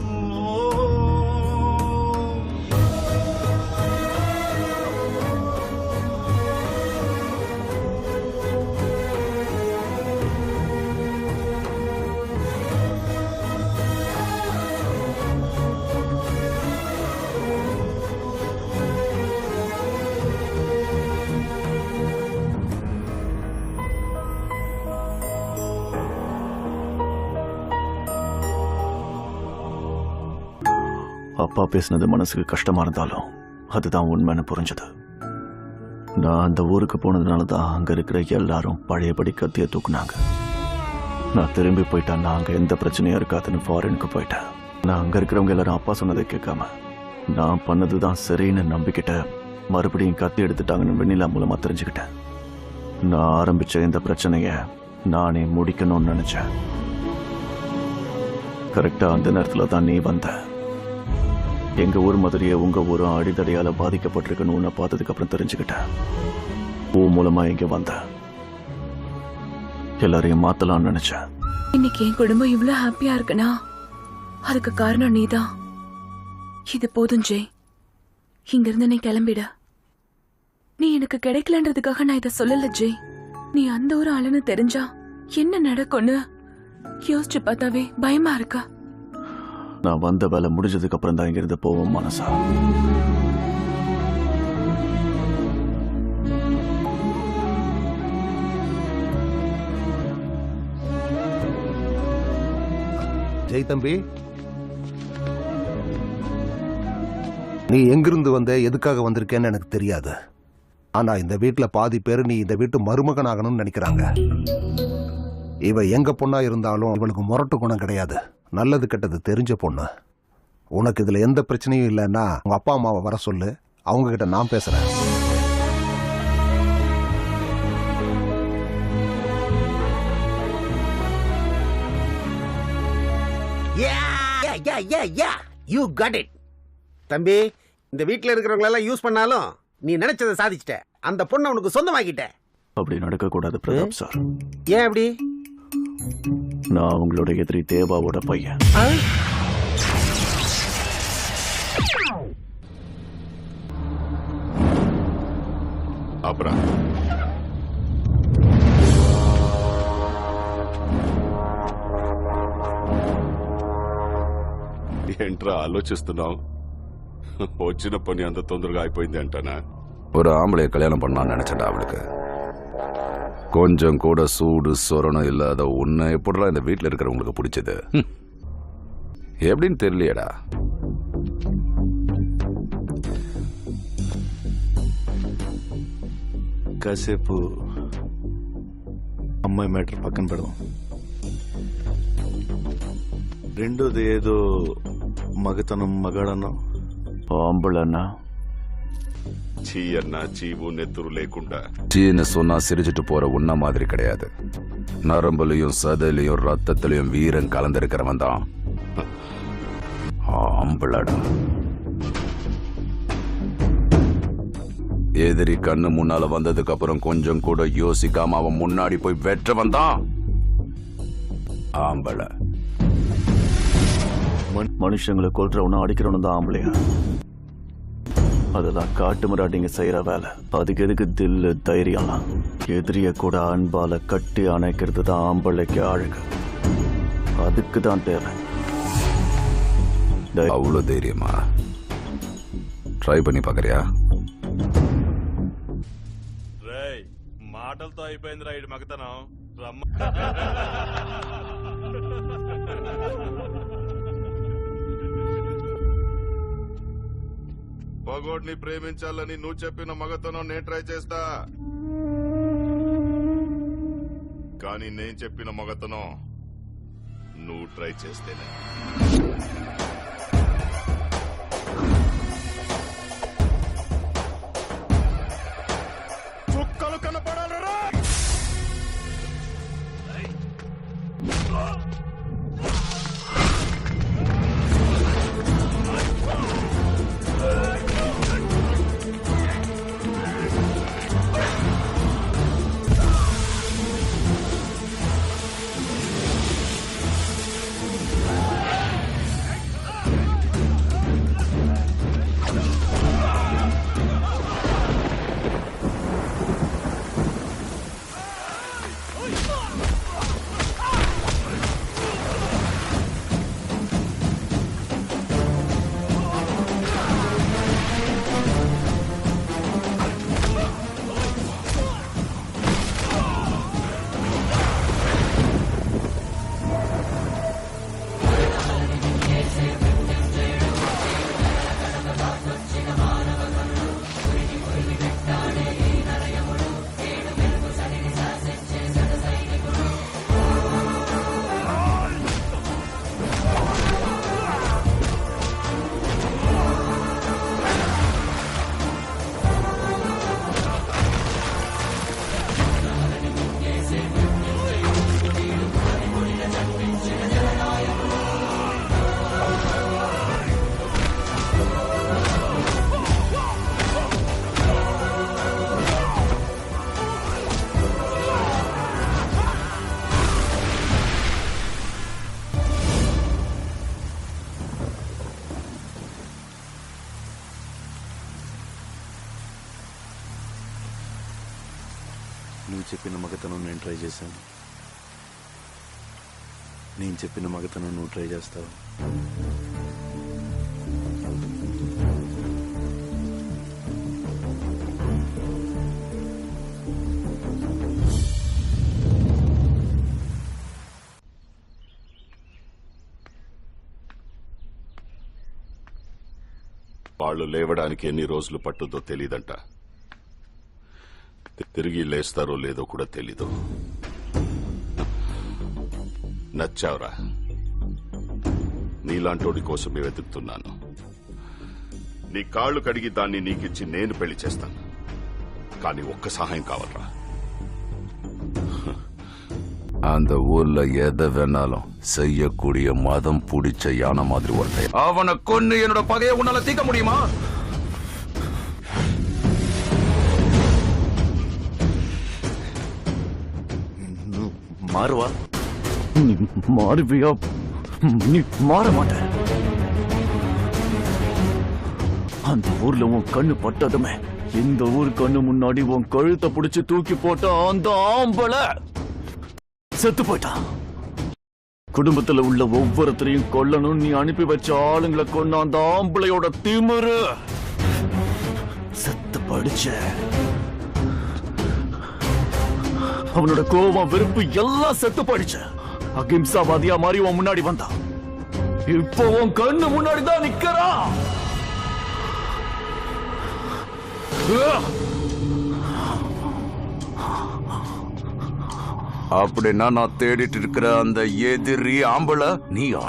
அப்பா பேசினது மனசுக்கு கஷ்டமா இருந்தாலும் அதுதான் உண்மைன்னு புரிஞ்சது. நான் அந்த ஊருக்கு போனதுனால தான் அங்க இருக்கிற எல்லாரும் பழையபடி கத்திய தூக்குனாங்க. நான் திரும்பி போயிட்டேன், நான் அங்க எந்த பிரச்சனையும் இருக்காதுன்னு ஃபாரினுக்கு போயிட்டேன். நான் அங்க இருக்கிறவங்க எல்லாரும் அப்பா சொன்னதை கேட்காம நான் பண்ணதுதான் சரின்னு நம்பிக்கிட்ட மறுபடியும் கத்தி எடுத்துட்டாங்கன்னு வெண்ணிலா மூலமா தெரிஞ்சுக்கிட்டேன். நான் ஆரம்பிச்ச இந்த பிரச்சனைய நானே முடிக்கணும்னு நினைச்சேன். கரெக்டா அந்த நேரத்துல தான் நீ வந்த. எங்க ஊர் மாதிரியே உங்க ஊரும் அடித்தடையால பாதிக்கப்பட்டிருக்கணும். உன்னை பார்த்ததுக்கு அப்புறம் தெரிஞ்சுக்கிட்டேன். பூ மூலமா இங்க வந்த எல்லாரையும் மாத்தலாம்னு நினைச்சேன். இன்னைக்கு என் குடும்பம் இவ்வளவு ஹாப்பியா இருக்குன்னா அதுக்கு காரணம் நீதான். இது போதும் ஜெய், இங்க இருந்து நீ கிளம்பிட. நீ எனக்கு கிடைக்கலன்றதுக்காக நான் இதை சொல்லல ஜெய். நீ அந்த ஒரு ஆளுன்னு தெரிஞ்சா என்ன நடக்கும்னு யோசிச்சு பார்த்தாவே பயமா இருக்கா. நான் வந்த வேலை முடிஞ்சதுக்கு அப்புறம் தான் இங்கிருந்து போவோம் மனசா. ஜெய் தம்பி, நீ எங்கிருந்து வந்த, எதுக்காக வந்திருக்கேன்னு எனக்கு தெரியாது. ஆனா இந்த வீட்டுல பாதி பேர் நீ இந்த வீட்டு மருமகன் ஆகணும்னு நினைக்கிறாங்க. இவ எங்க பொண்ணா இருந்தாலும் இவளுக்கு முரட்டு குணம் கிடையாது. நல்லது கெட்டது தெரிஞ்ச பொண்ணு. உனக்கு இதுல எந்த பிரச்சனையும் இல்லைன்னா உங்க அப்பா அம்மாவை வர சொல்லு, அவங்க கிட்ட நான் பேசுறேன். You got it. தம்பி, இந்த வீட்ல இருக்கிறவங்களெல்லாம் யூஸ் பண்ணாலும் நீ நினைச்சதை சாதிச்சிட்ட. அந்த பொண்ணை உனக்கு சொந்தமாக்கிட்ட. அப்படி நடக்க கூடாது பிரதாப் சார். ஏன் அப்படி? நான் அவங்களோட எதிரி தேவாவோட பையன். அப்புறம் ఏంట్రా ఆలోచిస్తున్నావు? వచ్చిన పని అంత తొందరగా అయిపోయింది అంటానా? ஒரு ஆம்பளைய கல்யாணம் பண்ணான்னு நினைச்சேன்டா அவளுக்கு. கொஞ்சம் கூட சூடு சொரணம் இல்லாத உன்னை எப்படிலாம் இந்த வீட்டில் இருக்கிறவங்களுக்கு பிடிச்சது எப்படின்னு தெரியலையடா. కాసేపు అమ్మాయి మ్యాటర్ పక్కన పెడదాం. రెండోది ఏదో మగతనం మగాడన్నా ஆம்பளன்னா சீ அண்ணா, சீவு நெத்துரு లేకుండా சீன்னு சொன்னா சிரிச்சிட்டு போற உன்ன மாதிரி கிடையாது. நரம்புலையும் சதையிலையும் ரத்தத்திலையும் வீரம் கலந்திருக்கிறவன் தான் ஆம்பளடா. எதிரி கண்ணு முன்னால வந்ததுக்கு அப்புறம் கொஞ்சம் கூட யோசிக்காம அவன் முன்னாடி போய் வெற்றவன் தான் ஆம்பளை. மனுஷங்களை கொல்றவனும் அடிக்கிறவனும் தான் ஆம்பளையா? அதெல்லாம் காட்டு மிராட்டிங்க செய்யற வேலை. அதுக்கு எதுக்கு தில்லு தைரியம்லாம்? எதிரிய கூட அன்பால கட்டி அணைக்கிறது தான் ஆம்பளைக்கு அழகு. அதுக்கு தான் தேவை. அவ்வளோ தைரியமா? ட்ரை பண்ணி பாக்குறியா? మాటలతో అయిపోయిందిరా ఇటు మగతనం. పగోడ్ని ప్రేమించాలని నువ్వు చెప్పిన మగతనం నేను ట్రై చేస్తా, కానీ నేను చెప్పిన మగతనం నువ్వు ట్రై చేస్తేనే. చుక్కలు కనపడాలరా? నువ్వు చెప్పిన మగతనం నేను ట్రై చేశాను, నేను చెప్పిన మగతనం నువ్వు ట్రై చేస్తావు. వాళ్ళు లేవడానికి ఎన్ని రోజులు పట్టుద్దో తెలీదంట. తిరిగి లేస్తారో లేదో కూడా తెలీదు. నచ్చావురా, నీలాంటోడి కోసమే వెతుకుతున్నాను. నీ కాళ్ళు కడిగి దాన్ని నీకిచ్చి నేను పెళ్లి చేస్తాను. కానీ ఒక్క సహాయం కావాలరా. அந்த ஊர்ல எதை வேணாலும் செய்யக்கூடிய மதம் பிடிச்ச யானை மாதிரி ஒருத்தன். அவனை கொன்னு என்னோட பகையை உன்னால தீர்க்க முடியுமா? மாறுவா? நீ மாறுவியா? நீ மாற மாட்ட. அந்த ஊர்ல உன் கண்ணு பட்டதுமே இந்த ஊர் கண்ணு முன்னாடி உன் கழுத்தை பிடிச்சு தூக்கி போட்ட அந்த ஆம்பளை செத்து போயிட்டான். குடும்பத்துல உள்ள ஒவ்வொருத்தரையும் கொல்லணும் நீ அனுப்பி வச்ச ஆளுங்களை கொன்ன அந்த ஆம்பளையோட திமிரு செத்து படிச்ச. அவனோட கோபம் வெறுப்பு எல்லாம் செத்து படிச்ச. அகிம்சாவாதியா மாறி உன் முன்னாடி வந்தான். இப்போ உன் கண்ணு முன்னாடி தான் நிக்கிறான். அப்படின்னா நான் தேடிட்டு இருக்கிற அந்த எதிரி ஆம்பளை நீயா?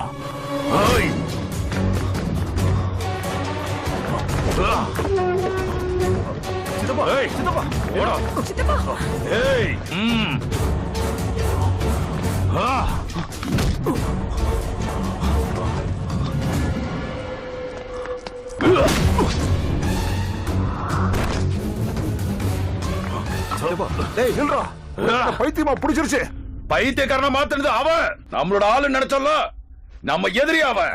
பைத்தியமா புடிச்சிருச்சு. பைத்தியக்காரனை மாத்தினது அவன். நம்மளோட ஆளு நினைச்சோம்ல, நம்ம எதிரி அவன்.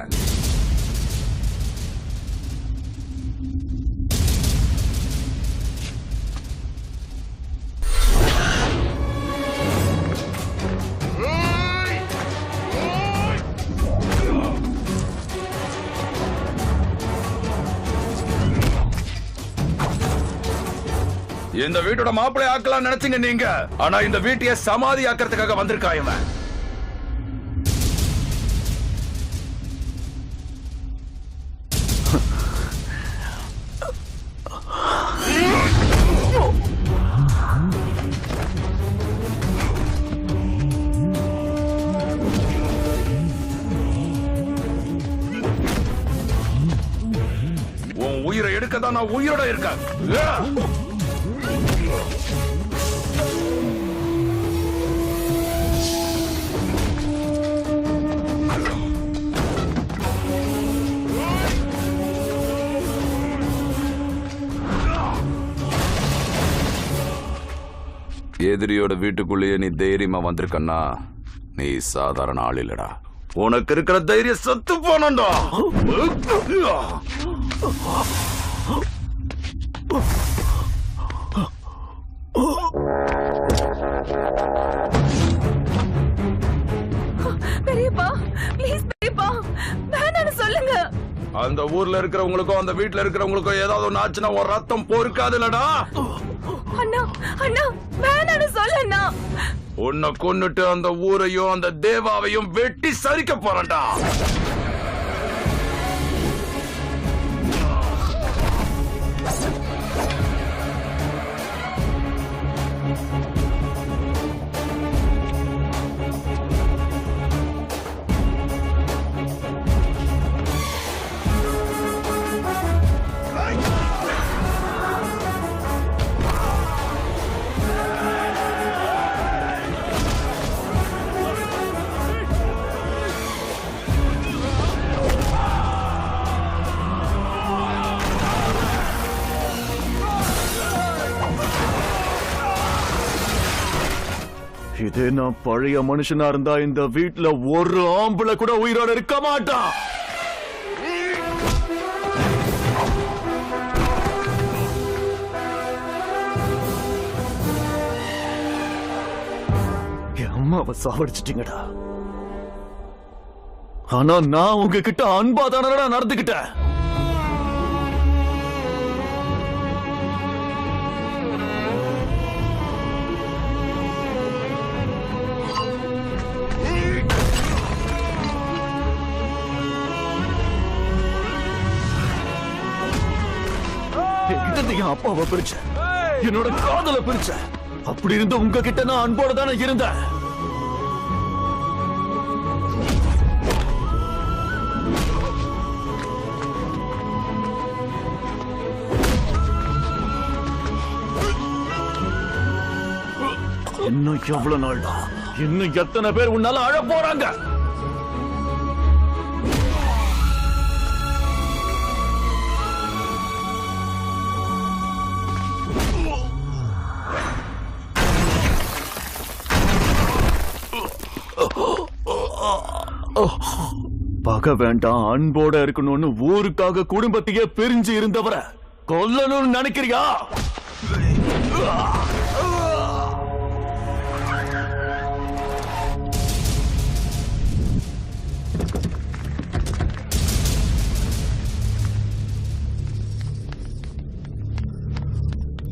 இந்த வீட்டோட மாப்பிள்ளை ஆக்கலாம் நினைச்சீங்க நீங்க. ஆனா இந்த வீட்டையே சமாதி ஆக்கிறதுக்காக வந்திருக்கா இவன். உன் உயிரை எடுக்கதான் நான் உயிரோட இருக்கேன். எதிரியோட வீட்டுக்குள்ளேயே நீ தைரியமா வந்திருக்கன்னா நீ சாதாரண ஆள் இல்லடா. உனக்கு இருக்கிற தைரியம் சத்து போனண்டா. பெரியப்பா ப்ளீஸ் பெரியப்பா வேணான்னு சொல்லுங்க. அந்த ஊர்ல இருக்கிறவங்களுக்கும் அந்த வீட்டுல இருக்கிறவங்களுக்கும் ஏதாவது ஒண்ணு ஆச்சுன்னா ஒரு ரத்தம் பொறுக்காதுலடா. அண்ணா அண்ணா வேணான்னு சொல்லுண்ணா. உன்னை கொன்னுட்டு அந்த ஊரையும் அந்த தேவாவையும் வெட்டி சரிக்க போறேன்டா. இதே நான் பழைய மனுஷனா இருந்தா இந்த வீட்டுல ஒரு ஆம்பளை கூட உயிரோட இருக்க மாட்டான். என் அம்மாவை சாவடிச்சிட்டீங்கடா. ஆனா நான் உங்ககிட்ட அன்பா தானடா நடந்துகிட்டேன். என் அப்பாவை பிரிச்ச, என்னோட காதலை பிரிச்ச. அப்படி இருந்து உங்ககிட்ட நான் அன்போட தானே இருந்தேன். இன்னும் எவ்வளவு நாள் தான்? இன்னும் எத்தனை பேர் உன்னால அழ போறாங்க? பகை வேண்டாம், அன்போட இருக்கணும்னு ஊருக்காக குடும்பத்தையே பிரிஞ்சு இருந்தவரை கொல்லணும்னு நினைக்கிறியா?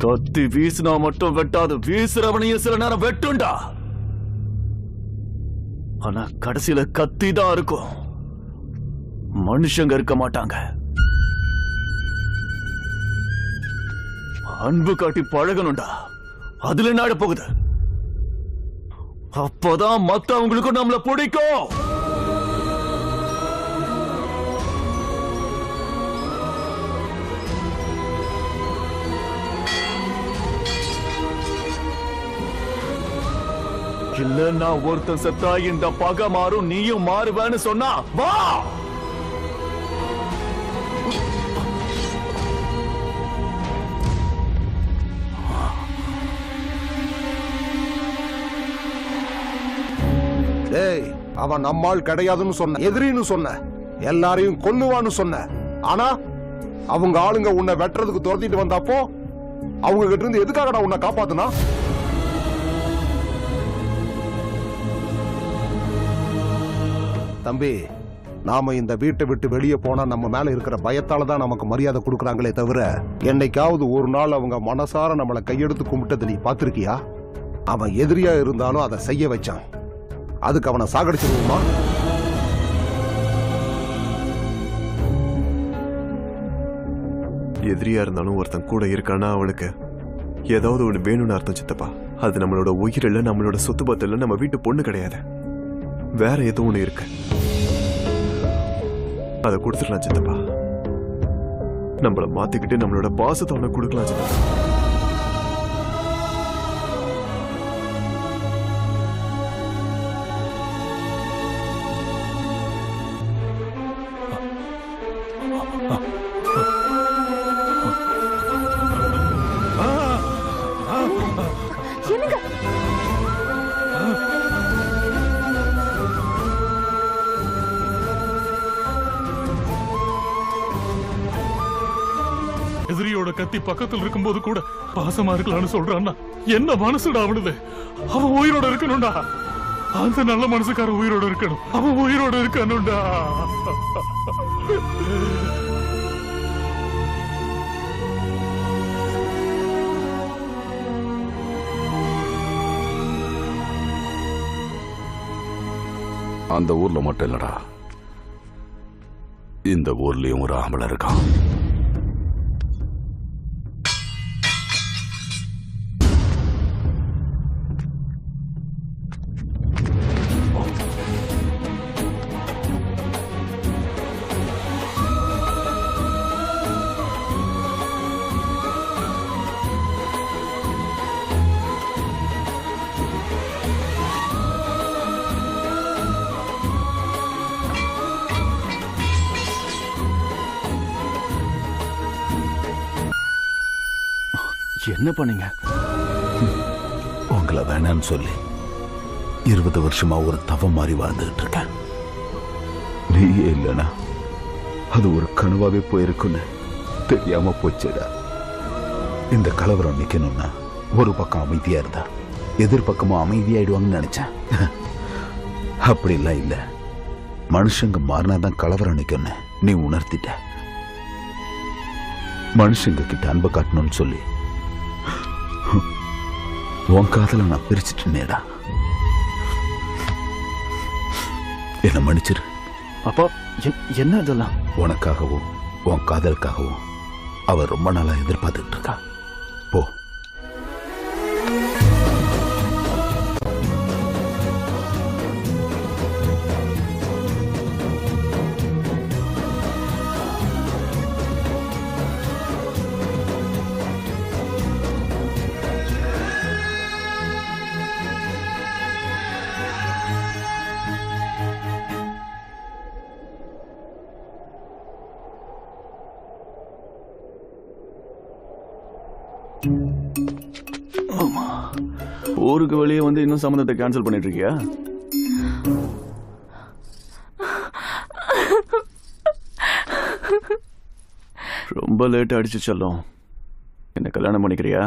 கத்தி வீசினா மட்டும் வெட்டாது, வீசுறவனையும் சில நேரம் வெட்டுண்டா. ஆனா கடைசியில கத்தி தான் இருக்கும், மனுஷங்க இருக்க மாட்டாங்க. அன்பு காட்டி பழகணும்டா, அதுல என்ன போகுது? அப்பதான் மத்தவங்களுக்கும் நம்மள பிடிக்கும். இல்ல நான் ஒருத்தன் செத்தா இந்த பகை மாறும், நீயும் மாறுவேன்னு சொன்னா வா. டேய், அவன் நம்மால் கிடையாதுன்னு சொன்ன, எதிரின்னு சொன்ன, எல்லாரையும் கொல்லுவான்னு சொன்ன. ஆனா அவங்க ஆளுங்க உன்னை வெட்டுறதுக்கு துரத்திட்டு வந்தப்போ அவங்க கிட்ட இருந்து எதுக்காகடா உன்னை காப்பாத்துனா? தம்பி, நாம இந்த வீட்டை விட்டு வெளியே போனா நம்ம மேல இருக்கிற பயத்தால தான் நமக்கு மரியாதை கொடுக்கறாங்களே தவிர, என்னைக்காவது ஒரு நாள் அவங்க மனசார நம்மளை கையெடுத்து கும்பிட்டது நீ பாத்திருக்கியா? அவன் எதிரியா இருந்தாலும் அதை செய்ய வச்சான். அதுக்கு அவனை சாகடிச்சிருவோமா? எதிரியா இருந்தாலும் ஒருத்தன் கூட இருக்கானா அவனுக்கு ஏதாவது ஒண்ணு வேணும்னு அர்த்தம் சித்தப்பா. அது நம்மளோட உயிர் இல்ல, நம்மளோட சொத்து பத்து இல்ல, நம்ம வீட்டு பொண்ணு கிடையாது, வேற ஏதோ ஒண்ணு இருக்கு. அதை கொடுத்துடலாம் சித்தப்பா. நம்மள மாத்திக்கிட்டு நம்மளோட பாசத்தை அவனை கொடுக்கலாம் சித்தப்பா. எதிரியோட கத்தி பக்கத்தில் இருக்கும்போது கூட பாசமா இருக்கலாம்னு சொல்றான்னா என்ன மனசுடா அவனுது? அவன் உயிரோட இருக்கணும்டா. அந்த நல்ல மனசுக்கார உயிரோட இருக்கணும். அவன் உயிரோட இருக்கணும்டா. அந்த ஊர்ல மட்டும் இல்லடா, இந்த ஊர்லயும் ஒரு ஆம்பளை இருக்கான். என்ன பண்ணீங்க? உங்களை வேணான்னு சொல்லி 20 வருஷமா ஒரு தவம் மாதிரி வாழ்ந்துகிட்டு இருக்கேன். நீயே இல்லைனா அது ஒரு கனவாவே போயிருக்குன்னு தெரியாம போச்சுடா. இந்த கலவரம் நிக்கணும்னா ஒரு பக்கம் அமைதியா இருந்தா எதிர்பக்கமும் அமைதியாயிடுவாங்கன்னு நினைச்சேன். அப்படிலாம் இல்ல, மனுஷங்க மாறினாதான் கலவரம் நிக்கணும் நீ உணர்த்திட்ட. மனுஷங்க கிட்ட அன்பை காட்டணும்னு சொல்லி உன் காதல நான் பிரிச்சுட்டேனேடா. என்ன மன்னிச்சிரு. அப்பா என்ன இதெல்லாம்? உனக்காகவும் உன் காதலுக்காகவும் அவ ரொம்ப நாளா எதிர்பார்த்துட்டு இருக்கா. போ. ஊருக்கு வெளியே வந்து இன்னும் சம்மந்தத்தை கேன்சல் பண்ணிட்டு இருக்கியா? ரொம்ப லேட் ஆயிடுச்சு செல்லம். என்ன கல்யாணம் பண்ணிக்கிறியா?